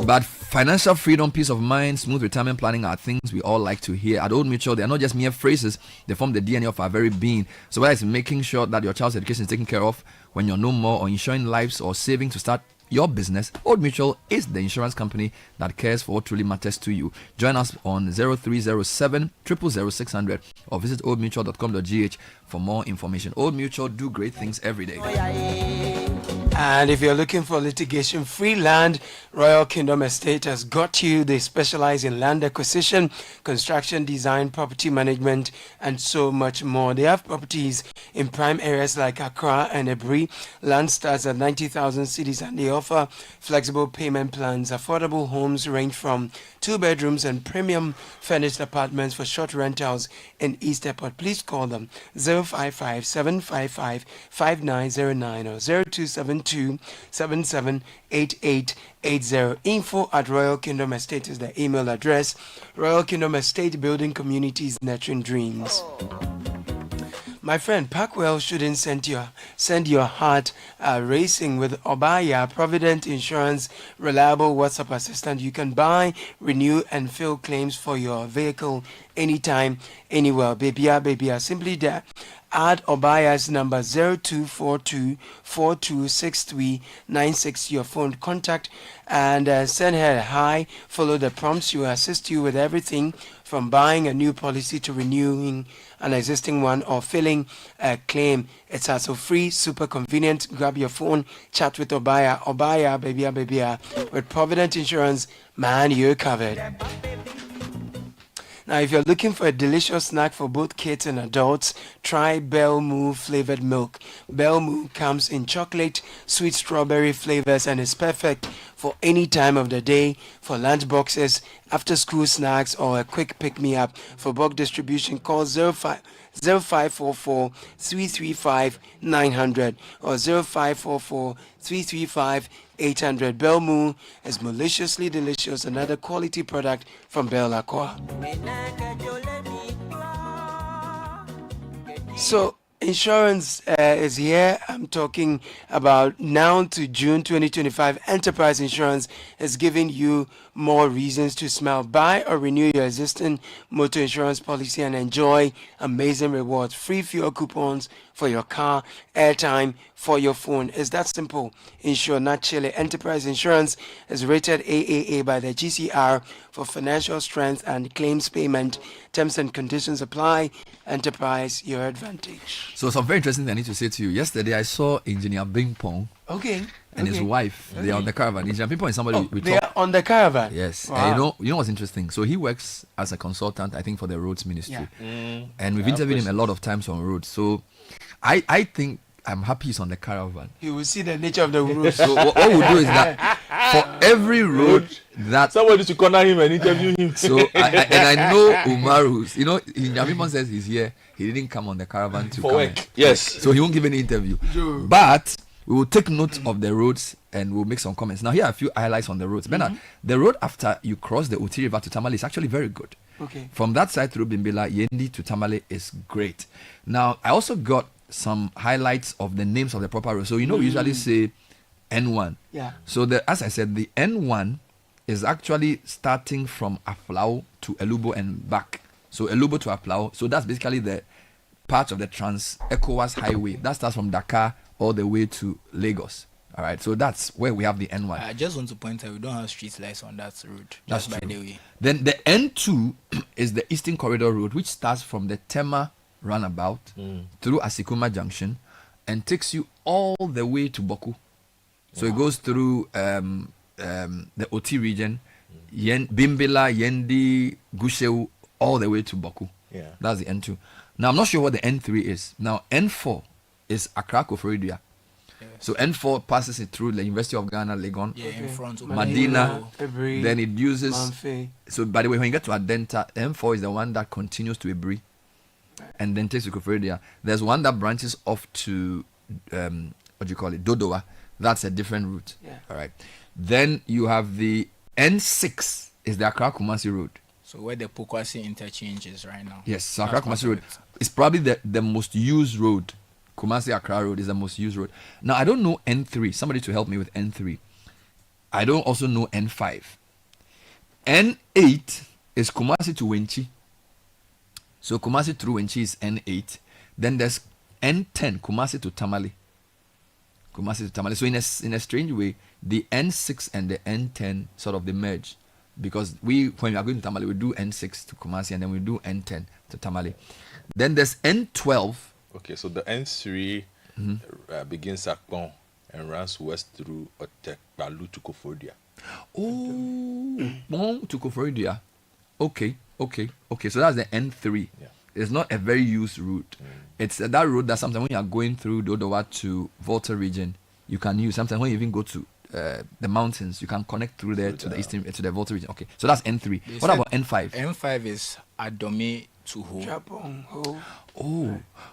But financial freedom, peace of mind, smooth retirement planning are things we all like to hear. At Old Mutual, they are not just mere phrases, they form the DNA of our very being. So whether it's making sure that your child's education is taken care of when you're no more, or ensuring lives, or saving to start your business, Old Mutual is the insurance company that cares for what truly matters to you. Join us on 0307 000 600 or visit oldmutual.com.gh for more information. Old Mutual do great things every day. And if you're looking for litigation-free land, Royal Kingdom Estate has got you. They specialize in land acquisition, construction, design, property management, and so much more. They have properties in prime areas like Accra and Ebri. Land starts at 90,000 cedis, and they offer flexible payment plans. Affordable homes range from 2 bedrooms and premium furnished apartments for short rentals in East Airport. Please call them 055-755-5909 or 0272-778880. Info@Royal Kingdom Estate is the email address. Royal Kingdom Estate, building communities, nurturing dreams. My friend, Parkwell shouldn't send your heart racing with Obaya, Provident Insurance, reliable WhatsApp assistant. You can buy, renew, and fill claims for your vehicle anytime, anywhere. Baby, simply that. Add Obaya's number 0242-426396 to your phone contact and send her a hi. Follow the prompts. She will assist you with everything from buying a new policy to renewing an existing one or filling a claim. It's also free, super convenient. Grab your phone, chat with Obaya. Obaya, baby, with Provident Insurance, man, you're covered. Now, if you're looking for a delicious snack for both kids and adults, try Bell Moo flavored milk. Bell Moo comes in chocolate, sweet strawberry flavors and is perfect for any time of the day, for lunch boxes, after school snacks, or a quick pick-me-up. For bulk distribution, call 0544-335-900 or 0544-335-800. Bell Moo is maliciously delicious, another quality product from Bell Aqua. So, insurance is here. I'm talking about now to June 2025. Enterprise Insurance is giving you more reasons to smile. Buy or renew your existing motor insurance policy and enjoy amazing rewards. Free fuel coupons for your car, airtime for your phone. It's that simple. Insure, not chilly. Enterprise Insurance is rated AAA by the GCR for financial strength and claims payment. Terms and conditions apply. Enterprise, your advantage. So some very interesting thing I need to say to you. Yesterday I saw Engineer Bing Pong. Okay. And his wife, they are on the Caravan. Engineer Bing Pong is somebody we they talk. are on the Caravan. Yes. Wow. And you know what's interesting? So he works as a consultant, I think, for the roads ministry. Yeah. And we've interviewed him a lot of times on roads. So I think I'm happy he's on the Caravan. You will see the nature of the road. So what we'll do is that for every road that somebody to corner him and interview him. So I know Umaru, Yamimon says he's here. He didn't come on the Caravan to for come work. Yes. So he won't give any interview. Sure. But we will take note of the roads and we'll make some comments. Now here are a few highlights on the roads. Bernard, the road after you cross the Uti River to Tamale is actually very good. Okay. From that side through Bimbila, Yendi to Tamale is great. Now I also got some highlights of the names of the proper roads. So we usually say N1. Yeah. So as I said, the N1 is actually starting from Aflao to Elubo and back. So Elubo to Aflao. So that's basically the part of the Trans-ECOWAS highway. That starts from Dakar all the way to Lagos. All right. So that's where we have the N1. I just want to point out we don't have street lights on that road. That's Just by true. the way. Then the N2 is the Eastern Corridor Road, which starts from the Tema roundabout through Asikuma Junction and takes you all the way to Boku. So it goes through the OT region, Bimbila, Yendi, Gusheu, all the way to Boku. Yeah. That's the N2. Now, I'm not sure what the N3 is. Now, N4 is Accra Koforidua. So N4 passes it through the University of Ghana, Legon, in front of Medina, Ebri, then it uses. Manfe. So, by the way, when you get to Adenta, M4 is the one that continues to Ebri and then takes to Koforidua. There's one that branches off to, Dodowa. That's a different route. Yeah. All right. Then you have the N6 is the Accra Kumasi Road. So where the Pokwasi interchange is right now. Yes, so Accra Kumasi Road is probably the most used road. Kumasi Accra Road is the most used road. Now I don't know N3. Somebody to help me with N3. I don't also know N5. N8 is Kumasi to Wenchi. So Kumasi through Wenchi is N8. Then there's N10 Kumasi to Tamale. Kumasi to Tamale. So in a strange way, the N6 and the N10 sort of they merge, because when we are going to Tamale, we do N6 to Kumasi and then we do N10 to Tamale. Then there's N12. Okay, so the N3 begins at Pon and runs west through Otekpalu to Koforidua. Oh, Pon to Koforidua. Okay. So that's the N3. Yeah. It's not a very used route. It's that road that sometimes when you are going through Dodowa to Volta region, you can use. Sometimes when you even go to the mountains, you can connect through there to the eastern, to the Volta region. Okay, so that's N3. What about N5? N5 is Adome to Ho. Japon, Ho.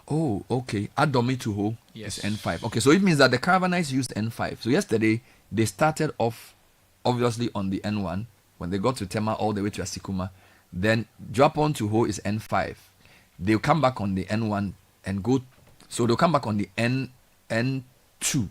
Oh, okay. Adome to Ho Yes. is N5. Okay, so it means that the Caravanites used N5. So yesterday, they started off, obviously, on the N1. When they got to Tema all the way to Asikuma, then Japon to Ho is N5. They'll come back on the N1 and go, so they'll come back on the N2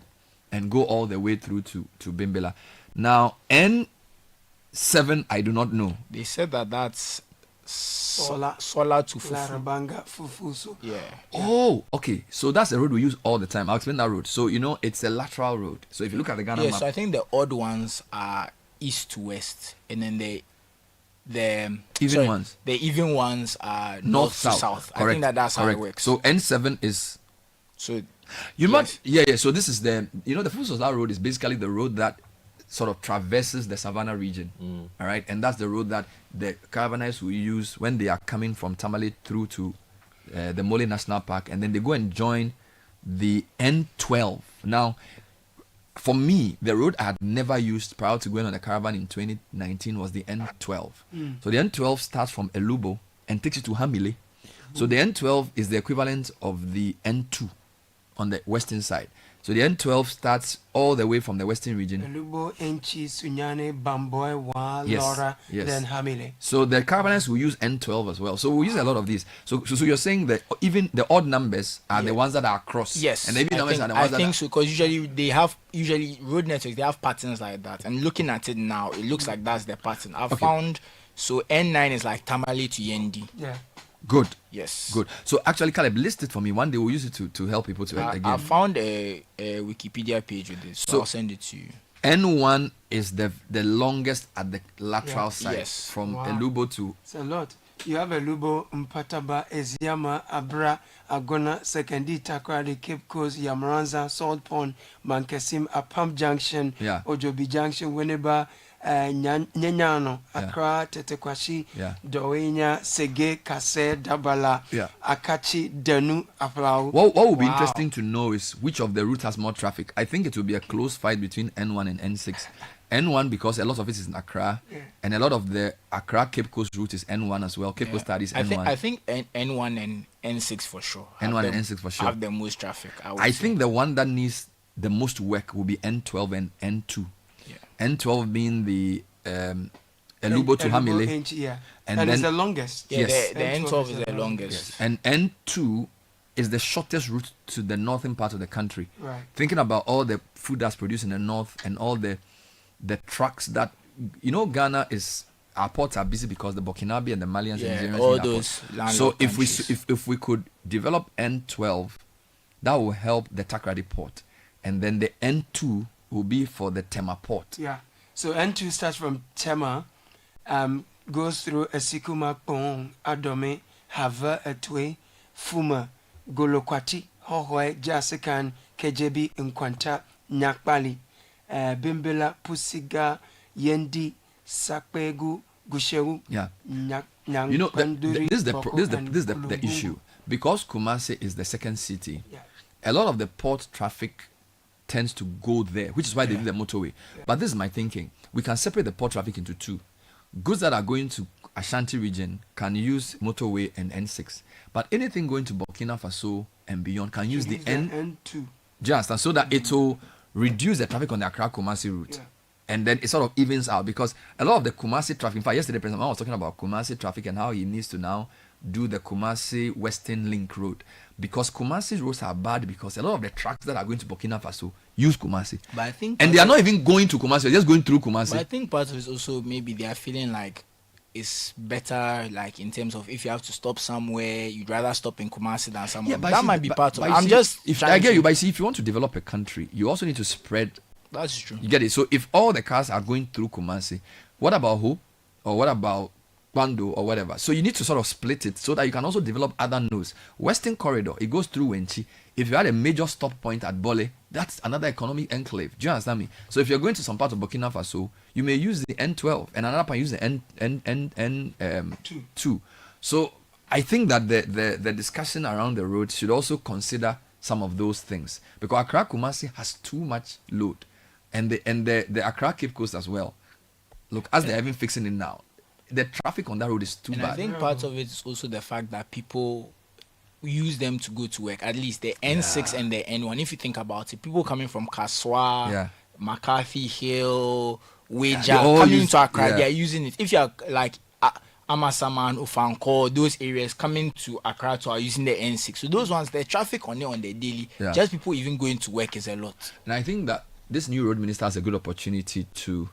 and go all the way through to Bimbela. Now, N7, I do not know. They said that that's Sola to Fufu. Larabanga, Fufuso. Yeah. Oh, okay. So that's the road we use all the time. I'll explain that road. So, it's a lateral road. So if you look at the Ghana map. So I think the odd ones are east to west, and then the even ones are north to south. Correct. I think that's how it works. So N7 is. So yeah. So this is the the Fusola road is basically the road that sort of traverses the Savannah region. All right, and that's the road that the Caravanites will use when they are coming from Tamale through to the Mole National Park, and then they go and join the N12. Now, for me, the road I had never used prior to going on the Caravan in 2019 was the N12. So the N12 starts from Elubo and takes you to Hamile. So the N12 is the equivalent of the N2 on the western side. So the N12 starts all the way from the western region. Elubo, Enchi, Sunyane, Bamboy, Wa, Laura, then Hamile. So the Caravanites will use N12 as well. So we use a lot of these. So you're saying that even the odd numbers are the ones that are across. Yes. And the even numbers are the ones that I think so, because usually road networks, they have patterns like that. And looking at it now, it looks like that's the pattern. I've found, so N9 is like Tamale to Yendi. Yeah. Good. Yes. Good. So actually, Caleb, list it for me. One day we'll use it to help people to again. I found a Wikipedia page with this, so I'll send it to you. N1 is the longest at the lateral side. Yes. From Elubo to. It's a lot. You have Elubo, Mpataba, Eziama, Abra, Agona, Sekendi, Takra, the Cape Coast, Yamaranza, Salt Pond, Mankesim, Apam Junction, Ojobi Junction, Winneba, Nyanyano, Accra, Tetekwashi, Dowenya, Sege, Kase, Dabala, Akachi, Denu, Aflau. What would be interesting to know is which of the routes has more traffic. I think it will be a close fight between N1 and N6. N1 because a lot of it is in Accra, and a lot of the Accra Cape Coast route is N1 as well. Cape Coast studies N1. I think N1 and N6 for sure. N1 and N6 for sure have the most traffic. I think the one that needs the most work will be N12 and N2. N12 being the Elubo to Hamile. And then it's the longest. Yeah, the N12 is the longest. Yes. And N2 is the shortest route to the northern part of the country. Right. Thinking about all the food that's produced in the north and all the trucks that, Ghana is, our ports are busy because the Burkinabe and the Malians and Nigerians all in our those ports. So landlocked if we could develop N12, that will help the Takoradi port, and then the N2 will be for the Tema port. Yeah. So N2 starts from Tema, goes through Esikuma, Pong, Adome, Hava, Etwe, Fuma, Golokwati, Hohoe, Jasikan, Kejebi, Nkwanta, Nyakbali, Bimbela, Pusiga, Yendi, Sakpegu, Gushewu. Yeah. This is the issue. Because Kumasi is the second city, a lot of the port traffic tends to go there, which is why they do the motorway. But this is my thinking. We can separate the port traffic into two. Goods that are going to Ashanti region can use motorway and N6. But anything going to Burkina Faso and beyond can use the N2. Do you understand? So that it will reduce the traffic on the Accra-Kumasi route. Yeah. And then it sort of evens out, because a lot of the Kumasi traffic, in fact, yesterday President Mahmoud was talking about Kumasi traffic and how he needs to now do the Kumasi Western Link Road, because Kumasi roads are bad because a lot of the trucks that are going to Burkina Faso use Kumasi. But I think, and they are not even going to Kumasi, they're just going through Kumasi. But I think part of it is also maybe they are feeling like it's better, like in terms of if you have to stop somewhere, you'd rather stop in Kumasi than somewhere. but that might be part of it. If I get you, but see, if you want to develop a country, you also need to spread. That's true. You get it? So if all the cars are going through Kumasi, what about who? Or what about Kwando or whatever? So you need to sort of split it so that you can also develop other nodes. Western Corridor, it goes through Wenchi. If you had a major stop point at Bole, that's another economic enclave. Do you understand me? So if you're going to some part of Burkina Faso, you may use the N12 and another part use the N2. So I think that the discussion around the road should also consider some of those things, because Accra Kumasi has too much load, and the Accra Cape Coast as well. Look, as they're even fixing it now, the traffic on that road is too bad. I think part of it is also the fact that people use them to go to work. At least the N6 and the N1. If you think about it, people coming from Kaswa, McCarthy Hill, Weja, coming to Accra, they are using it. If you are like Amasaman, Ufanko, those areas coming to Accra are using the N6. So those ones, the traffic on it on the daily, just people even going to work is a lot. And I think that this new road minister has a good opportunity to,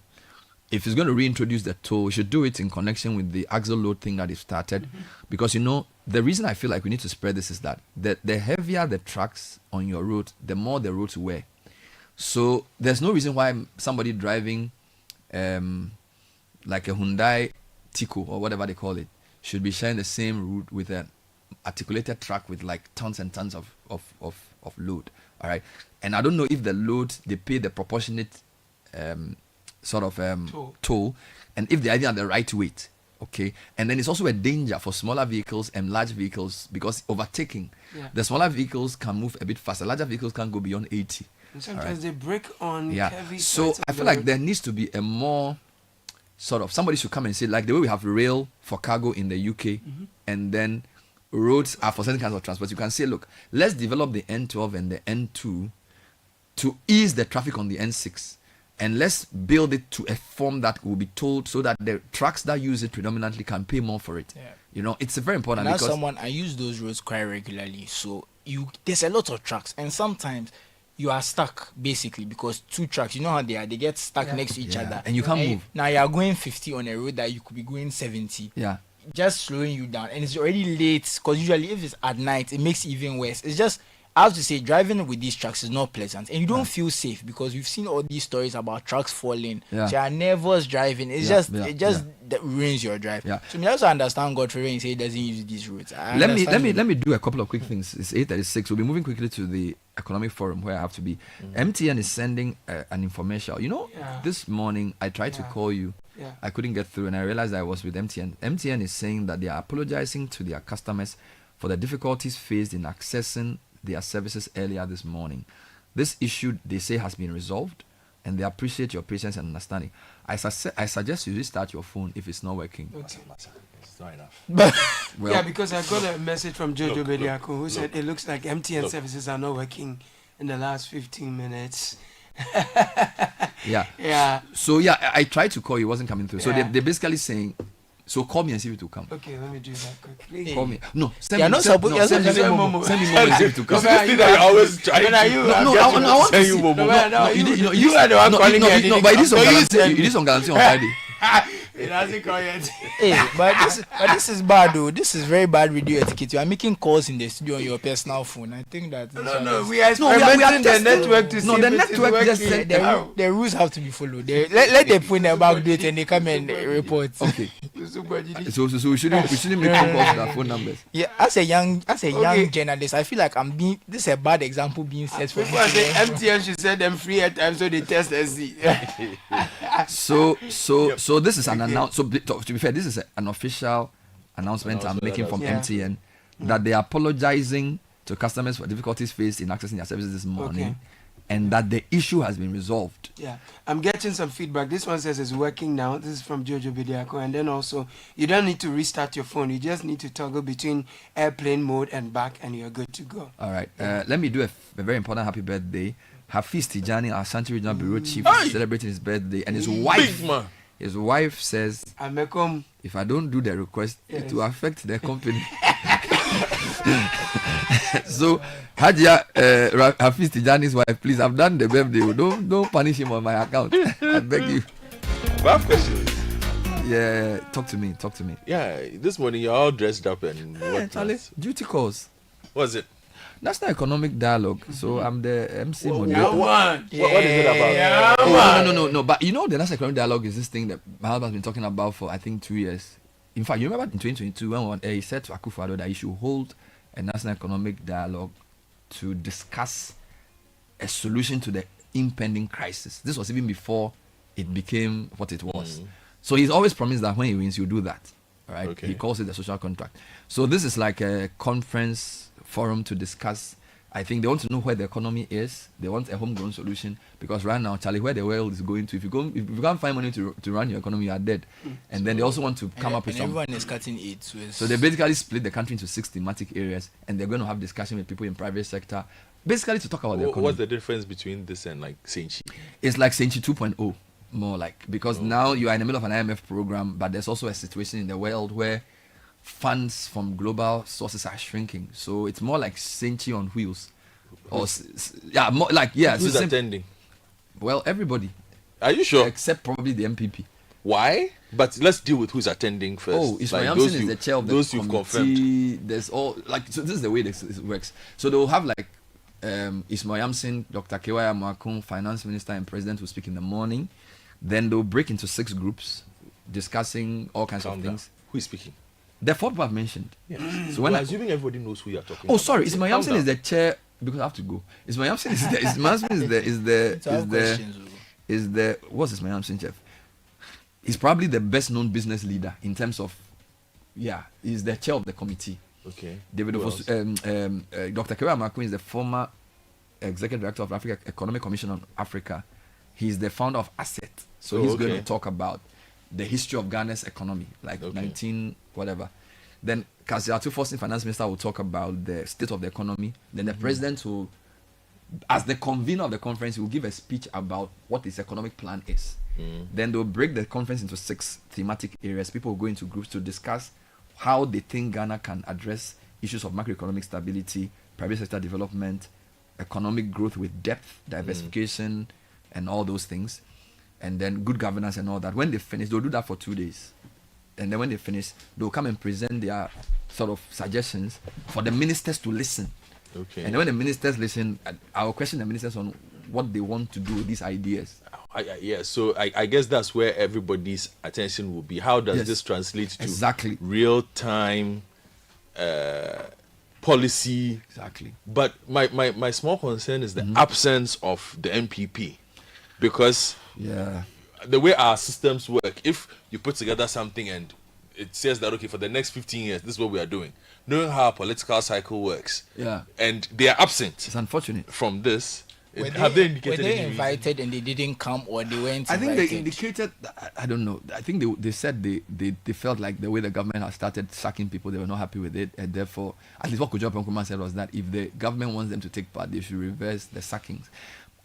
if he's going to reintroduce the toll, he should do it in connection with the axle load thing that he started. Because, the reason I feel like we need to spread this is that the heavier the trucks on your road, the more the roads wear. So there's no reason why somebody driving like a Hyundai Tico or whatever they call it should be sharing the same route with an articulated truck with like tons and tons of load. All right. And I don't know if the load, they pay the proportionate toll, and if they are even at the right weight. Okay. And then it's also a danger for smaller vehicles and large vehicles, because overtaking, the smaller vehicles can move a bit faster. Larger vehicles can't go beyond 80. And sometimes they break on heavy. So I feel like there needs to be a more sort of, somebody should come and say, like the way we have rail for cargo in the UK, and then roads are for certain kinds of transport. You can say, look, let's develop the N12 and the N2 to ease the traffic on the N6. And let's build it to a form that will be told, so that the trucks that use it predominantly can pay more for it. It's very important. And as someone, I use those roads quite regularly. So there's a lot of trucks, and sometimes you are stuck basically because two trucks, you know how they are, they get stuck next to each other. And you can't move. Now you are going 50 on a road that you could be going 70. Just slowing you down. And it's already late, because usually if it's at night, it makes it even worse. It's just, I have to say, driving with these trucks is not pleasant, and you don't feel safe, because we've seen all these stories about trucks falling. So you're nervous driving. It's that ruins your drive. So I also understand Godfrey when he say he doesn't use these routes. Let me do a couple of quick things. It's 8:36. We'll be moving quickly to the economic forum where I have to be. MTN is sending an infomercial. This morning I tried to call you. I couldn't get through, and I realized I was with MTN. MTN is saying that they are apologizing to their customers for the difficulties faced in accessing their services earlier this morning. This issue, they say, has been resolved, and they appreciate your patience and understanding. I suggest you restart your phone if it's not working. It's not enough. Because I got a message from Jojo Bediako who said it looks like MTN services are not working in the last 15 minutes. So I tried to call you, it wasn't coming through. So they're basically saying, So call me and see if it will come. Okay, let me do that quickly. Call me. No, You're not supposed to send me Momo. Send me Momo and see if it will come. I always try. No, I want to see. You are the one calling me. No, but it is on guarantee on Friday. It hasn't come yet. Hey, but this is bad though. This is very bad radio etiquette. You are making calls in the studio on your personal phone. I think that No, we are experimenting the network to see the network just said the rules have to be followed. Let them put them back date and they come and report. Okay. So we shouldn't make phone calls with our phone numbers. Yeah, as a young journalist, I feel like this is a bad example being set for me. People say MTN should send them free airtime so they test and see. So this is an announcement. So to be fair, this is an official announcement I'm making from MTN that they are apologizing to customers for difficulties faced in accessing their services this morning, and that the issue has been resolved. Yeah, I'm getting some feedback. This one says it's working now. This is from Jojo Bidiako. And then also, you don't need to restart your phone. You just need to toggle between airplane mode and back, and you're good to go. All right. Let me do a very important happy birthday. Hafiz Tijani, our Ashanti Regional Bureau Chief, is celebrating his birthday, and his wife. His wife says, if I don't do the request, it will affect the company. So, Hajia Hafiz Tijani's wife, please, I've done the birthday. Don't punish him on my account. I beg you. I have questions. Yeah, talk to me. Yeah, this morning you're all dressed up and Charlie, duty calls. What's it? National Economic Dialogue. So I'm the MC. What is it about? No. But you know, the National Economic Dialogue is this thing that Mahal has been talking about for I think 2 years. In fact, you remember in 2022 when he said to Akufo-Addo that he should hold a National Economic Dialogue to discuss a solution to the impending crisis. This was even before it became what it was. So he's always promised that when he wins, he'll do that. Right? Okay. He calls it the social contract. So this is like a conference forum to discuss. I think they want to know where the economy is. They want a homegrown solution because right now, Charlie, where the world is going to, if you can't find money to run your economy, you are dead. And then they also want to come up with some. Everyone is cutting it. So they basically split the country into 6 thematic areas, and they're going to have discussion with people in private sector, basically to talk about the economy. What's the difference between this and like Senchi? It's like Senchi 2.0, more like, because now you are in the middle of an IMF program, but there's also a situation in the world where funds from global sources are shrinking. So it's more like Senchi on wheels. Or more like Who's attending? Well, everybody. Are you sure? Except probably the MPP. Why? But let's deal with who's attending first. Oh, Ismail Yamson is the chair of the those you've confirmed. There's all so this is the way this works. So they'll have like Ismail Yamson, Dr. Kewaya Mwakun, Finance Minister and President will speak in the morning. Then they'll break into 6 groups discussing all kinds of things. Who is speaking? The 4 people I've mentioned. Yeah. So when assuming everybody knows who you're talking about. Oh, sorry, Ismail Yamson is the chair. Because I have to go. Ismail Yamson is the what's Ismail Yamson, Jeff? He's probably the best known business leader in terms of he's the chair of the committee. Okay. Dr. Kewaya Mwakun is the former executive director of Africa Economic Commission on Africa. He's the founder of Asset. So he's going to talk about the history of Ghana's economy, like 19 whatever. Then Kaziatu Forcing Finance Minister will talk about the state of the economy. Then the president will, as the convener of the conference, will give a speech about what his economic plan is. Then they'll break the conference into 6 thematic areas. People will go into groups to discuss how they think Ghana can address issues of macroeconomic stability, private sector development, economic growth with depth, diversification, and all those things. And then good governance and all that. When they finish, they'll do that for 2 days. And then when they finish, they'll come and present their sort of suggestions for the ministers to listen. Okay. And then when the ministers listen, I'll question the ministers on what they want to do with these ideas. So I guess that's where everybody's attention will be. How does this translate to real-time policy? Exactly. But my small concern is the absence of the MPP. Because the way our systems work, if you put together something and it says that, okay, for the next 15 years, this is what we are doing, knowing how a political cycle works, and they are absent. It's unfortunate. From this, were they invited and they didn't come, or they weren't I think invited? they indicated, I don't know, I think they said they felt like the way the government has started sacking people, they were not happy with it, and therefore, at least what Kujo Nkrumah said was that if the government wants them to take part, they should reverse the sackings.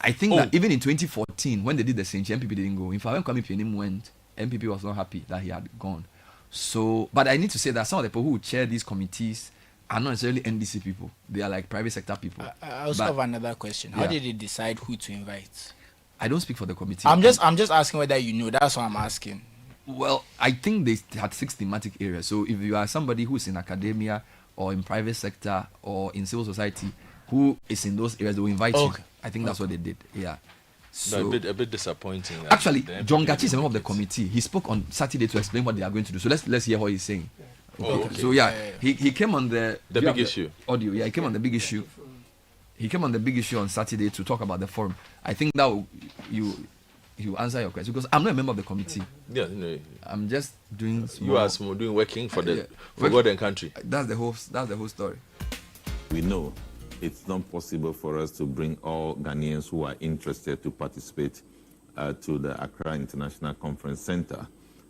I think that even in 2014, when they did the Senchi, MPP didn't go. In fact, when Kwame Pianim went, MPP was not happy that he had gone. So, but I need to say that some of the people who chair these committees are not necessarily NDC people. They are like private sector people. I also have another question. How did they decide who to invite? I don't speak for the committee. I'm just asking whether you know. That's what I'm asking. Well, I think they had 6 thematic areas. So if you are somebody who's in academia or in private sector or in civil society who is in those areas, they will invite you. I think that's what they did. Yeah. So a bit disappointing. Actually, John Gachi is a member of the committee. He spoke on Saturday to explain what they are going to do. So let's hear what he's saying. Okay. So he came on the big issue. Audio. Yeah, he came on the big issue. He came on the big issue on Saturday to talk about the forum. I think that you answer your question because I'm not a member of the committee. Yeah, no. I'm just doing. You are doing working for for God and country. That's the whole story. We know it's not possible for us to bring all Ghanaians who are interested to participate to the Accra International Conference Center.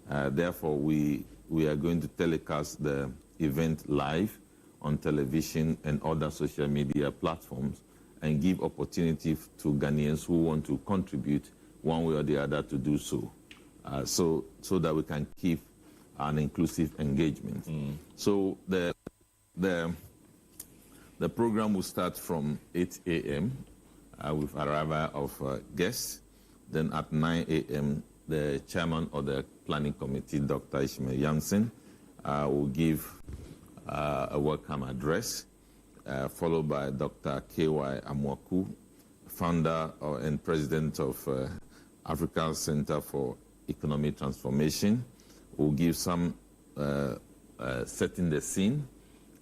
Therefore, we are going to telecast the event live on television and other social media platforms and give opportunity to Ghanaians who want to contribute one way or the other to do so, so that we can keep an inclusive engagement. So the program will start from 8 a.m. With arrival of guests. Then at 9 a.m., the chairman of the planning committee, Dr. Ishmael Jansen, will give a welcome address, followed by Dr. K.Y. Amwaku, founder and president of African Center for Economic Transformation, will give some setting the scene,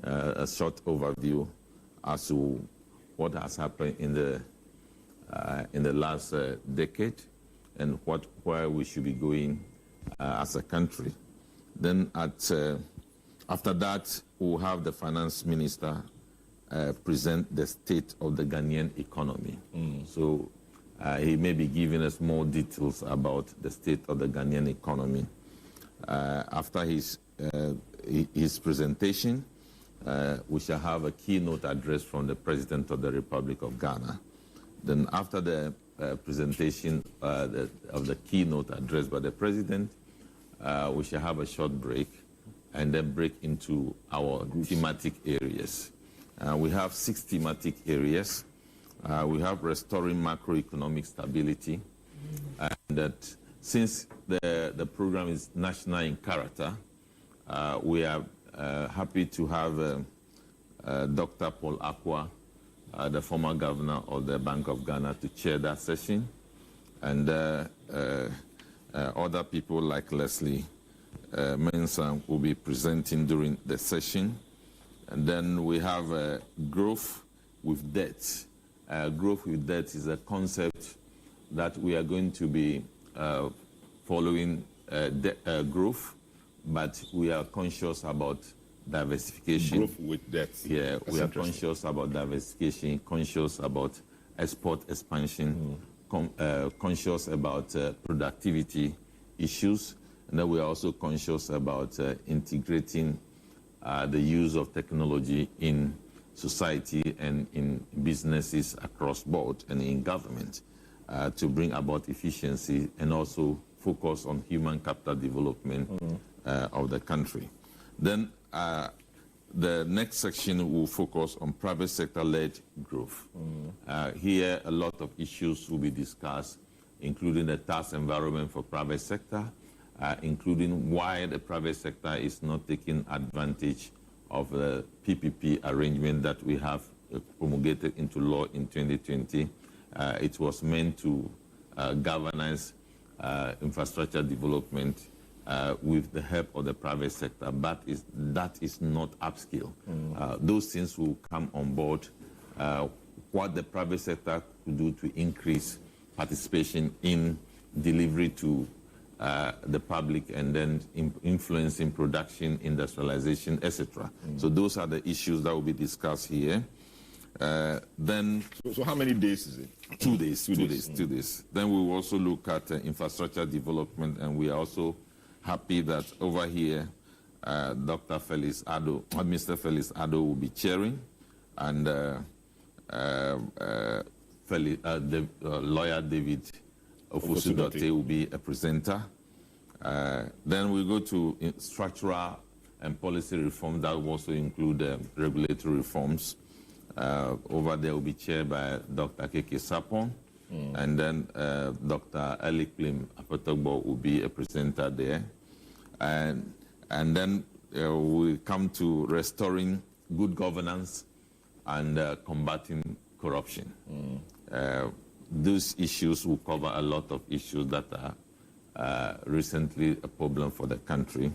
a short overview as to what has happened in the last decade and where we should be going as a country. Then after that, we'll have the finance minister present the state of the Ghanaian economy. So he may be giving us more details about the state of the Ghanaian economy. After his presentation, we shall have a keynote address from the President of the Republic of Ghana. Then after the presentation of the keynote address by the President, we shall have a short break and then break into our thematic areas. We have 6 thematic areas. We have restoring macroeconomic stability, and that since the program is national in character, we are happy to have Dr. Paul Akwa, the former governor of the Bank of Ghana, to chair that session, and other people like Leslie Mensah will be presenting during the session. And then we have growth with debt. Growth with debt is a concept that we are going to be following growth, but we are conscious about diversification. Growth with debt. Yeah, we are conscious about diversification, conscious about export expansion, conscious about productivity issues, and then we are also conscious about integrating the use of technology in society and in businesses across board and in government to bring about efficiency and also focus on human capital development of the country. Then the next section will focus on private sector-led growth. Here, a lot of issues will be discussed, including the tax environment for private sector, including why the private sector is not taking advantage of the PPP arrangement that we have promulgated into law in 2020. It was meant to galvanize infrastructure development with the help of the private sector, but that is not upskill. Those things will come on board. What the private sector could do to increase participation in delivery to the public and then influencing production, industrialization, etc. So those are the issues that will be discussed here. Then, so how many days is it? 2 days. 2 days. 2 days. Then we will also look at infrastructure development, and we are also happy that over here, Dr. Felix Addo, Mr. Felix Addo will be chairing, and lawyer David Ofosudote will be a presenter. Then we go to structural and policy reform that will also include regulatory reforms. Over there will be chaired by Dr. Keke Sapon, and then Dr. Eli Klim Apotogbo will be a presenter there. And then we come to restoring good governance and combating corruption. Those issues will cover a lot of issues that are recently a problem for the country.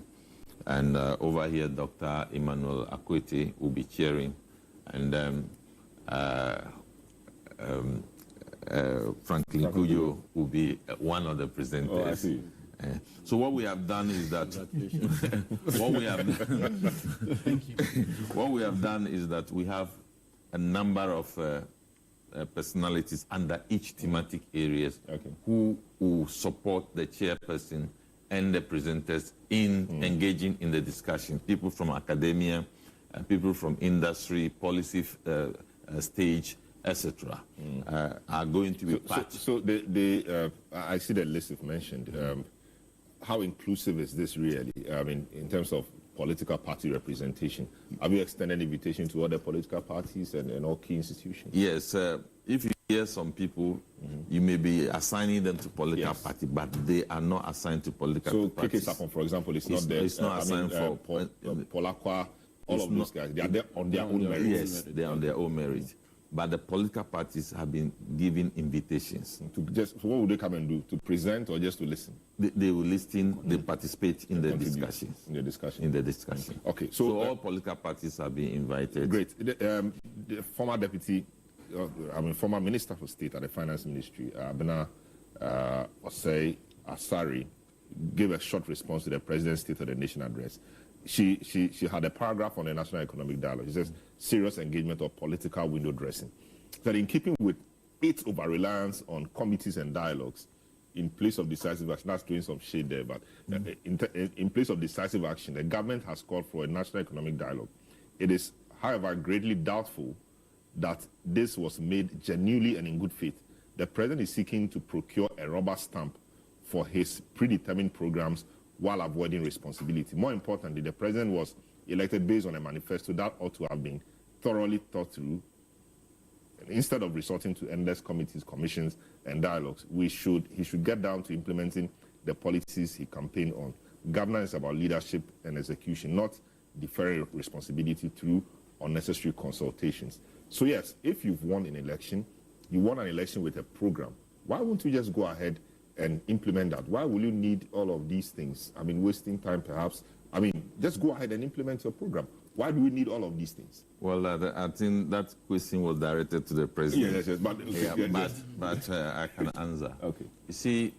And over here, Dr. Emmanuel Akwete will be chairing, and then Franklin Kujo will be one of the presenters. Oh, I see. So what we have done is that what we have done is that we have a number of personalities under each thematic areas who will support the chairperson and the presenters in engaging in the discussion. People from academia, people from industry, policy stage, etc. are going to be part. So I see the list you've mentioned. How inclusive is this really? I mean, in terms of political party representation, have you extended invitation to other political parties and all key institutions? Yes. If you hear some people, you may be assigning them to political party, but they are not assigned to political parties. So, Keke Sapon, for example, is not there. It's not assigned for Polakwa, all of those guys. They are there on their own merit. Yes, they are on their own merit. But the political parties have been given invitations. So what would they come and do? To present or just to listen? They will listen, they participate in the discussions. In the discussion. Okay. So all political parties are being invited. Great. The former deputy, former Minister for State at the Finance Ministry, Abena Osei Asari, gave a short response to the President's State of the Nation address. She had a paragraph on the National Economic Dialogue. She says, serious engagement of political window dressing. That in keeping with its over-reliance on committees and dialogues, in place of decisive action, that's doing some shade there, but in place of decisive action, the government has called for a national economic dialogue. It is, however, greatly doubtful that this was made genuinely and in good faith. The President is seeking to procure a rubber stamp for his predetermined programs while avoiding responsibility. More importantly, the President was elected based on a manifesto that ought to have been thoroughly thought through. And instead of resorting to endless committees, commissions, and dialogues, he should get down to implementing the policies he campaigned on. Governance is about leadership and execution, not deferring responsibility through unnecessary consultations. So yes, if you've won an election, you won an election with a program, why won't you just go ahead and implement that? Why will you need all of these things? I mean, wasting time perhaps. I mean, just go ahead and implement your program. Why do we need all of these things? Well, I think that question was directed to the President. Yes, but I can answer. Okay. You see,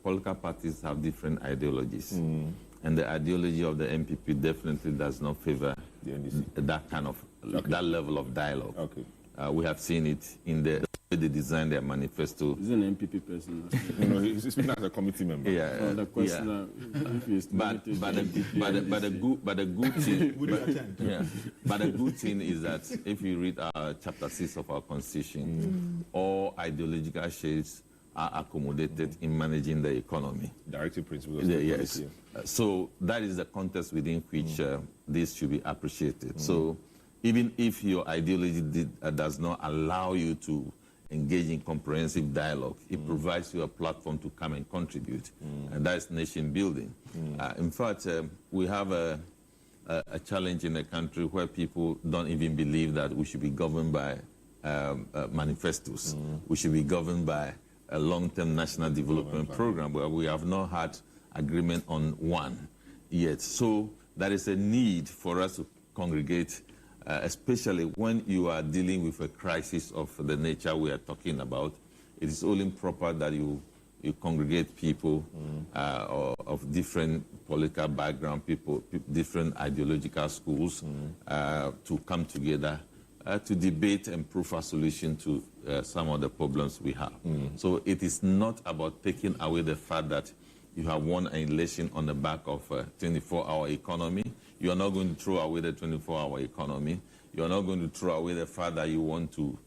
political parties have different ideologies. And the ideology of the MPP definitely does not favor that kind of, that level of dialogue. Okay. We have seen it in the way they designed their manifesto. He's an MPP person. No, he's speaking as a committee member. Yeah. The question, but the good thing is that if you read Chapter 6 of our Constitution, all ideological shades are accommodated in managing the economy. Directive principles. Yes. So that is the context within which this should be appreciated. So even if your ideology does not allow you to engage in comprehensive dialogue, it provides you a platform to come and contribute, and that's nation building. In fact, we have a challenge in the country where people don't even believe that we should be governed by manifestos. We should be governed by a long-term national development program, where we have not had agreement on one yet. So there is a need for us to congregate, especially when you are dealing with a crisis of the nature we are talking about. It is only proper that you congregate people of different political background, people different ideological schools, to come together to debate and prove a solution to some of the problems we have. So it is not about taking away the fact that you have won an election on the back of a 24-hour economy. You are not going to throw away the 24-hour economy. You are not going to throw away the fact that you want to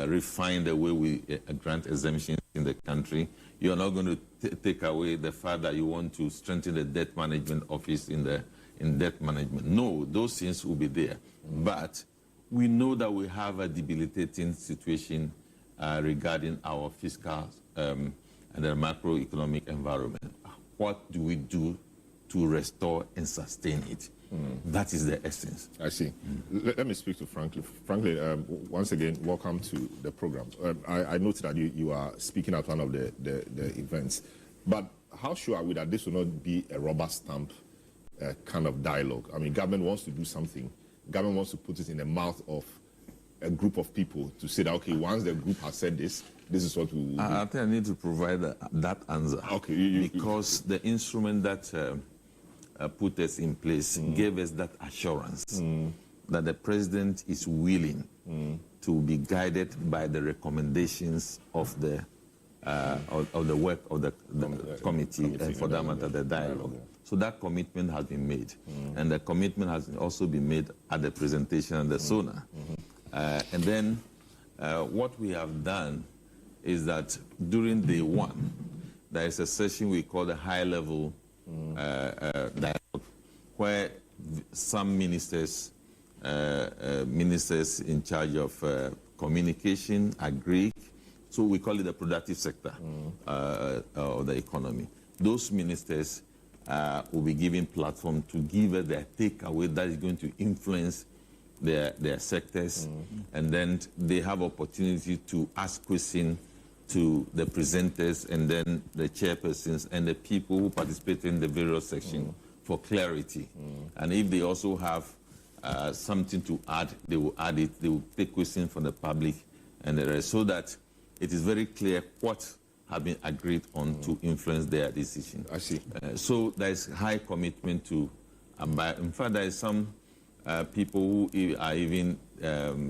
refine the way we grant exemptions in the country. You are not going to take away the fact that you want to strengthen the debt management office in debt management. No, those things will be there. But we know that we have a debilitating situation regarding our fiscal and the macroeconomic environment. What do we do to restore and sustain it? That is the essence. I see. Let me speak to Franklin. Franklin, once again, welcome to the program. I noted that you are speaking at one of the events. But how sure are we that this will not be a rubber stamp kind of dialogue? I mean, government wants to do something. Government wants to put it in the mouth of a group of people to say that, okay, once the group has said this is what we will do. I think I need to provide that answer. Okay. Because the instrument that put us in place gave us that assurance that the president is willing to be guided by the recommendations of the work of the committee and for that matter the dialogue. So that commitment has been made, and the commitment has also been made at the presentation and the SONA. And then what we have done is that during day one, there is a session we call the high-level dialogue, where some ministers in charge of communication, agri, so we call it the productive sector of the economy. Those ministers will be given platform to give us their takeaway that is going to influence their sectors, and then they have opportunity to ask questions to the presenters and then the chairpersons and the people who participate in the various sections for clarity. And if they also have something to add, they will add it. They will take questions from the public and the rest, so that it is very clear what have been agreed on to influence their decision. I see. So there is high commitment to, in fact, there is some people who are even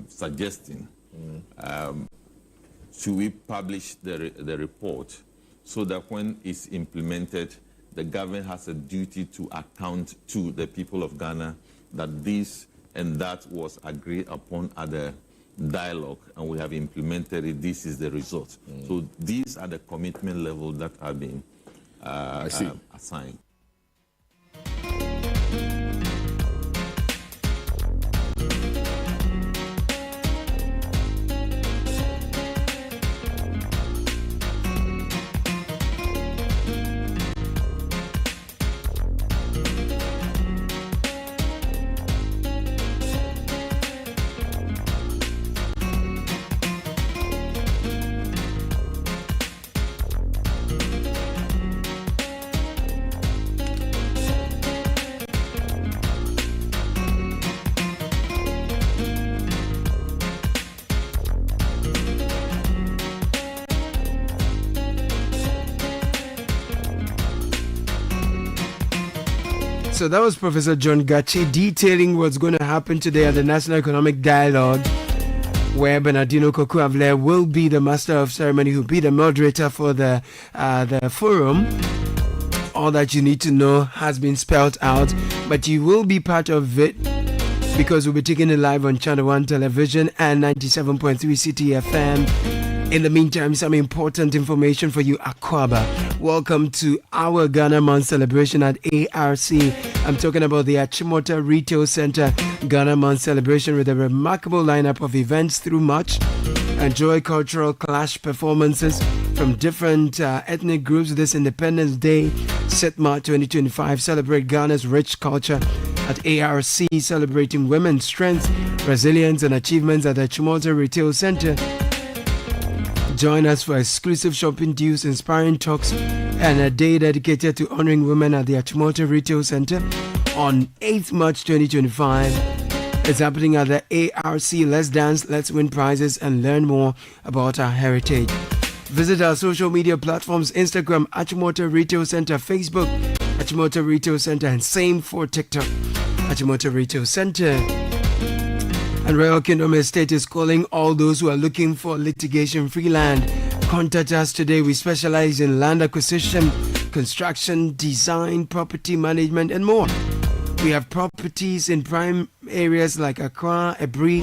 suggesting should we publish the report so that when it's implemented, the government has a duty to account to the people of Ghana that this and that was agreed upon at the dialogue, and we have implemented it. This is the result. So these are the commitment levels that have been assigned. So that was Professor John Gachi detailing what's going to happen today at the National Economic Dialogue, where Bernardino Kokuavle will be the master of ceremony, who will be the moderator for the forum. All that you need to know has been spelled out, but you will be part of it because we'll be taking it live on Channel 1 Television and 97.3 Citi FM. In the meantime, some important information for you, Akwaba. Welcome to our Ghana Month celebration at ARC. I'm talking about the Achimota Retail Center Ghana Month celebration with a remarkable lineup of events through March. Enjoy cultural clash performances from different ethnic groups this Independence Day, 7th March 2025. Celebrate Ghana's rich culture at ARC, celebrating women's strength, resilience, and achievements at the Achimota Retail Center. Join us for exclusive shopping deals, inspiring talks, and a day dedicated to honoring women at the Achimota Retail Center on 8th March 2025. It's happening at the ARC. Let's dance, let's win prizes, and learn more about our heritage. Visit our social media platforms: Instagram, Achimota Retail Center, Facebook, Achimota Retail Center, and same for TikTok, Achimota Retail Center. And Royal Kingdom Estate is calling all those who are looking for litigation-free land. Contact us today. We specialize in land acquisition, construction, design, property management, and more. We have properties in prime areas like Accra, Ebri,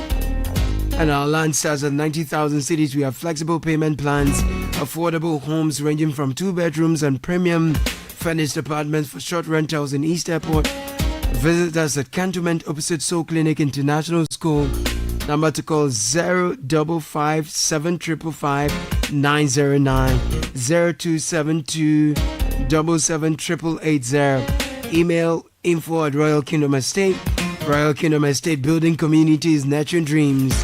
and our land starts at 90,000 cities. We have flexible payment plans affordable homes ranging from 2 bedrooms and premium furnished apartments for short rentals in East Airport. Visit us at Cantonment opposite Soul Clinic International School. Number to call 0557 755 909 0272 77880. Email info@Royal Kingdom Estate. Royal Kingdom Estate, building communities, nurturing dreams.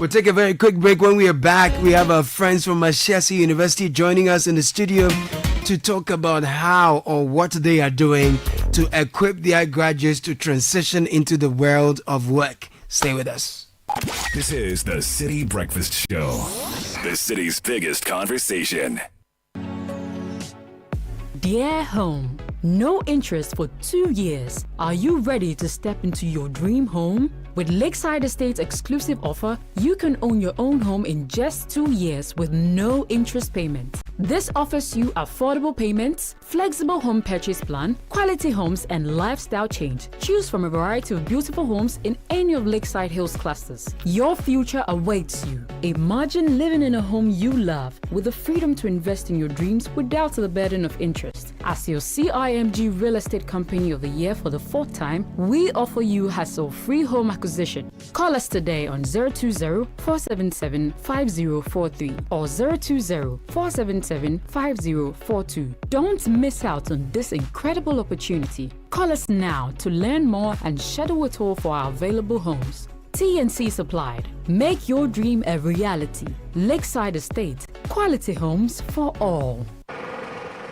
We'll take a very quick break. When we are back, we have our friends from Ashesi University joining us in the studio to talk about how or what they are doing to equip their graduates to transition into the world of work. Stay with us. This is the City Breakfast Show, the city's biggest conversation. Dear home, no interest for 2 years. Are you ready to step into your dream home? With Lakeside Estate's exclusive offer, you can own your own home in just 2 years with no interest payment. This offers you affordable payments, flexible home purchase plan, quality homes, and lifestyle change. Choose from a variety of beautiful homes in any of Lakeside Hills clusters. Your future awaits you. Imagine living in a home you love with the freedom to invest in your dreams without the burden of interest. As your CIMG Real Estate Company of the Year for the 4th time, we offer you hassle-free home acquisition. Call us today on 020-477-5043 or 020-477-5042. Don't miss out on this incredible opportunity. Call us now to learn more and schedule a tour for our available homes. T&C supplied. Make your dream a reality. Lakeside Estate. Quality homes for all.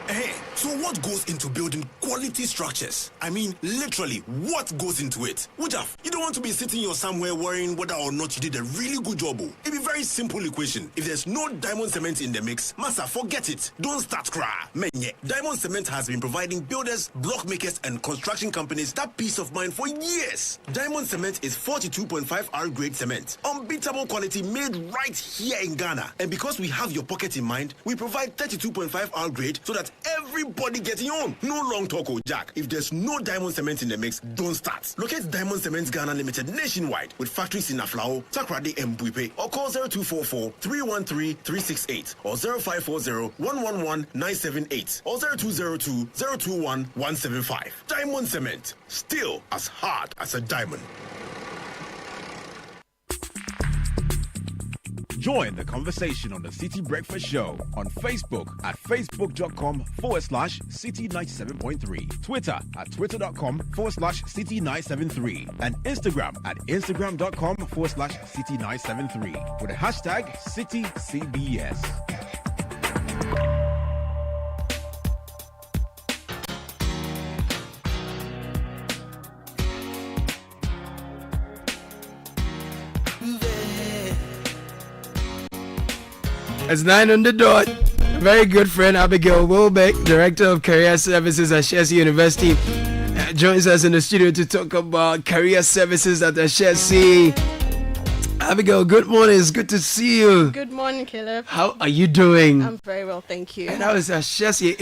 Hey, so what goes into building quality structures? I mean, literally, what goes into it? Wujaf, you don't want to be sitting here somewhere worrying whether or not you did a really good job. It'd be a very simple equation. If there's no diamond cement in the mix, massa, forget it. Don't start cry. Menye, diamond cement has been providing builders, block makers, and construction companies that peace of mind for years. Diamond cement is 42.5 R grade cement, unbeatable quality made right here in Ghana. And because we have your pocket in mind, we provide 32.5 R grade so that everybody getting on. No long talk, Jack. If there's no diamond cement in the mix, don't start. Locate Diamond Cement Ghana Limited nationwide with factories in Aflao, Takrade, and Buipe, or call 0244-313-368 or 0540-111-978 or 0202-021-175. Diamond Cement, still as hard as a diamond. Join the conversation on the City Breakfast Show on Facebook at facebook.com/City97.3, Twitter at twitter.com/City973, and Instagram at instagram.com/City973 with the hashtag CityCBS. It's 9 on the dot. Very good friend Abigail Wilbeck, Director of Career Services at Ashesi University, joins us in the studio to talk about career services at Ashesi. Abigail, good morning. It's good to see you. Good morning, Caleb. How are you doing? I'm very well, thank you. And I was Ashesi.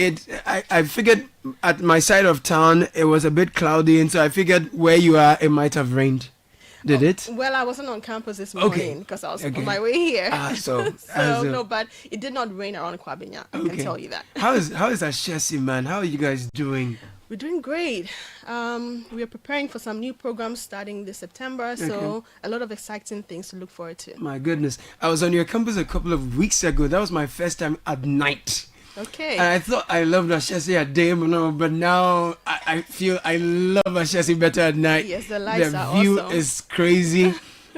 I figured at my side of town it was a bit cloudy, and so I figured where you are it might have rained. Did it? Well, I wasn't on campus this morning because I was on my way here. So no, but it did not rain around Kwabinya. I can tell you that. How is Ashesi, man? How are you guys doing? We're doing great. We are preparing for some new programs starting this September, so a lot of exciting things to look forward to. My goodness. I was on your campus a couple of weeks ago. That was my first time at night. Okay. And I thought I loved Ashesi at day, but now I feel I love Ashesi better at night. Yes, the lights are The view awesome. is crazy.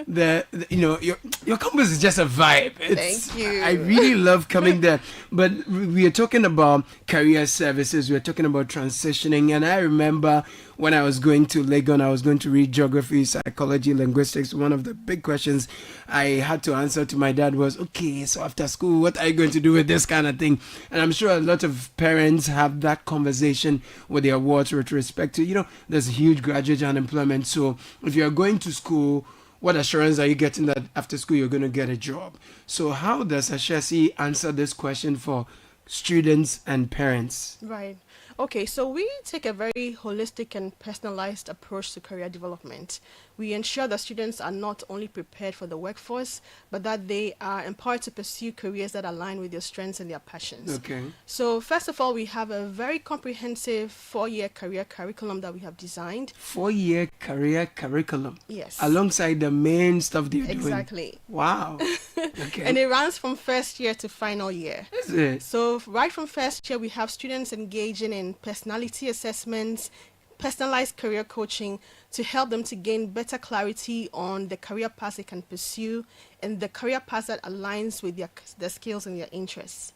Your campus is just a vibe. Thank you. I really love coming there. But we are talking about career services. We are talking about transitioning. And I remember when I was going to Legon, I was going to read geography, psychology, linguistics. One of the big questions I had to answer to my dad was, okay, so after school, what are you going to do with this kind of thing? And I'm sure a lot of parents have that conversation with their wards with respect to, there's huge graduate unemployment. So if you're going to school, what assurance are you getting that after school you're going to get a job? So how does Ashesi answer this question for students and parents? Right. Okay, so we take a very holistic and personalized approach to career development. We ensure that students are not only prepared for the workforce, but that they are empowered to pursue careers that align with their strengths and their passions. Okay. So first of all, we have a very comprehensive 4-year career curriculum that we have designed. 4-year career curriculum. Yes. Alongside the main stuff they're doing. Exactly. Wow. Okay. And it runs from first year to final year. Is it? So right from first year, we have students engaging in personality assessments, personalized career coaching to help them to gain better clarity on the career path they can pursue and the career path that aligns with their skills and their interests.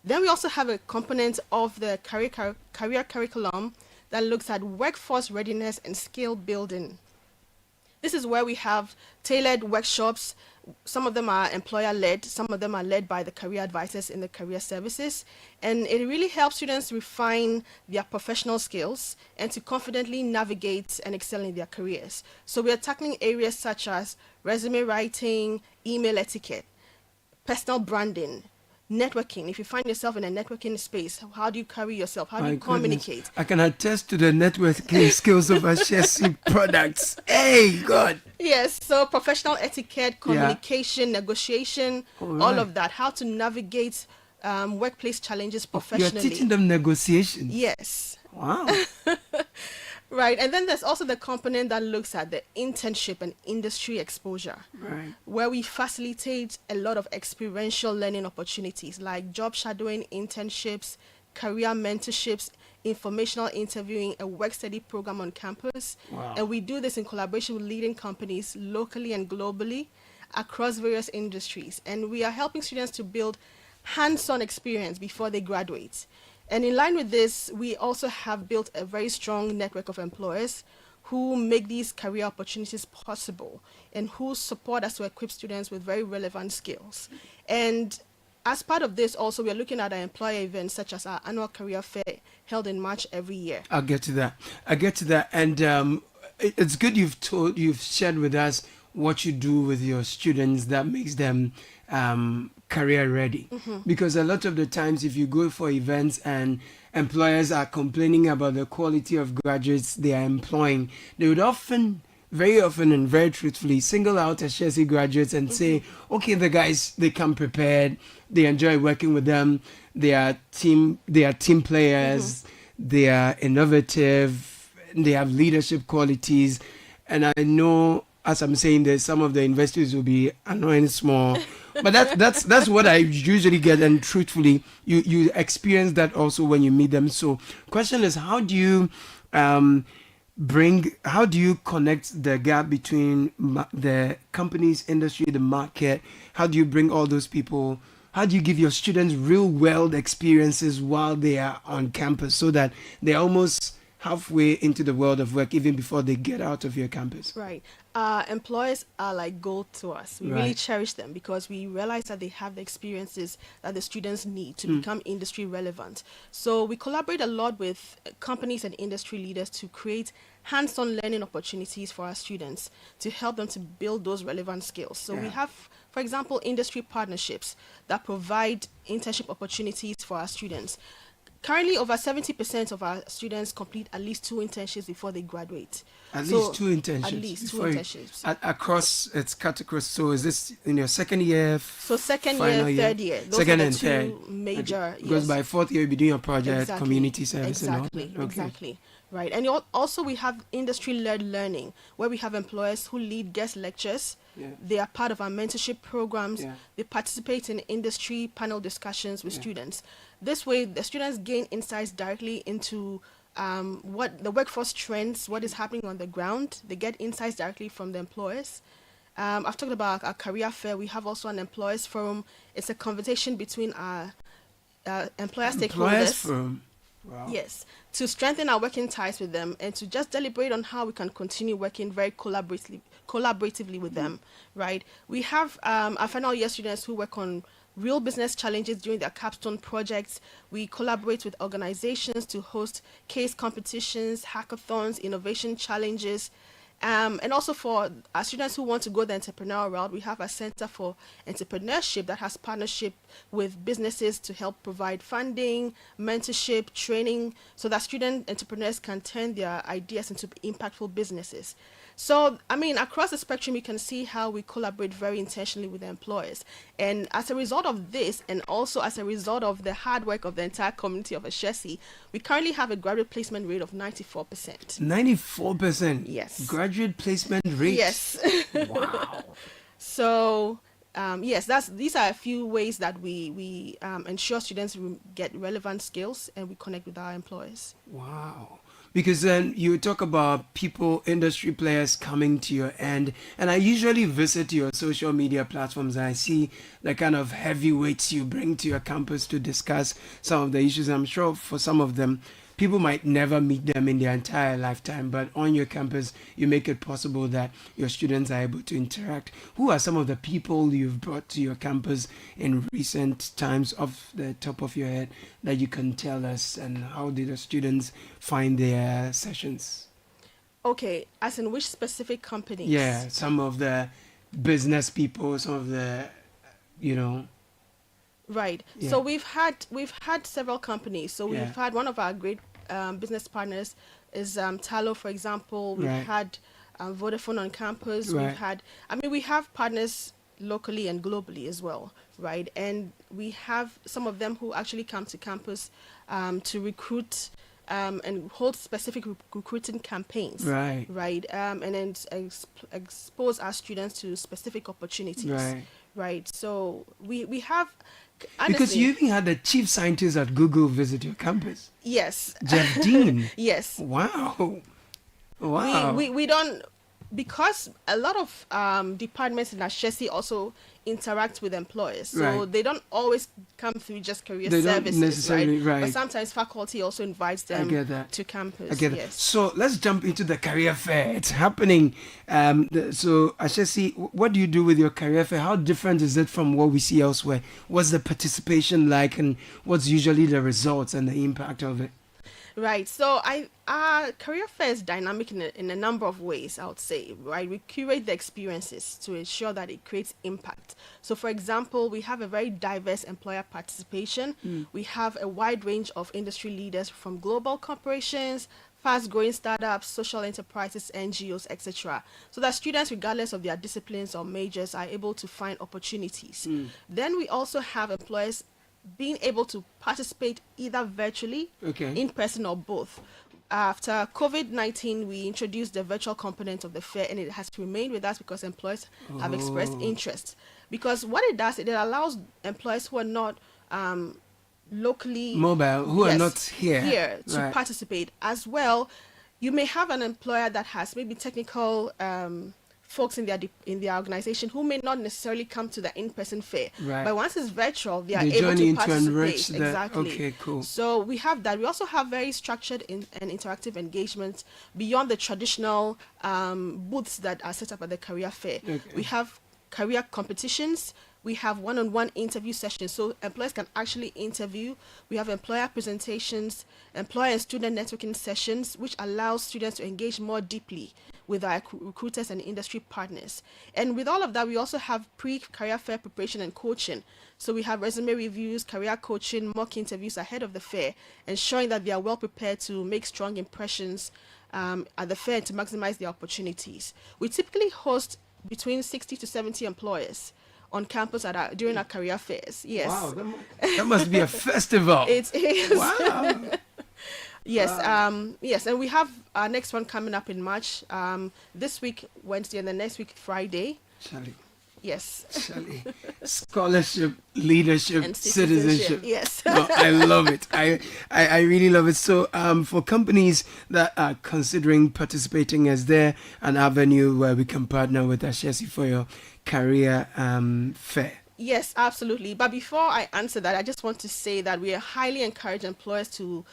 Then we also have a component of the career curriculum that looks at workforce readiness and skill building. This is where we have tailored workshops. Some of them are employer-led, some of them are led by the career advisors in the career services, and it really helps students refine their professional skills and to confidently navigate and excel in their careers. So we are tackling areas such as resume writing, email etiquette, personal branding, networking. If you find yourself in a networking space, how do you carry yourself? How do you communicate? I can attest to the networking skills of Ashesi products. Hey, God. Yes, so professional etiquette, communication, negotiation, all of that. How to navigate workplace challenges professionally. You're teaching them negotiation. Yes. Wow. Right, and then there's also the component that looks at the internship and industry exposure, Right. where we facilitate a lot of experiential learning opportunities like job shadowing, internships, career mentorships, informational interviewing, a work study program on campus. Wow. And we do this in collaboration with leading companies locally and globally across various industries. And we are helping students to build hands-on experience before they graduate. And in line with this, we also have built a very strong network of employers who make these career opportunities possible and who support us to equip students with very relevant skills. And as part of this, also, we are looking at our employer events such as our annual career fair held in March every year. I'll get to that. And it's good you've shared with us what you do with your students that makes them career ready. Because a lot of the times if you go for events and employers are complaining about the quality of graduates they are employing, they would very often and very truthfully single out Ashesi graduates and say, okay, the guys, they come prepared, they enjoy working with them, they are team players, they are innovative, they have leadership qualities. And I know, as I'm saying this, some of the investors will be annoying small. But that's what I usually get, and truthfully, you experience that also when you meet them. So, question is, how do you connect the gap between the company's industry, the market? How do you bring all those people? How do you give your students real world experiences while they are on campus so that they're almost halfway into the world of work even before they get out of your campus? Right. Employers are like gold to us. We really cherish them because we realize that they have the experiences that the students need to become industry relevant. So we collaborate a lot with companies and industry leaders to create hands-on learning opportunities for our students to help them to build those relevant skills. So we have, for example, industry partnerships that provide internship opportunities for our students. Currently, over 70% of our students complete at least 2 internships before they graduate. At least 2 internships. At least 2 internships. Across, it's cut across. So is this in your second year? So second year, third year. Those second are the and two third. major. Because by 4th year, you'll be doing your project, Exactly. community service. Exactly. And all. Okay. Exactly. Right. And also we have industry-led learning where we have employers who lead guest lectures. They are part of our mentorship programs. They participate in industry panel discussions with students. This way, the students gain insights directly into what the workforce trends, what is happening on the ground. They get insights directly from the employers. I've talked about our career fair. We have also an employers forum. It's a conversation between our employer stakeholders. Forum. Wow. Yes, to strengthen our working ties with them and to just deliberate on how we can continue working very collaboratively with them, right? We have our final year students who work on real business challenges during their capstone projects. We collaborate with organizations to host case competitions, hackathons, innovation challenges, And also for our students who want to go the entrepreneurial route, we have a Center for Entrepreneurship that has partnership with businesses to help provide funding, mentorship, training, so that student entrepreneurs can turn their ideas into impactful businesses. So, I mean, across the spectrum, you can see how we collaborate very intentionally with the employers. And as a result of this, and also as a result of the hard work of the entire community of Ashesi, we currently have a graduate placement rate of 94%. 94%? Yes. Graduate placement rate? Yes. Wow. So, yes, these are a few ways that we ensure students get relevant skills and we connect with our employers. Wow. Because then you talk about people, industry players coming to your end, and I usually visit your social media platforms and I see the kind of heavyweights you bring to your campus to discuss some of the issues. I'm sure for some of them, people might never meet them in their entire lifetime, but on your campus, you make it possible that your students are able to interact. Who are some of the people you've brought to your campus in recent times, off the top of your head, that you can tell us, and how did the students find their sessions? Okay, as in which specific companies? Yeah, some of the business people, some of the, Right. Yeah. So we've had several companies. So we've had one of our great business partners is Talo, for example. We've Right. had Vodafone on campus. Right. We've had, we have partners locally and globally as well, right? And we have some of them who actually come to campus to recruit and hold specific recruiting campaigns, Right. Right, and then expose our students to specific opportunities, Right. Right. So we have. Because Honestly, you even had the chief scientist at Google visit your campus. Yes. Jeff Dean. Yes. Wow. Wow. We don't, because a lot of departments in Ashesi also interact with employers, so Right. they don't always come through just career They don't services, necessarily- right. But sometimes faculty also invites I them get that. to campus. I get it. Yes. So let's jump into the career fair. It's happening. So Ashesi, what do you do with your career fair? How different is it from what we see elsewhere? What's the participation like, and what's usually the results and the impact of it? Right. So our career fair is dynamic in a number of ways, I would say, right? We curate the experiences to ensure that it creates impact. So, for example, we have a very diverse employer participation. We have a wide range of industry leaders from global corporations, fast-growing startups, social enterprises, NGOs, etc. So that students, regardless of their disciplines or majors, are able to find opportunities. Then we also have employers being able to participate either virtually, Okay. in person, or both. After COVID-19, we introduced the virtual component of the fair, and it has remained with us because employers have expressed Oh. interest. Because what it does, it allows employers who are not locally Mobile, who are not here. to Right. participate as well. You may have an employer that has maybe technical folks in their organization who may not necessarily come to the in-person fair, Right. but once it's virtual, they are They able join to in to participate. enrich the- Exactly. okay, cool. So we have that. We also have very structured and interactive engagements beyond the traditional booths that are set up at the career fair. Okay. We have career competitions. We have one-on-one interview sessions, so employers can actually interview. We have employer presentations, employer and student networking sessions, which allows students to engage more deeply with our recruiters and industry partners. And with all of that, we also have pre-career fair preparation and coaching. So we have resume reviews, career coaching, mock interviews ahead of the fair, ensuring that they are well prepared to make strong impressions at the fair to maximize their opportunities. We typically host between 60 to 70 employers on campus during our career fairs. Yes. Wow, that must be a festival. It is. Wow. Yes, yes, and we have our next one coming up in March. This week, Wednesday, and the next week, Friday. Charlie. Yes. Charlie. Scholarship, leadership, And citizenship. yes. Oh, I love it. I really love it. So for companies that are considering participating, is there an avenue where we can partner with Ashesi for your career fair? Yes, absolutely. But before I answer that, I just want to say that we highly encourage employers to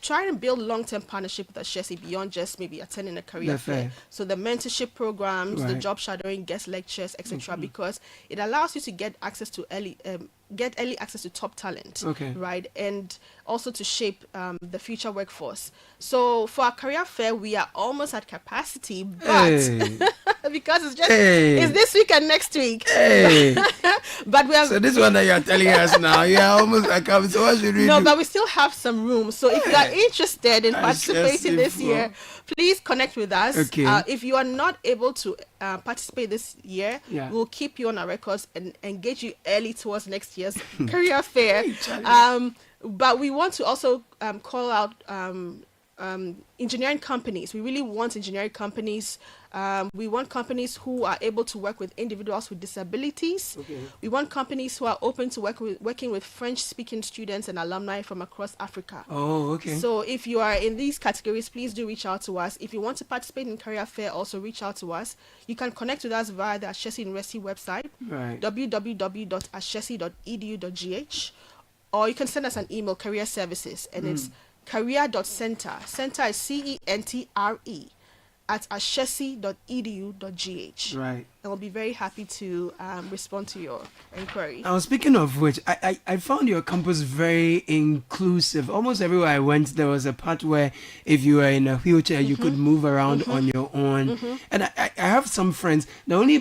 try and build long-term partnership with Ashesi beyond just maybe attending a career fair. So the mentorship programs, the job shadowing, guest lectures, etc., because it allows you to get access to early access to top talent, right, and also to shape the future workforce. So for our career fair, we are almost at capacity, but because it's just it's this week and next week. But we have. So this one that you're telling us now, almost at capacity. So what should we do? But we still have some room. So if you are interested in participating this year, please connect with us. If you are not able to participate this year, we'll keep you on our records and engage you early towards next year's career fair. But we want to also call out engineering companies. We really want engineering companies. We want companies who are able to work with individuals with disabilities. We want companies who are open to working with French-speaking students and alumni from across Africa. So if you are in these categories, please do reach out to us. If you want to participate in career fair, also reach out to us. You can connect with us via the Ashesi University website, www.ashesi.edu.gh, or you can send us an email, career services, and it's career.center. Center is CENTRE at ashesi.edu.gh. Right. And we'll be very happy to respond to your inquiry. Now, speaking of which, I found your campus very inclusive. Almost everywhere I went, there was a part where if you were in a wheelchair, you could move around on your own. And I have some friends. The only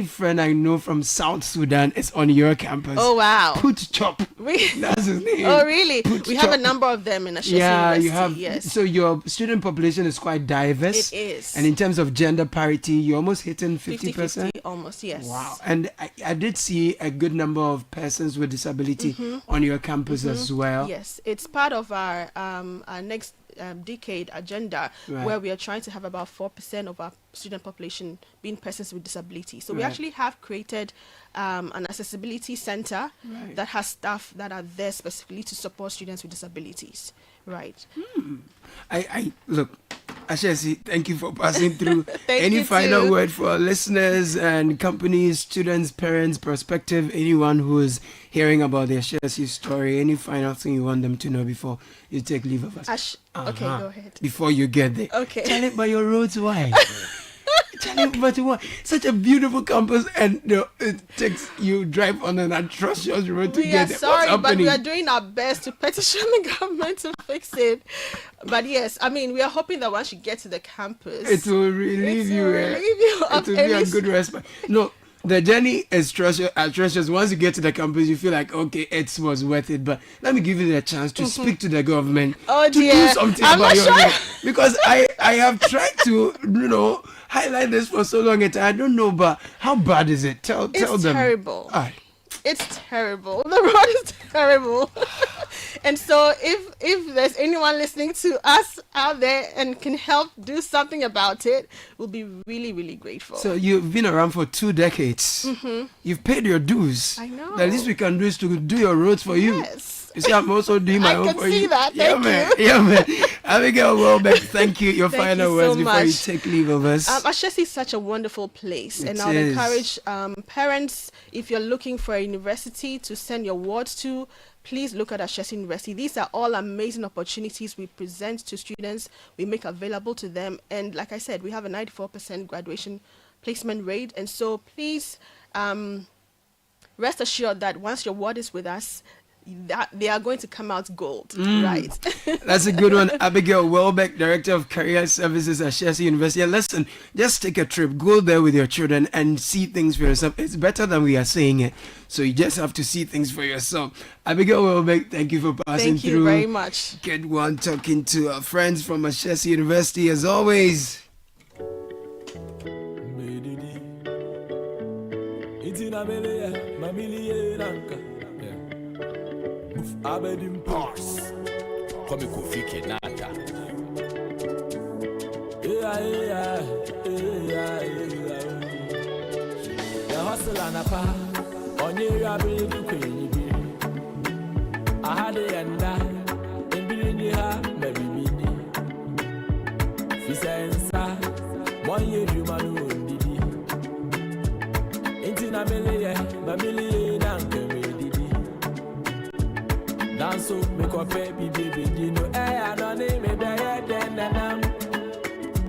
friend I know from South Sudan is on your campus. Oh, wow. Put Chop. That's his name. Oh, really? We have Chop. a number of them in Ashesi University. You have. Yes. So your student population is quite diverse. It is. And in terms of gender parity, you're almost hitting 50%. 50-50, almost, yes. Wow. And I did see a good number of persons with disability on your campus as well. Yes, it's part of our next decade agenda, where we are trying to have about 4% of our student population being persons with disability. So we actually have created an accessibility center that has staff that are there specifically to support students with disabilities. Right. I look, Ashesi, thank you for passing through. Any final word for listeners and companies, students, parents, prospective, anyone who is hearing about the Ashesi story? Any final thing you want them to know before you take leave of us? Okay, go ahead. Before you get there. Okay. Tell it by your roads why. Tell it by why. Such a beautiful campus, and it takes you drive on an atrocious road to get there. Sorry, but we are doing our best to petition the government to fix it. But yes, I mean, we are hoping that once you get to the campus, it will relieve you. It will be a good respite. No, the journey is atrocious. Once you get to the campus, you feel like, okay, it was worth it. But let me give you the chance to speak to the government to do something about your life. Because I have tried to, highlight this for so long. I don't know, but how bad is it? Tell them. It's terrible. It's terrible. The road is terrible. And so if there's anyone listening to us out there and can help do something about it, we'll be really, really grateful. So you've been around for 2 decades. You've paid your dues. I know. The least we can do is to do your roads for you. You see, I'm also doing my own for you. I can see that. Thank you. Yeah, man. Abigail Welbeck, thank you. Your final words before you take leave of us. Ashesi is such a wonderful place. And I would encourage parents, if you're looking for a university to send your wards to, please look at Ashesi University. These are all amazing opportunities we present to students, we make available to them. And like I said, we have a 94% graduation placement rate. And so please rest assured that once your ward is with us, that they are going to come out gold, right? That's a good one. Abigail Welbeck, Director of Career Services at Ashesi University. And listen, just take a trip, go there with your children and see things for yourself. It's better than we are saying it. So you just have to see things for yourself. Abigail Welbeck, thank you for passing through. Thank you very much. Good one, talking to our friends from Ashesi University as always. Abedim Pars, come Kofi Nata. The hustle and a pa, on your ability to I had a yanda, and Billy, maybe Mini. Fisensa, 1 year you man did it. Intina Melia, Mamili, and Nanso me ko baby you know I don't need me better than them.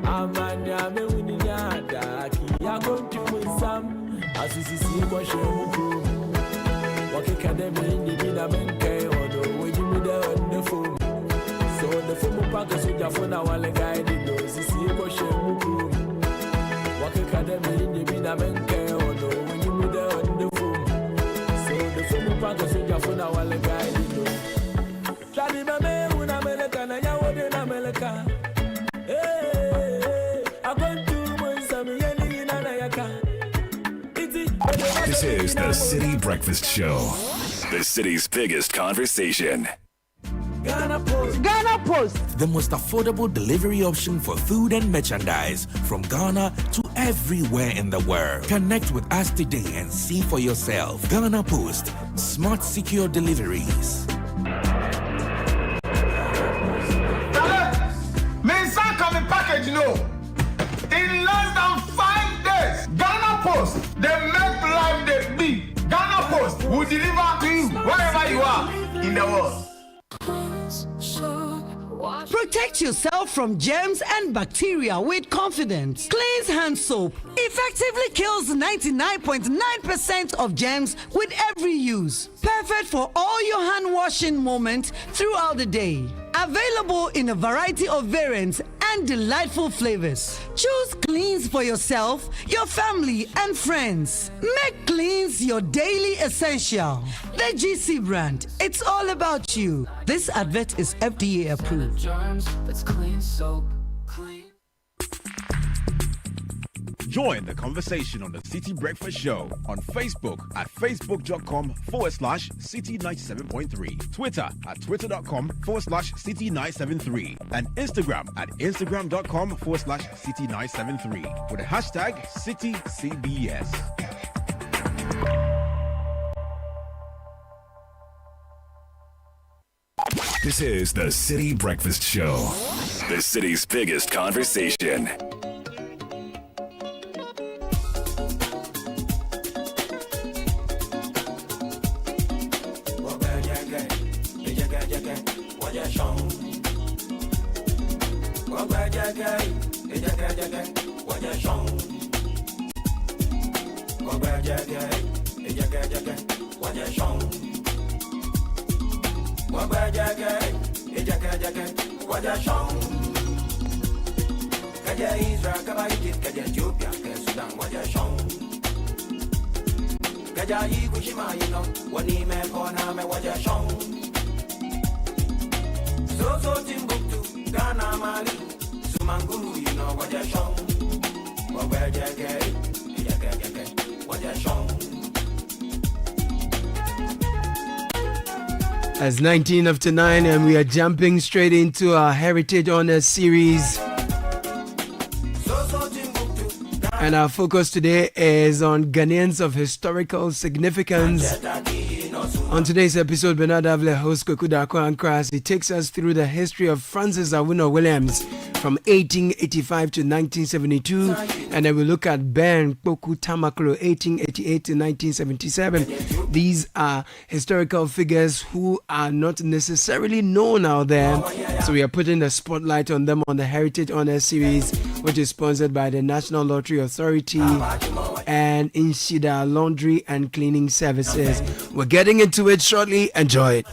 Amanya me uninya da ki ya go to some asisi ko shemu. What can they mean? You need a man care or the way you need on the phone. So the phone package with your phone, I want to guide you. See what she will do. What can they mean? You need a man care or the way you need on the phone. So the phone package with your phone, I want to guide you. Daddy, my man, when I'm American, I want in America. Hey, I'm going to win some yelling in Anayaka. This is the City Breakfast Show, the city's biggest conversation. Ghana Post. Ghana Post, the most affordable delivery option for food and merchandise from Ghana to everywhere in the world. Connect with us today and see for yourself. Ghana Post, smart, secure deliveries. Package, no. In less than 5 days, Ghana Post, they make life they be. Ghana Post will deliver to you wherever you are in the world. Protect yourself from germs and bacteria with confidence. Cleanse hand soap effectively kills 99.9% of germs with every use. Perfect for all your hand washing moments throughout the day. Available in a variety of variants and delightful flavors. Choose Cleanse for yourself, your family, and friends. Make Cleanse your daily essential. The GC brand. It's all about you. This advert is FDA approved. Join the conversation on the City Breakfast Show on Facebook at facebook.com/City97.3, Twitter at twitter.com/City973, and Instagram at instagram.com/City973 with the hashtag CityCBS. This is the City Breakfast Show, the city's biggest conversation. As 19 after 9, and we are jumping straight into our Heritage Honors series. And our focus today is on Ghanaians of historical significance. On today's episode, Bernard Avle host Kweku Darko Ankras. He takes us through the history of Francis Awuno Williams from 1885 to 1972, and then we look at Ben Kpoku Tamaklo 1888 to 1977. These are historical figures who are not necessarily known out there, so we are putting the spotlight on them on the Heritage Honors series, which is sponsored by the National Lottery Authority and Inshida Laundry and Cleaning Services. We're getting into it shortly. Enjoy it.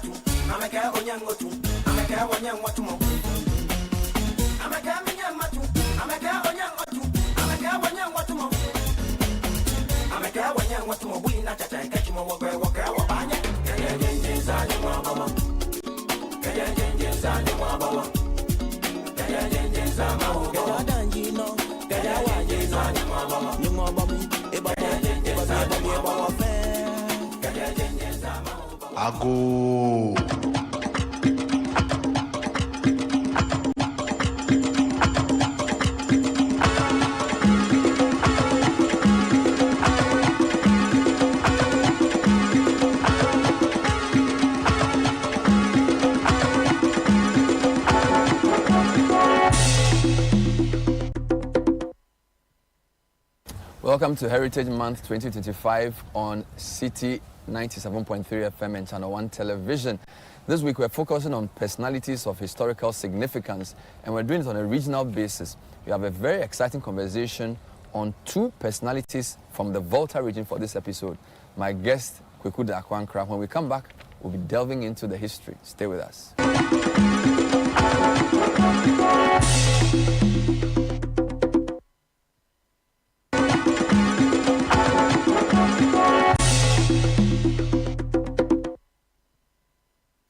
Ago. Welcome to Heritage Month 2025 on Citi 97.3 FM and Channel 1 Television. This week we're focusing on personalities of historical significance, and we're doing it on a regional basis. We have a very exciting conversation on two personalities from the Volta region for this episode. My guest, Kweku Dakwankra. When we come back, we'll be delving into the history. Stay with us.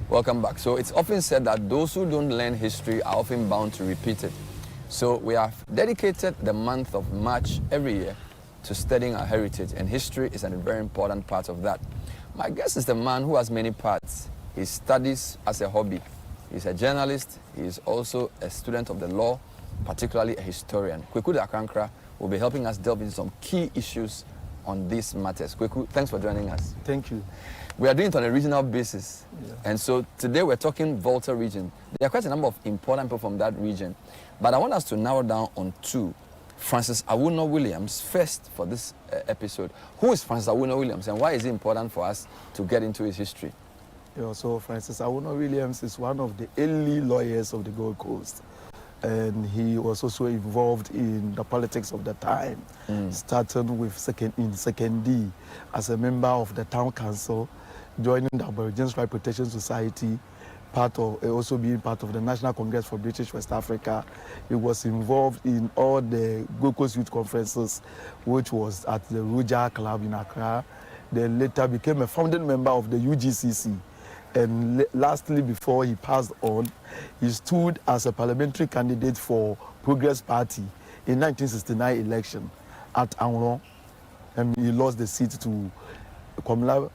Welcome back. So it's often said that those who don't learn history are often bound to repeat it. So we have dedicated the month of March every year to studying our heritage, and history is a very important part of that. My guest is the man who has many parts. He studies as a hobby. He's a journalist. He is also a student of the law, particularly a historian. Kweku Dakwankra will be helping us delve into some key issues on these matters. Kweku, thanks for joining us. Thank you. We are doing it on a regional basis. Yeah. And so today we're talking Volta region. There are quite a number of important people from that region. But I want us to narrow down on two. Francis Awuno Williams, first for this episode. Who is Francis Awuno Williams, and why is it important for us to get into his history? Yeah, so Francis Awuno Williams is one of the early lawyers of the Gold Coast. And he was also involved in the politics of the time, starting with second D as a member of the town council, joining the Aborigines Right Protection Society, also being part of the National Congress for British West Africa. He was involved in all the Gold Coast Youth Conferences, which was at the Ruja Club in Accra. Then later became a founding member of the UGCC. And lastly, before he passed on, he stood as a parliamentary candidate for Progress Party in 1969 election at Anglon, and he lost the seat to Komla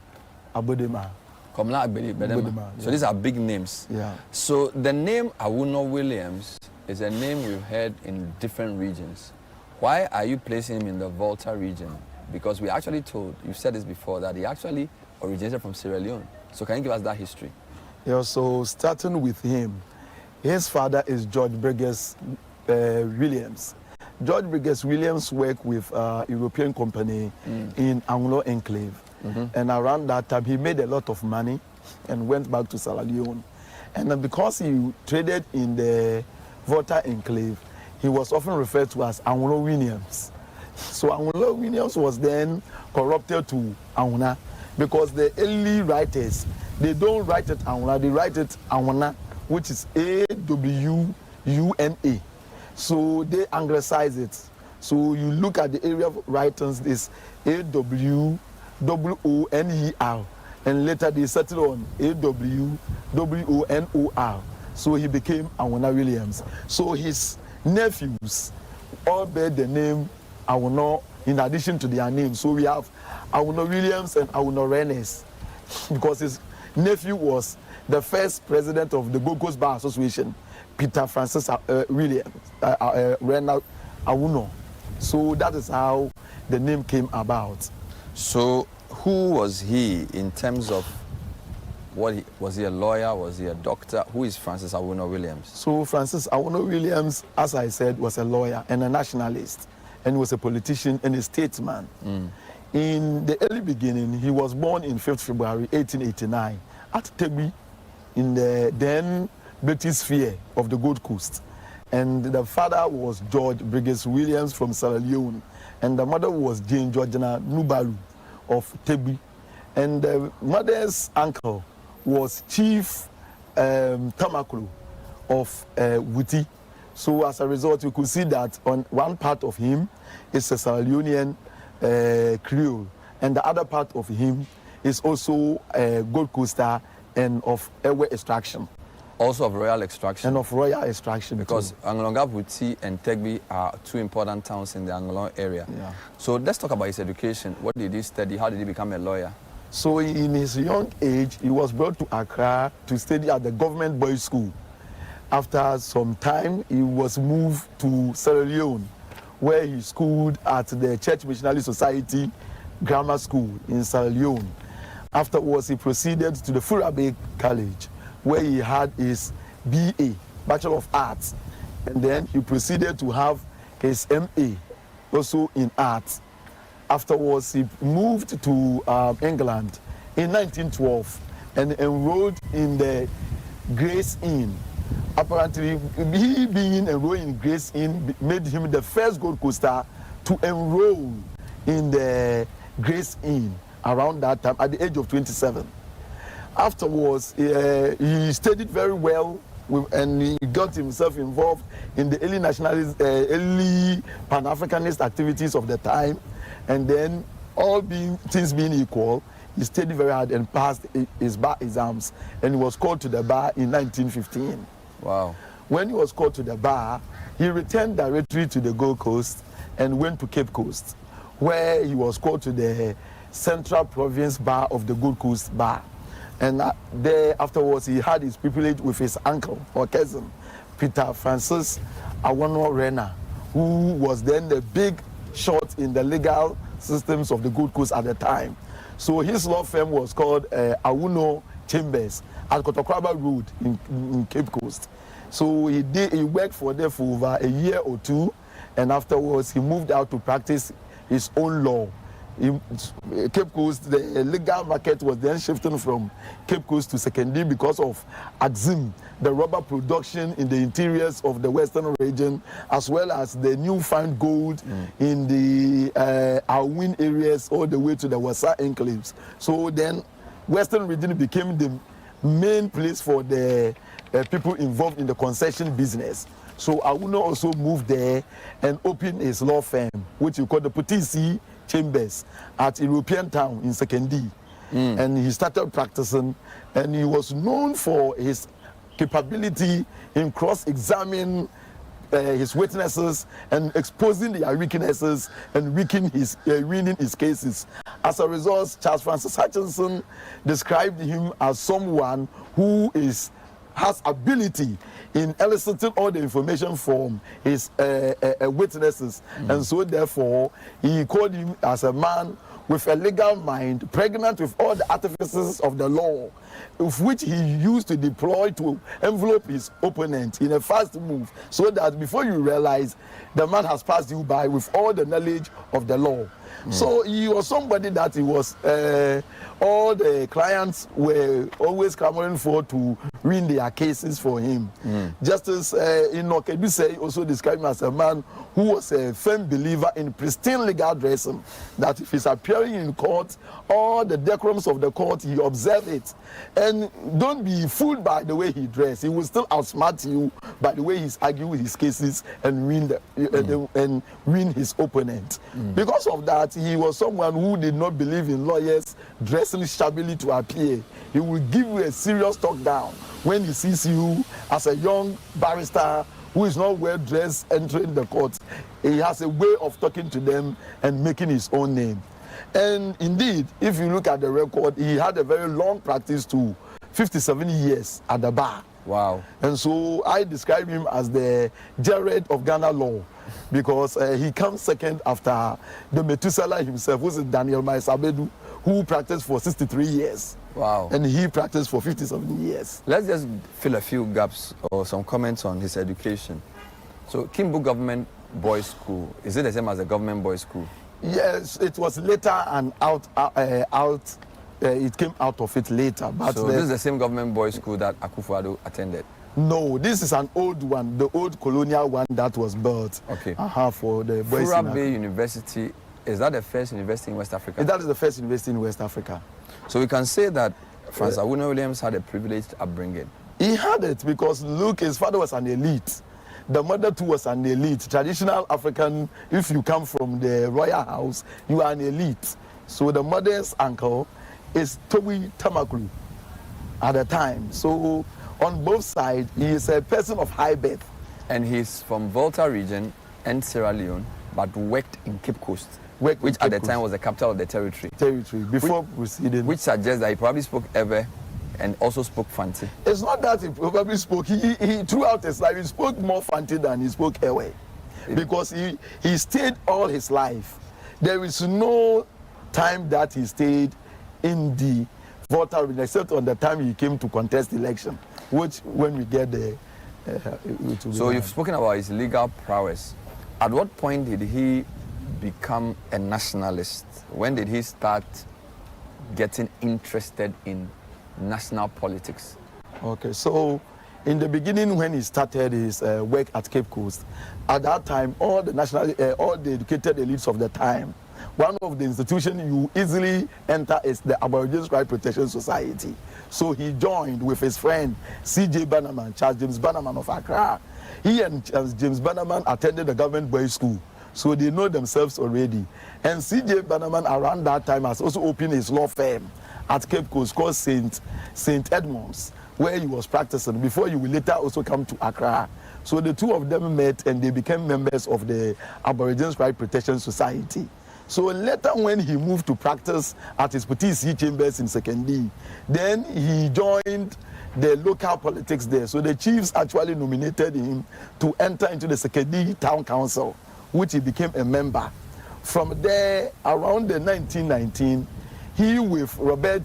Abodema. Komla Abodema. So these are big names. Yeah. So the name Awuno Williams is a name we've heard in different regions. Why are you placing him in the Volta region? Because we actually told, you said this before, that he actually originated from Sierra Leone. So can you give us that history? Yeah, so starting with him, his father is George Burgess Williams. George Burgess Williams worked with a European company in Anglo Enclave. And around that time, he made a lot of money and went back to Sierra Leone. And then because he traded in the Volta Enclave, he was often referred to as Awuno Williams. So Awuno Williams was then corrupted to Awuna, because the early writers, they don't write it Awuna, they write it Awuna, which is A-W-U-N-A. So they anglicize it. So you look at the area of writings, this A-W-O-O-N-E-R, and later they settled on A-W-O-O-N-O-R. So he became Awuna Williams. So his nephews all bear the name Awuno in addition to their names. So we have Awuno Williams and Awuno Renes, because his nephew was the first president of the Gold Coast Bar Association, Peter Francis Williams, Renal Awuno. So that is how the name came about. So who was he in terms of was he a lawyer? Was he a doctor? Who is Francis Awuno Williams? So Francis Awuno Williams, as I said, was a lawyer and a nationalist, and was a politician and a statesman. In the early beginning, he was born in 5th February 1889 at Tebi, in the then British sphere of the Gold Coast. And the father was George Burgess Williams from Sierra Leone, and the mother was Jane Georgina Nubalu of Tebi. And the mother's uncle was Chief Tamaklo of Wuti. So as a result, you could see that on one part of him is a Sierra Leonean Creole, and the other part of him is also a Gold Coaster and of Ewe extraction. Also of royal extraction. And of royal extraction. Because Anglonga, Wuti, and Tegbi are two important towns in the Anglon area. Yeah. So let's talk about his education. What did he study? How did he become a lawyer? So in his young age, he was brought to Accra to study at the government boys' school. After some time, he was moved to Sierra Leone, where he schooled at the Church Missionary Society Grammar School in Sierra Leone. Afterwards, he proceeded to the Furabe College, where he had his BA, Bachelor of Arts, and then he proceeded to have his MA, also in arts. afterwards, he moved to England in 1912 and enrolled in the Grace Inn. Apparently, he being enrolled in Grace Inn made him the first Gold Coaster to enroll in the Grace Inn around that time at the age of 27. Afterwards, he studied very well and he got himself involved in the early nationalist, early Pan-Africanist activities of the time. And then, things being equal, he studied very hard and passed his bar exams, and he was called to the bar in 1915. Wow. When he was called to the bar, he returned directly to the Gold Coast and went to Cape Coast, where he was called to the Central Province Bar of the Gold Coast Bar. And there afterwards, he had his privilege with his uncle or cousin, Peter Francis Awano Rena, who was then the big shot in the legal systems of the Gold Coast at the time. So his law firm was called Awuno Chambers at Kotokraba Road in Cape Coast. So he worked for them for over a year or two, and afterwards he moved out to practice his own law. In Cape Coast, the legal market was then shifting from Cape Coast to Secondary because of Axim, the rubber production in the interiors of the western region, as well as the newfound gold in the Awin areas all the way to the Wasa enclaves. So then western region became the main place for the people involved in the concession business. So Awuno also moved there and opened his law firm, which he called the Putisi Chambers at European Town in Sekendi. And he started practicing, and he was known for his capability in cross-examining his witnesses and exposing their weaknesses and winning his cases. As a result, Charles Francis Hutchinson described him as someone who has ability in eliciting all the information from his witnesses. And so therefore, he called him as a man with a legal mind, pregnant with all the artifices of the law, of which he used to deploy to envelope his opponent in a fast move, so that before you realize, the man has passed you by with all the knowledge of the law. So he was somebody that he was, all the clients were always clamoring for to win their cases for him. Justice Inokeduse also described him as a man who was a firm believer in pristine legal dressing, that if he's appearing in court, all the decorums of the court, he observed it. And don't be fooled by the way he dressed. He will still outsmart you by the way he's arguing his cases and win his opponent. Because of that, he was someone who did not believe in lawyers dressing shabbily to appear. He will give you a serious talk down when he sees you as a young barrister who is not well dressed entering the court. He has a way of talking to them and making his own name. And indeed, if you look at the record, he had a very long practice to 57 years at the bar. Wow. And so I describe him as the Jared of Ghana law, because he comes second after the Methuselah himself, who is Daniel Maisabedu, who practiced for 63 years. Wow. And he practiced for 57 years. Let's just fill a few gaps or some comments on his education. So Kimbu Government Boys School, is it the same as the Government Boys School? Yes, it was later and it came out of it later. But so this is the same Government Boys School that Akufo-Addo attended? No, this is an old one, the old colonial one that was built for the boys. Fura Bay University, is that the first university in West Africa? That is the first university in West Africa. So we can say that Francis Awuno Williams had a privileged upbringing. He had it because, look, his father was an elite. The mother too was an elite. Traditional African, if you come from the royal house, you are an elite. So the mother's uncle is Toby Tamakulu at the time. So on both sides, he is a person of high birth. And he's from Volta region and Sierra Leone, but worked in Cape Coast, which at the time was the capital of the territory. Before proceeding. Which suggests that he probably spoke Ewe and also spoke Fanti. It's not that he probably spoke. He throughout his life, he spoke more Fanti than he spoke Ewe. Because he stayed all his life. There is no time that he stayed in the Volta region, except on the time he came to contest election, which when we get there, so you've spoken about his legal prowess. At what point did he become a nationalist? When did he start getting interested in national politics? Okay, so in the beginning when he started his work at Cape Coast, at that time all the educated elites of the time, one of the institutions you easily enter is the Aboriginal Rights Protection Society. So he joined with his friend C.J. Bannerman, Charles James Bannerman of Accra. He and Charles James Bannerman attended the government boys' school, so they know themselves already. And C.J. Bannerman around that time has also opened his law firm at Cape Coast called St. Edmunds, where he was practicing before he will later also come to Accra. So the two of them met and they became members of the Aboriginal Rights Protection Society. So later when he moved to practice at his Petit chambers in Sekendi, then he joined the local politics there. So the chiefs actually nominated him to enter into the Sekendi Town Council, which he became a member. From there, around the 1919, he with Robert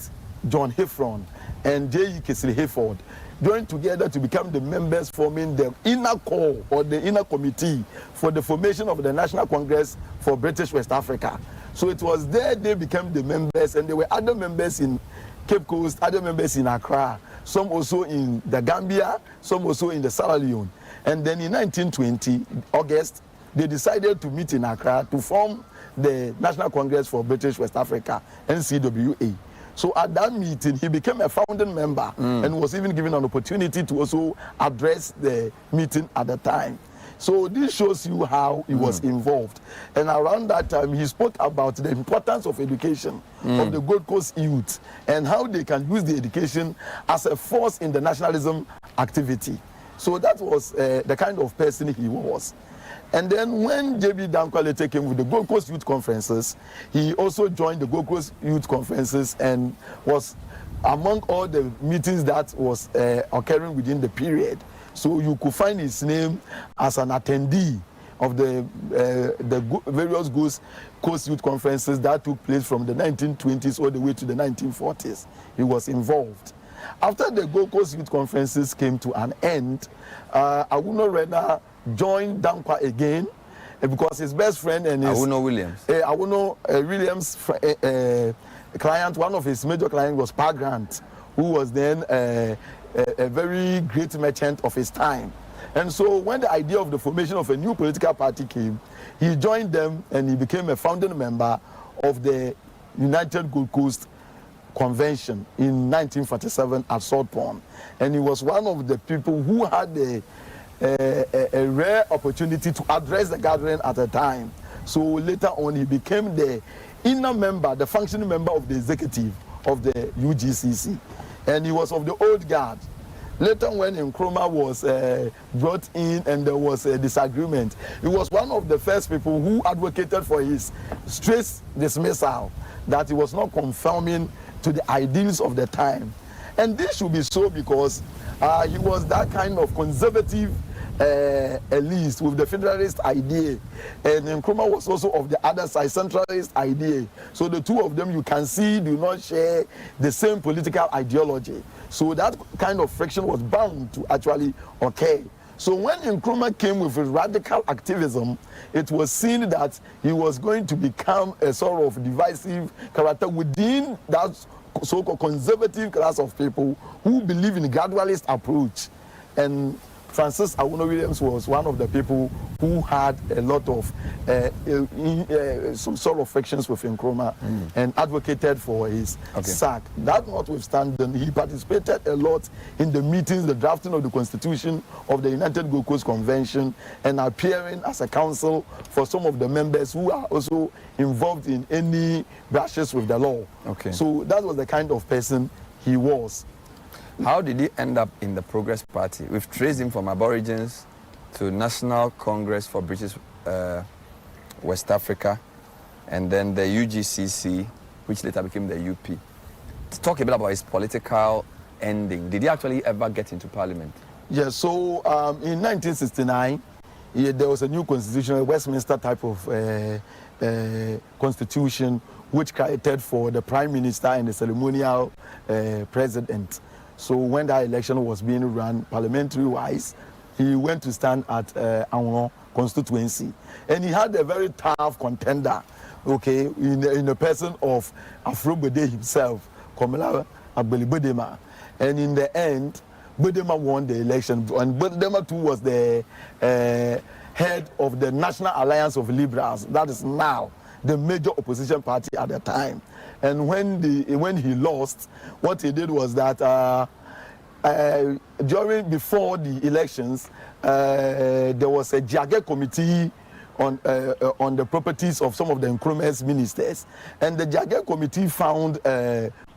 John Heffron and J.E. Kisley Hayford joined together to become the members forming the inner core or the inner committee for the formation of the National Congress for British West Africa. So it was there they became the members, and there were other members in Cape Coast, other members in Accra, some also in the Gambia, some also in the Sierra Leone. And then in 1920, August, they decided to meet in Accra to form the National Congress for British West Africa, NCWA. So at that meeting, he became a founding member and was even given an opportunity to also address the meeting at the time. So this shows you how he was involved. And around that time, he spoke about the importance of education of the Gold Coast youth and how they can use the education as a force in the nationalism activity. So that was the kind of person he was. And then when J.B. Danquah later came with the Gold Coast Youth Conferences, he also joined the Gold Coast Youth Conferences and was among all the meetings that was occurring within the period. So you could find his name as an attendee of the various Gold Coast Youth Conferences that took place from the 1920s all the way to the 1940s. He was involved. After the Gold Coast Youth Conferences came to an end, Awuno Rena joined Danquah again because his best friend and his Awuno Williams. Awuno Williams' client, one of his major clients was Pa Grant, who was then a very great merchant of his time. And so when the idea of the formation of a new political party came, he joined them and he became a founding member of the United Gold Coast Convention in 1947 at Salt Pond. And he was one of the people who had a rare opportunity to address the gathering at the time. So later on, he became the inner member, the functioning member of the executive of the UGCC. And he was of the old guard. Later when Nkrumah was brought in and there was a disagreement, he was one of the first people who advocated for his straight dismissal, that he was not conforming to the ideals of the time. And this should be so because he was that kind of conservative elite with the federalist idea, and Nkrumah was also of the other side, centralist idea. So the two of them, you can see, do not share the same political ideology. So that kind of friction was bound to actually occur. So when Nkrumah came with his radical activism, it was seen that he was going to become a sort of divisive character within that so-called conservative class of people who believe in a gradualist approach. And Francis Awuno Williams was one of the people who had a lot of some sort of frictions with Nkrumah and advocated for his sack. That notwithstanding, he participated a lot in the meetings, the drafting of the Constitution of the United Gold Coast Convention, and appearing as a counsel for some of the members who are also involved in any brushes with the law. So that was the kind of person he was. How did he end up in the Progress Party? We've traced him from Aborigines to National Congress for British West Africa, and then the UGCC, which later became the UP. To talk a bit about his political ending, did he actually ever get into Parliament? Yes, so in 1969, there was a new constitution, a Westminster type of constitution, which created for the Prime Minister and the ceremonial president. So when that election was being run parliamentary-wise, he went to stand at Anwon constituency, and he had a very tough contender, okay, in the person of Afro-Bede himself, Komala Agbeli-Bodema, and in the end, Bodema won the election, and Bodema too was the head of the National Alliance of Liberals, that is now the major opposition party at the time. And when he lost, what he did was that before the elections, there was a Jage committee on the properties of some of the Nkrumah's ministers, and the Jage committee found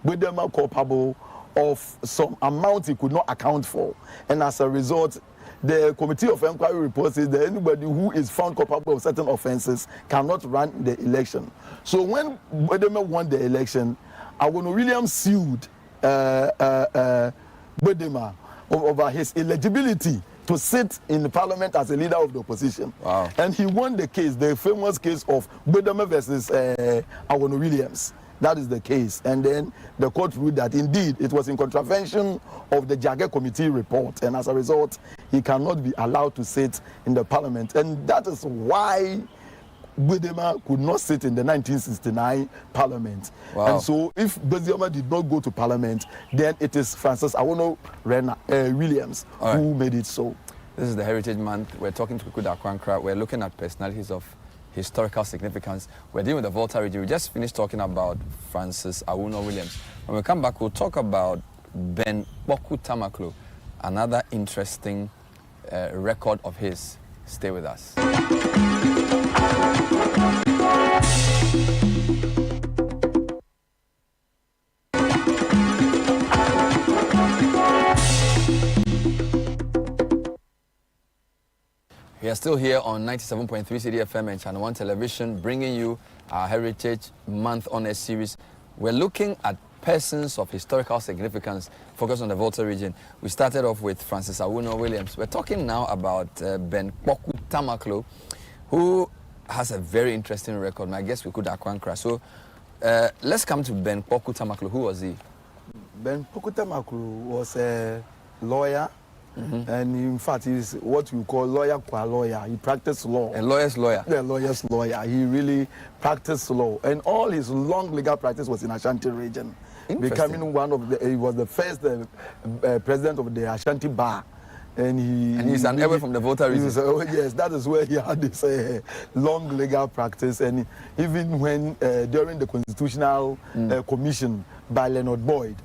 Bodema culpable of some amount he could not account for, and as a result, the committee of inquiry report says that anybody who is found culpable of certain offences cannot run the election. So when Bodema won the election, Awono Williams sued Bodema over his eligibility to sit in the parliament as a leader of the opposition. Wow. And he won the case, the famous case of Bodema versus Awono Williams. That is the case. And then the court ruled that indeed it was in contravention of the Jage committee report, and as a result, he cannot be allowed to sit in the parliament. And that is why Bodema could not sit in the 1969 parliament. Wow. And so if Bodema did not go to parliament, then it is Francis Awono Williams who made it so. This is the Heritage Month. We're talking to Kuda Kwankra. We're looking at personalities of historical significance. We're dealing with the Volta region. We just finished talking about Francis Awono Williams. When we come back, we'll talk about Ben Kpoku Tamaklo, another interesting record of his. Stay with us. We are still here on 97.3 Citi FM and Channel 1 Television, bringing you our Heritage Month on a series. We're looking at persons of historical significance focused on the Volta region. We started off with Francis Awono Williams. We're talking now about Ben Kpoku Tamaklo, who has a very interesting record. My guess we could Akwankra. So let's come to Ben Kpoku Tamaklo. Who was he? Ben Kpoku Tamaklo was a lawyer. And in fact, he's what we call lawyer qua lawyer. He practiced law. A lawyer's lawyer. The lawyer's lawyer. He really practiced law, and all his long legal practice was in Ashanti region. Becoming one of the, he was the first president of the Ashanti Bar, and he's an ever from the Volta region. Yes, that is where he had this long legal practice, and even when during the Constitutional Commission by Leonard Boyd,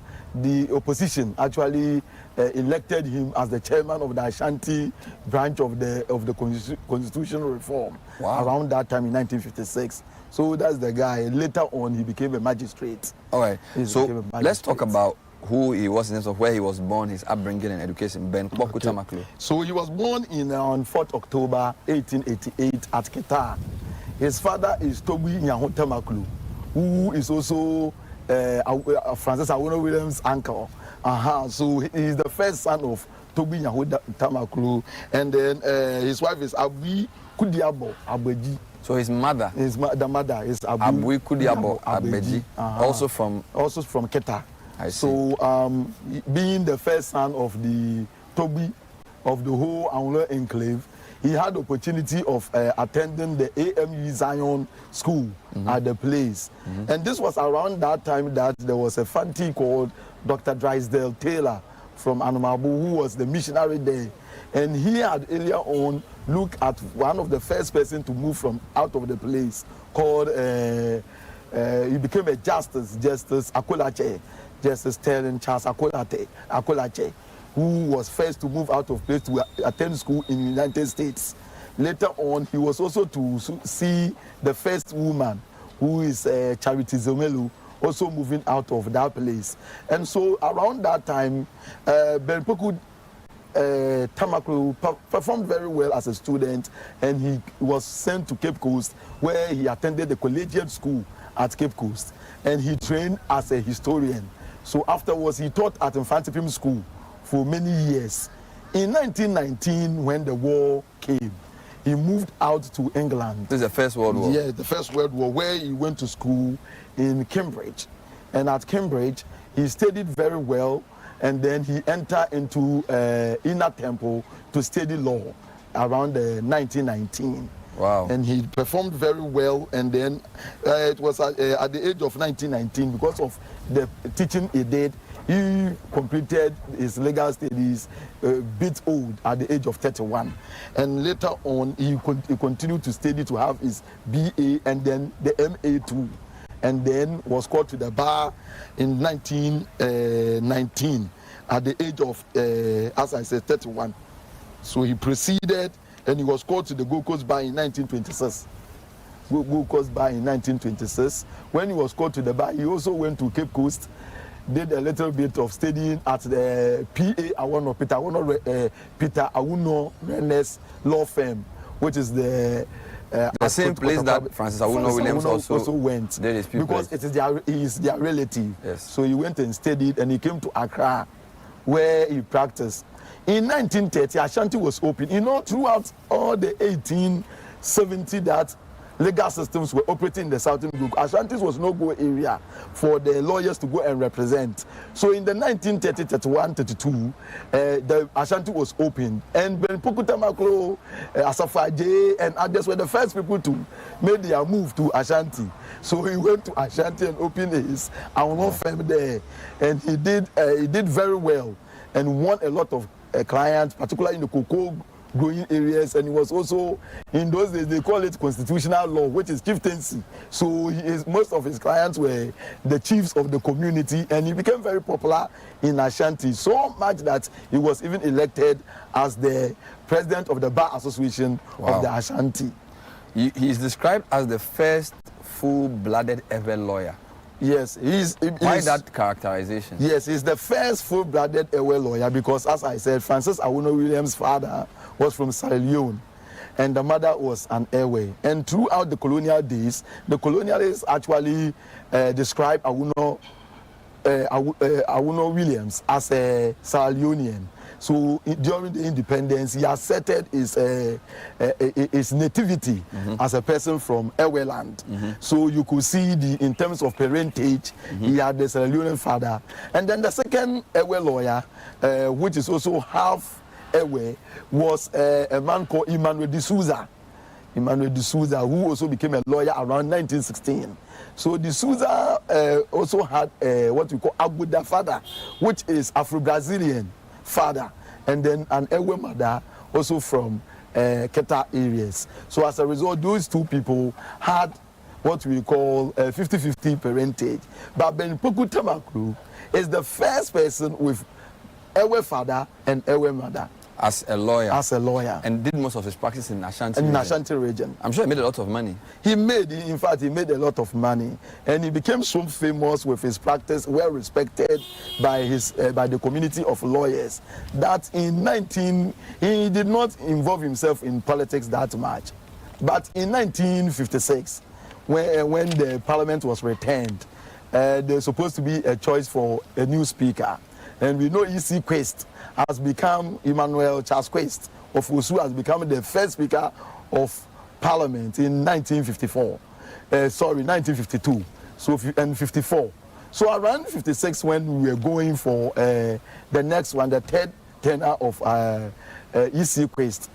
the opposition actually elected him as the chairman of the Ashanti branch of the constitutional reform around that time in 1956. So that's the guy. Later on, he became a magistrate. All right. So let's talk about who he was in terms of where he was born, his upbringing and education. Ben Kpoku Tamaklo. So he was born on 4th October 1888 at Kita. His father is Toby Nyaho Tamaklo, who is also Francis Awono Williams' uncle. So he is the first son of Toby Nyaho Tamaklo, and then his wife is Abui Kudiabo Abeji. So his mother, the mother is Abui Kudiabo Abeji, also from Keta. So being the first son of the Toby of the whole Anwule enclave, he had the opportunity of attending the AMU Zion school at the place. And this was around that time that there was a Fanti called Dr. Drysdale Taylor from Anomabu, who was the missionary there. And he had earlier on looked at one of the first person to move from out of the place called, he became a Justice Akolache, Justice Sterling Charles Akolache, who was first to move out of place to attend school in the United States. Later on, he was also to see the first woman, who is Charity Zomelu, also moving out of that place. And so around that time, Ben Kpoku Tamaklo performed very well as a student, and he was sent to Cape Coast, where he attended the collegiate school at Cape Coast, and he trained as a historian. So afterwards, he taught at Infante Pim School for many years. In 1919, when the war came, he moved out to England. This is the First World War? Yeah, the First World War, where he went to school in Cambridge. And at Cambridge, he studied very well, and then he entered into Inner Temple to study law around 1919. Wow. And he performed very well, and then it was at the age of 1919, because of the teaching he did, he completed his legal studies a bit old at the age of 31. And later on, he continued to study to have his BA and then the MA too. And then was called to the bar in 1919 at the age of, as I said, 31. So he proceeded, and he was called to the Gold Coast bar in 1926. Gold Coast bar in 1926. When he was called to the bar, he also went to Cape Coast, did a little bit of studying at the Peter Awuno Renes law firm, which is the same place that Francis Awuno Williams also went, did his because it is he is their relative. Yes. So he went and studied, and he came to Accra, where he practiced. In 1930, Ashanti was open. You know, throughout all the 1870 that legal systems were operating in the Southern Group, Ashantis was no go area for the lawyers to go and represent. So in the 1930, 31, 32, the Ashanti was opened, and Ben Pokutamaklo, Asafaje, and others were the first people to make their move to Ashanti. So he went to Ashanti and opened his law firm there, and he did very well and won a lot of clients, particularly in the cocoa growing areas, and he was also, in those days they call it constitutional law, which is chieftaincy. So most of his clients were the chiefs of the community, and he became very popular in Ashanti, so much that he was even elected as the president of the Bar Association of the Ashanti. He is described as the first full-blooded ever lawyer. Yes, why that characterization? Yes, he's the first full-blooded ever lawyer, because, as I said, Francis Awuno Williams' father was from Sierra Leone, and the mother was an Ewe. And throughout the colonial days, the colonialists actually described Awuno Williams as a Sierra Leonean. So during the independence, he asserted his nativity as a person from Ewe land. So you could see in terms of parentage, he had the Sierra Leonean father. And then the second Ewe lawyer, which is also half Ewe, was a man called Emmanuel D'Souza. Emmanuel D'Souza, who also became a lawyer around 1916. So D'Souza also had what we call Aguda father, which is Afro-Brazilian father, and then an Ewe mother, also from Keta areas. So as a result, those two people had what we call 50-50 parentage. But Ben Poku Tamaklu is the first person with Ewe father and Ewe mother. As a lawyer. As a lawyer. And did most of his practice in Ashanti region. Ashanti region. I'm sure he made a lot of money. In fact, he made a lot of money. And he became so famous with his practice, well respected by the community of lawyers, that he did not involve himself in politics that much. But in 1956, when the parliament was returned, there's supposed to be a choice for a new speaker. And we know E.C. Quest has become, Emmanuel Charles Quest of Osu has become the first speaker of parliament in 1952. So, and 54. So around 56, when we were going for the next one, the third tenure of E.C. Quest,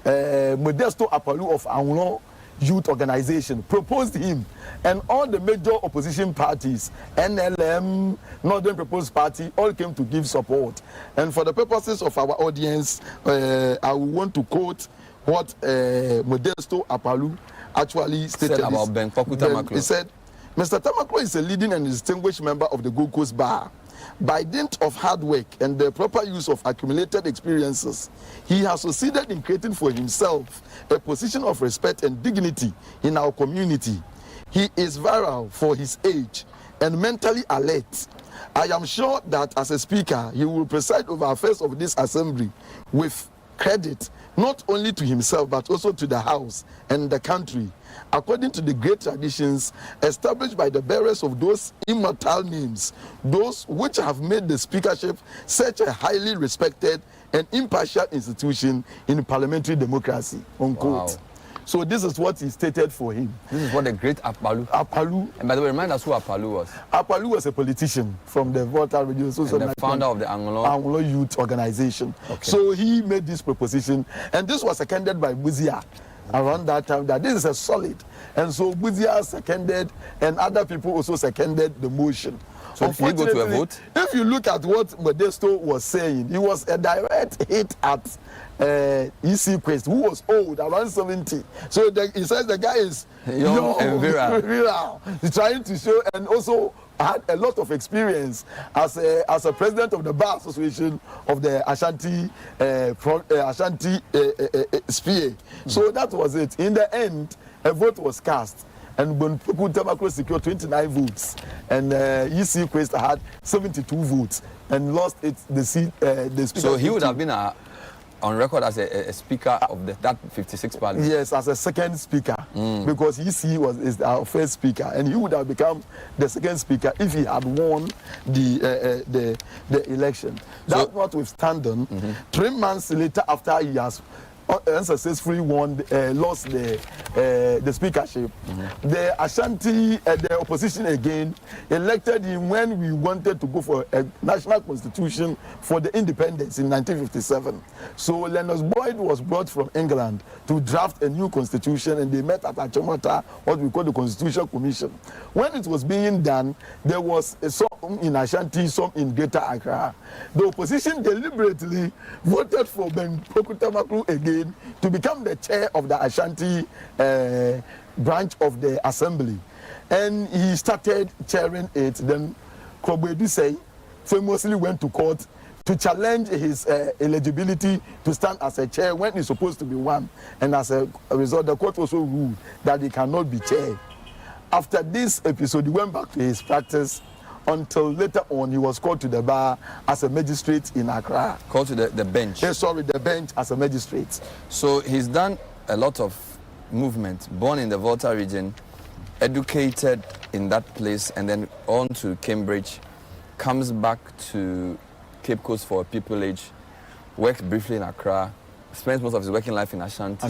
Modesto Apalu of Awuno Youth Organization proposed him, and all the major opposition parties, NLM, Northern People's Party, all came to give support. And for the purposes of our audience, I want to quote what Modesto Apalu actually stated about Ben Poku Tamaklo. He said, Mr. Tamaklo is a leading and distinguished member of the Gold Coast Bar. By dint of hard work and the proper use of accumulated experiences, he has succeeded in creating for himself a position of respect and dignity in our community. He is viral for his age and mentally alert. I am sure that as a speaker, he will preside over affairs of this assembly with credit, not only to himself, but also to the house and the country, according to the great traditions established by the bearers of those immortal names, those which have made the speakership such a highly respected and impartial institution in parliamentary democracy, unquote. Wow. So this is what he stated for him. This is what the great Apalu. And by the way, remind us who Apalu was. Apalu was a politician from the Volta region. And the founder of the Anglo Youth Organization. Okay. So he made this proposition, and this was seconded by Buzia around that time, that this is a solid. And so Buzia seconded, and other people also seconded the motion. So did he go to a vote? If you look at what Modesto was saying, he was a direct hit at EC Quest, who was old, around 70. So he says the guy is young and virile. He's trying to show, and also had a lot of experience as a president of the Bar Association of the Ashanti sphere. So that was it. In the end, a vote was cast, and Bonpoku Tamaklo secured 29 votes, and EC Quest had 72 votes and lost the speaker. So he would have been on record as a speaker of that 56 parliament. Yes, as a second speaker, because EC is our first speaker, and he would have become the second speaker if he had won the election. That notwithstanding, 3 months later, after he has unsuccessfully lost the speakership, the Ashanti, the opposition again, elected him when we wanted to go for a national constitution for the independence in 1957. So Leonard Boyd was brought from England to draft a new constitution, and they met at Achimota, what we call the Constitution Commission. When it was being done, there was some in Ashanti, some in Greater Accra. The opposition deliberately voted for Ben Pokutamaklu again to become the chair of the Ashanti branch of the assembly, and he started chairing it. Then Krobedusei famously went to court to challenge his eligibility to stand as a chair when he's supposed to be one, and as a result, the court also ruled that he cannot be chair. After this episode, he went back to his practice until later on he was called to the bar as a magistrate in Accra. Called to the bench? Yes, sorry, the bench as a magistrate. So he's done a lot of movement, born in the Volta region, educated in that place, and then on to Cambridge, comes back to Cape Coast for a pupillage, worked briefly in Accra, spends most of his working life in Ashanti.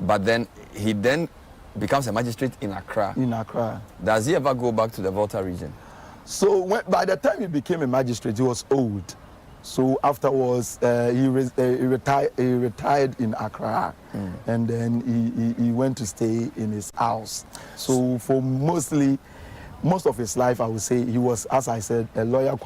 But then he becomes a magistrate in Accra. In Accra. Does he ever go back to the Volta region? So by the time he became a magistrate, he was old. So afterwards, he retired in Accra, and then he went to stay in his house. So for most of his life, I would say he was, as I said, a lawyer,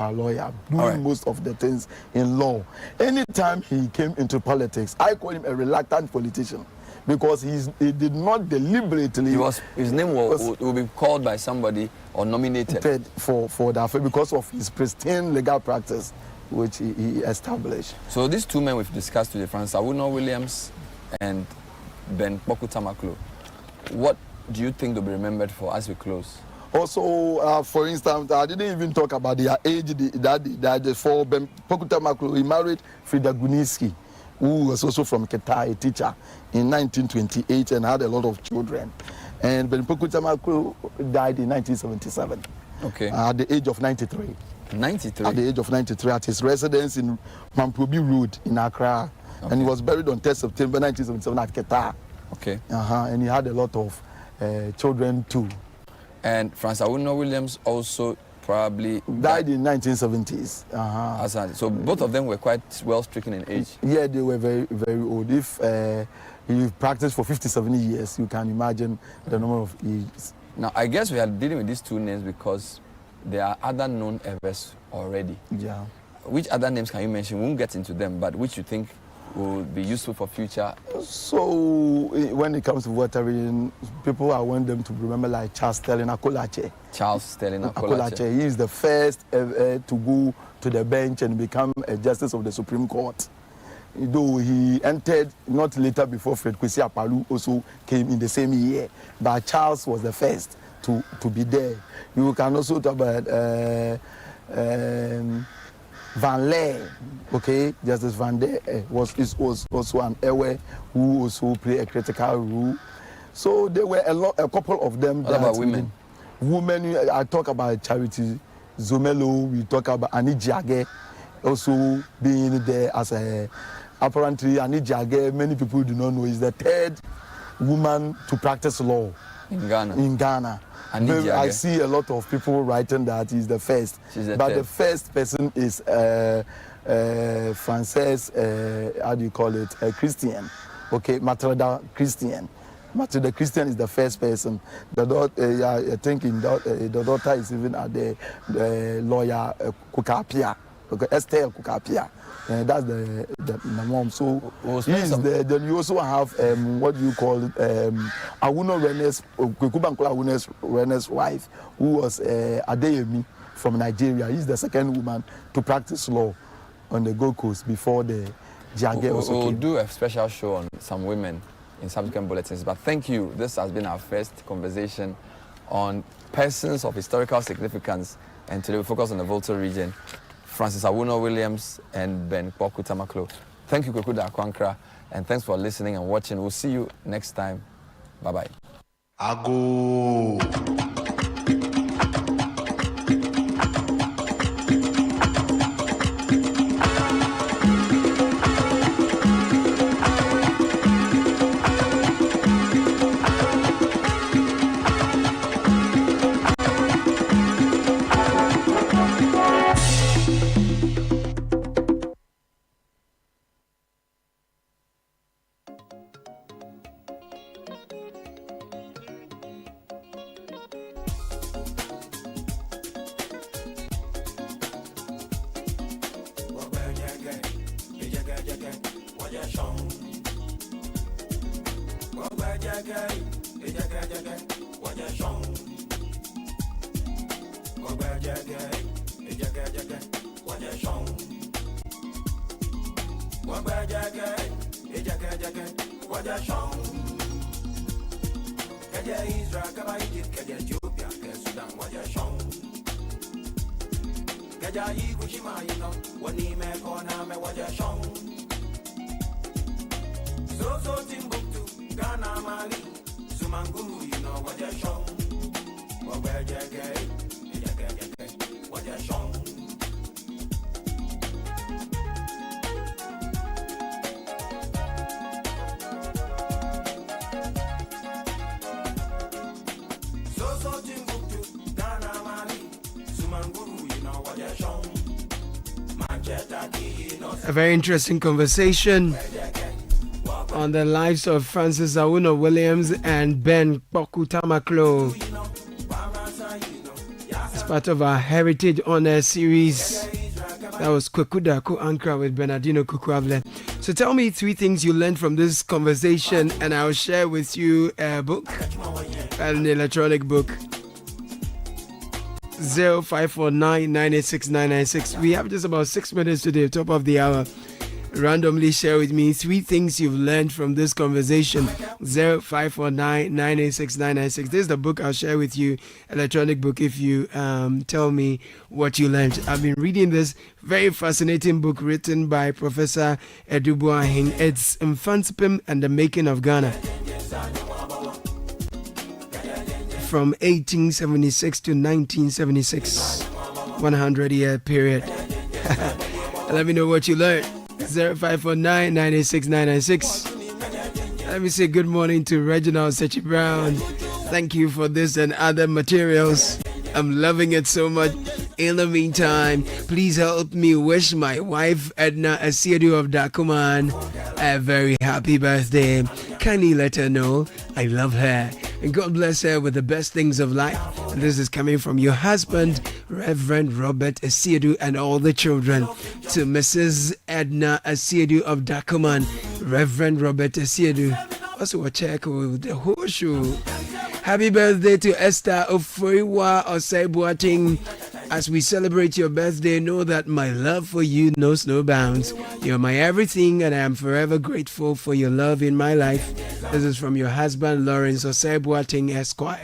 doing most of the things in law. Anytime he came into politics, I call him a reluctant politician, because he did not deliberately. His name will be called by somebody or nominated for that, because of his pristine legal practice which he established. So these two men we've discussed today, Francis Awuno Williams and Ben Pokutamaklu, what do you think they'll be remembered for as we close? Also, for instance, I didn't even talk about their age. For Ben Pokutamaklu, he married Frida Guniski, who was also from Keta, a teacher, in 1928 and had a lot of children. And Ben Pokutamaklu died in 1977. Okay. At the age of 93. 93? At the age of 93, at his residence in Mamprobi Road in Accra. Okay. And he was buried on 10 September 1977 at Keta. Okay. And he had a lot of children too. And Francis Awuno Williams also probably died in 1970s. So both of them were quite well stricken in age. Yeah, they were very, very old. If you practiced for 57 years, you can imagine the number of years. Now, I guess we are dealing with these two names because there are other known Evers already. Yeah. Which other names can you mention? We won't get into them, but which you think will be useful for future? So when it comes to watering, people, I want them to remember like Charles Sterling Akolache. Charles Sterling Akolache. He is the first to go to the bench and become a justice of the Supreme Court. Though he entered not later before Fred Kwesi Apalu also came in the same year. But Charles was the first to be there. You can also talk about Van Leer, okay? Justice Van Leer was also an Ewe who also played a critical role. So there were a couple of them. What about women? Women, I talk about Charity Zomelo, we talk about Annie Jage, also being there as a, apparently Annie Jage, many people do not know, is the third woman to practice law in Ghana. I see a lot of people writing that he's the first. The first person is Frances, how do you call it? Christian. Okay, Matilda Christian. Matilda Christian is the first person. The daughter, I think the daughter is even at the lawyer Kukapia. Okay, Estelle Kukapia. That's the mom. So then you also have what do you call it? Awuno Renes, Kwekubankula Awuno's Renes wife, who was Adeyemi from Nigeria. He's the second woman to practice law on the Gold Coast before the Jagge also came. We'll do a special show on some women in subsequent bulletins. But thank you. This has been our first conversation on persons of historical significance, and today we focus on the Volta region. Francis Awuno Williams and Ben Kpoku Tamaklo. Thank you, Kweku Dankwa, and thanks for listening and watching. We'll see you next time. Bye-bye. Ago. A very interesting conversation on the lives of Francis Awuno Williams and Ben Kpoku Tamaklo as part of our Heritage Honor series. That was Kweku Dankwa with Bernardino Kukwavle. So tell me 3 things you learned from this conversation, and I'll share with you a book, an electronic book. 0549986996. We have just about 6 minutes to the top of the hour. Randomly share with me 3 things you've learned from this conversation. 0549986996. This is the book I'll share with you, electronic book, if you tell me what you learned. I've been reading this very fascinating book written by Professor Edubuahin. It's Infantsipim and the Making of Ghana, from 1876 to 1976, 100-year period. Let me know what you learned. 0549986996. Let me say good morning to Reginald Citi Prime. Thank you for this and other materials. I'm loving it so much. In the meantime, please help me wish my wife Edna Asiedu of Dakuman a very happy birthday. Kindly let her know I love her, and God bless her with the best things of life. And this is coming from your husband, Reverend Robert Asiedu, and all the children. To Mrs. Edna Asiedu of Dakuman, Reverend Robert Asiedu. Also a check with the whole show. Happy birthday to Esther Oforiwa Oseibuating. As we celebrate your birthday, know that my love for you knows no bounds. You're my everything, and I am forever grateful for your love in my life. This is from your husband, Lawrence Oseibuating, Esquire.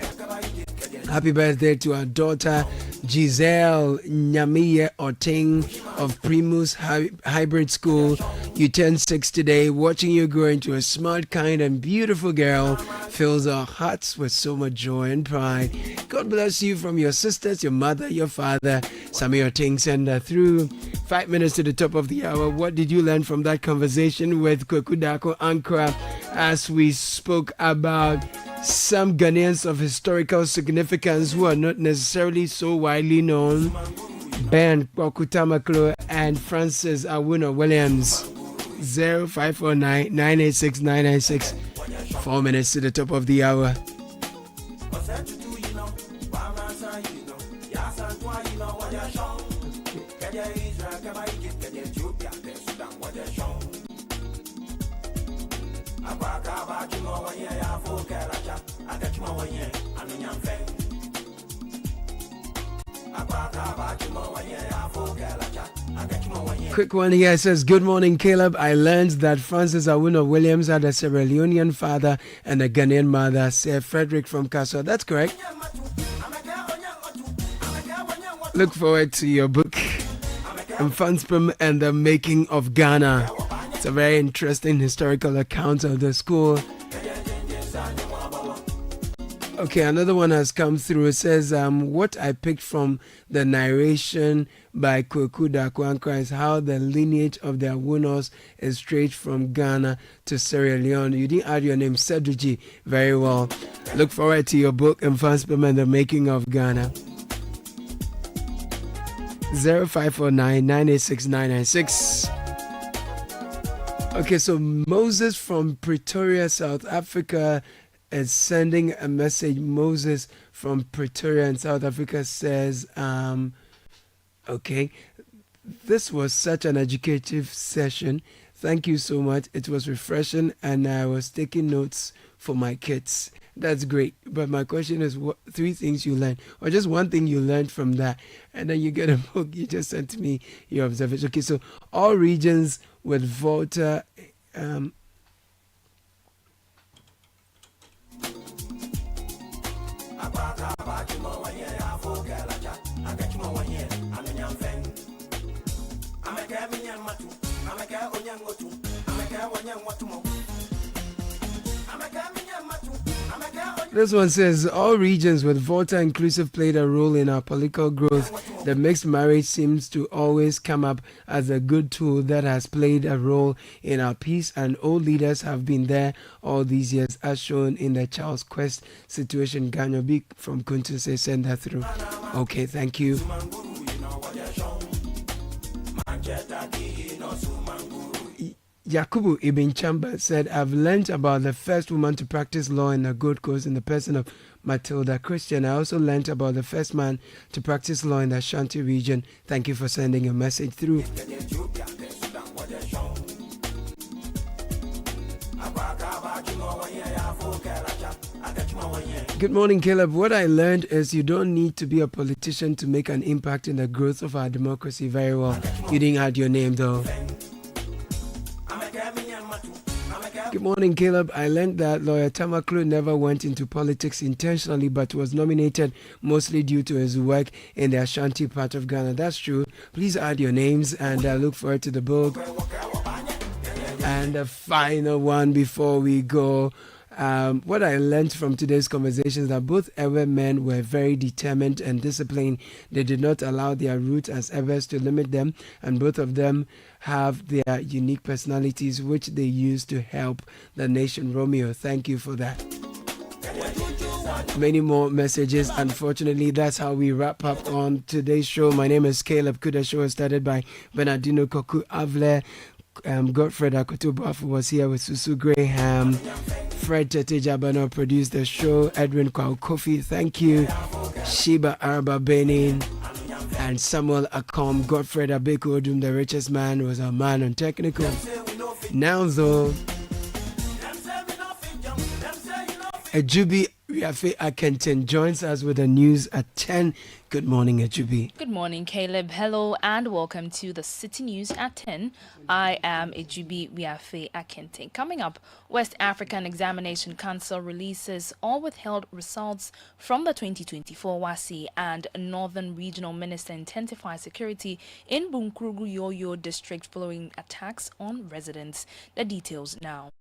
Happy birthday to our daughter, Giselle Nyamiye Oting of Primus Hybrid School. You turn 6 today. Watching you grow into a smart, kind, and beautiful girl fills our hearts with so much joy and pride. God bless you from your sisters, your mother, your father. Some of your things send through. 5 minutes to the top of the hour. What did you learn from that conversation with Kweku Dankwa? as we spoke about some Ghanaians of historical significance who are not necessarily so widely known. Ben Kwakutamaklo and Francis Awuno Williams. 0549 986 996. 4 minutes to the top of the hour. Quick one here says, good morning, Caleb. I learned that Francis Awuno Williams had a Sierra Leonean father and a Ghanaian mother, Sir Frederick from Kaso. That's correct. Look forward to your book, Mfanspem and the Making of Ghana. It's a very interesting historical account of the school. Okay, another one has come through. It says, what I picked from the narration by Kweku Dakwankra is how the lineage of the Awunos is straight from Ghana to Sierra Leone. You didn't add your name, Seduji. Very well. Look forward to your book, Mfanspem and the Making of Ghana. 0549 986 996. Okay, so Moses from Pretoria, South Africa is sending a message. Moses from Pretoria in South Africa says, okay, this was such an educative session. Thank you so much. It was refreshing and I was taking notes for my kids. That's great. But my question is, what 3 things you learned, or just one thing you learned from that? And then you get a book. You just sent me your observation. Okay, so all regions with Volta. This one says, all regions with Volta inclusive played a role in our political growth. The mixed marriage seems to always come up as a good tool that has played a role in our peace, and old leaders have been there all these years, as shown in the Charles Quest situation. Ganyobi from Kuntu says, send that through. Okay, thank you. Yakubu Ibn Chamba said, I've learned about the first woman to practice law in the Gold Coast in the person of Matilda Christian. I also learned about the first man to practice law in the Ashanti region. Thank you for sending your message through. Good morning, Caleb. What I learned is you don't need to be a politician to make an impact in the growth of our democracy. Very well. You didn't add your name though. Good morning, Caleb. I learned that lawyer Tamaklu never went into politics intentionally but was nominated mostly due to his work in the Ashanti part of Ghana. That's true. Please add your names and I look forward to the book. And the final one before we go. What I learned from today's conversation is that both Ewe men were very determined and disciplined. They did not allow their roots as Ewes to limit them, and both of them have their unique personalities which they use to help the nation. Romeo, thank you for that. Many more messages. Unfortunately, that's how we wrap up on today's show. My name is Caleb Kuda. Show was started by Bernardino Koku Avle. Godfred Akotobuafu was here with Susu Graham. Fred Tetejabano produced the show. Edwin Kwao Kofi, thank you. Sheba Araba Benin and Samuel Akom. Godfred Abeko Odum, the richest man, was our man on technical. Now though, Ajubi Riafe Akenton joins us with the news at 10. Good morning, Ajubi. Good morning, Caleb. Hello and welcome to the City News at 10. I am Ajubi Riafe Akenton. Coming up, West African Examination Council releases all withheld results from the 2024 WASI, and Northern Regional Minister intensifies security in Bunkrugu Yoyo district following attacks on residents. The details now.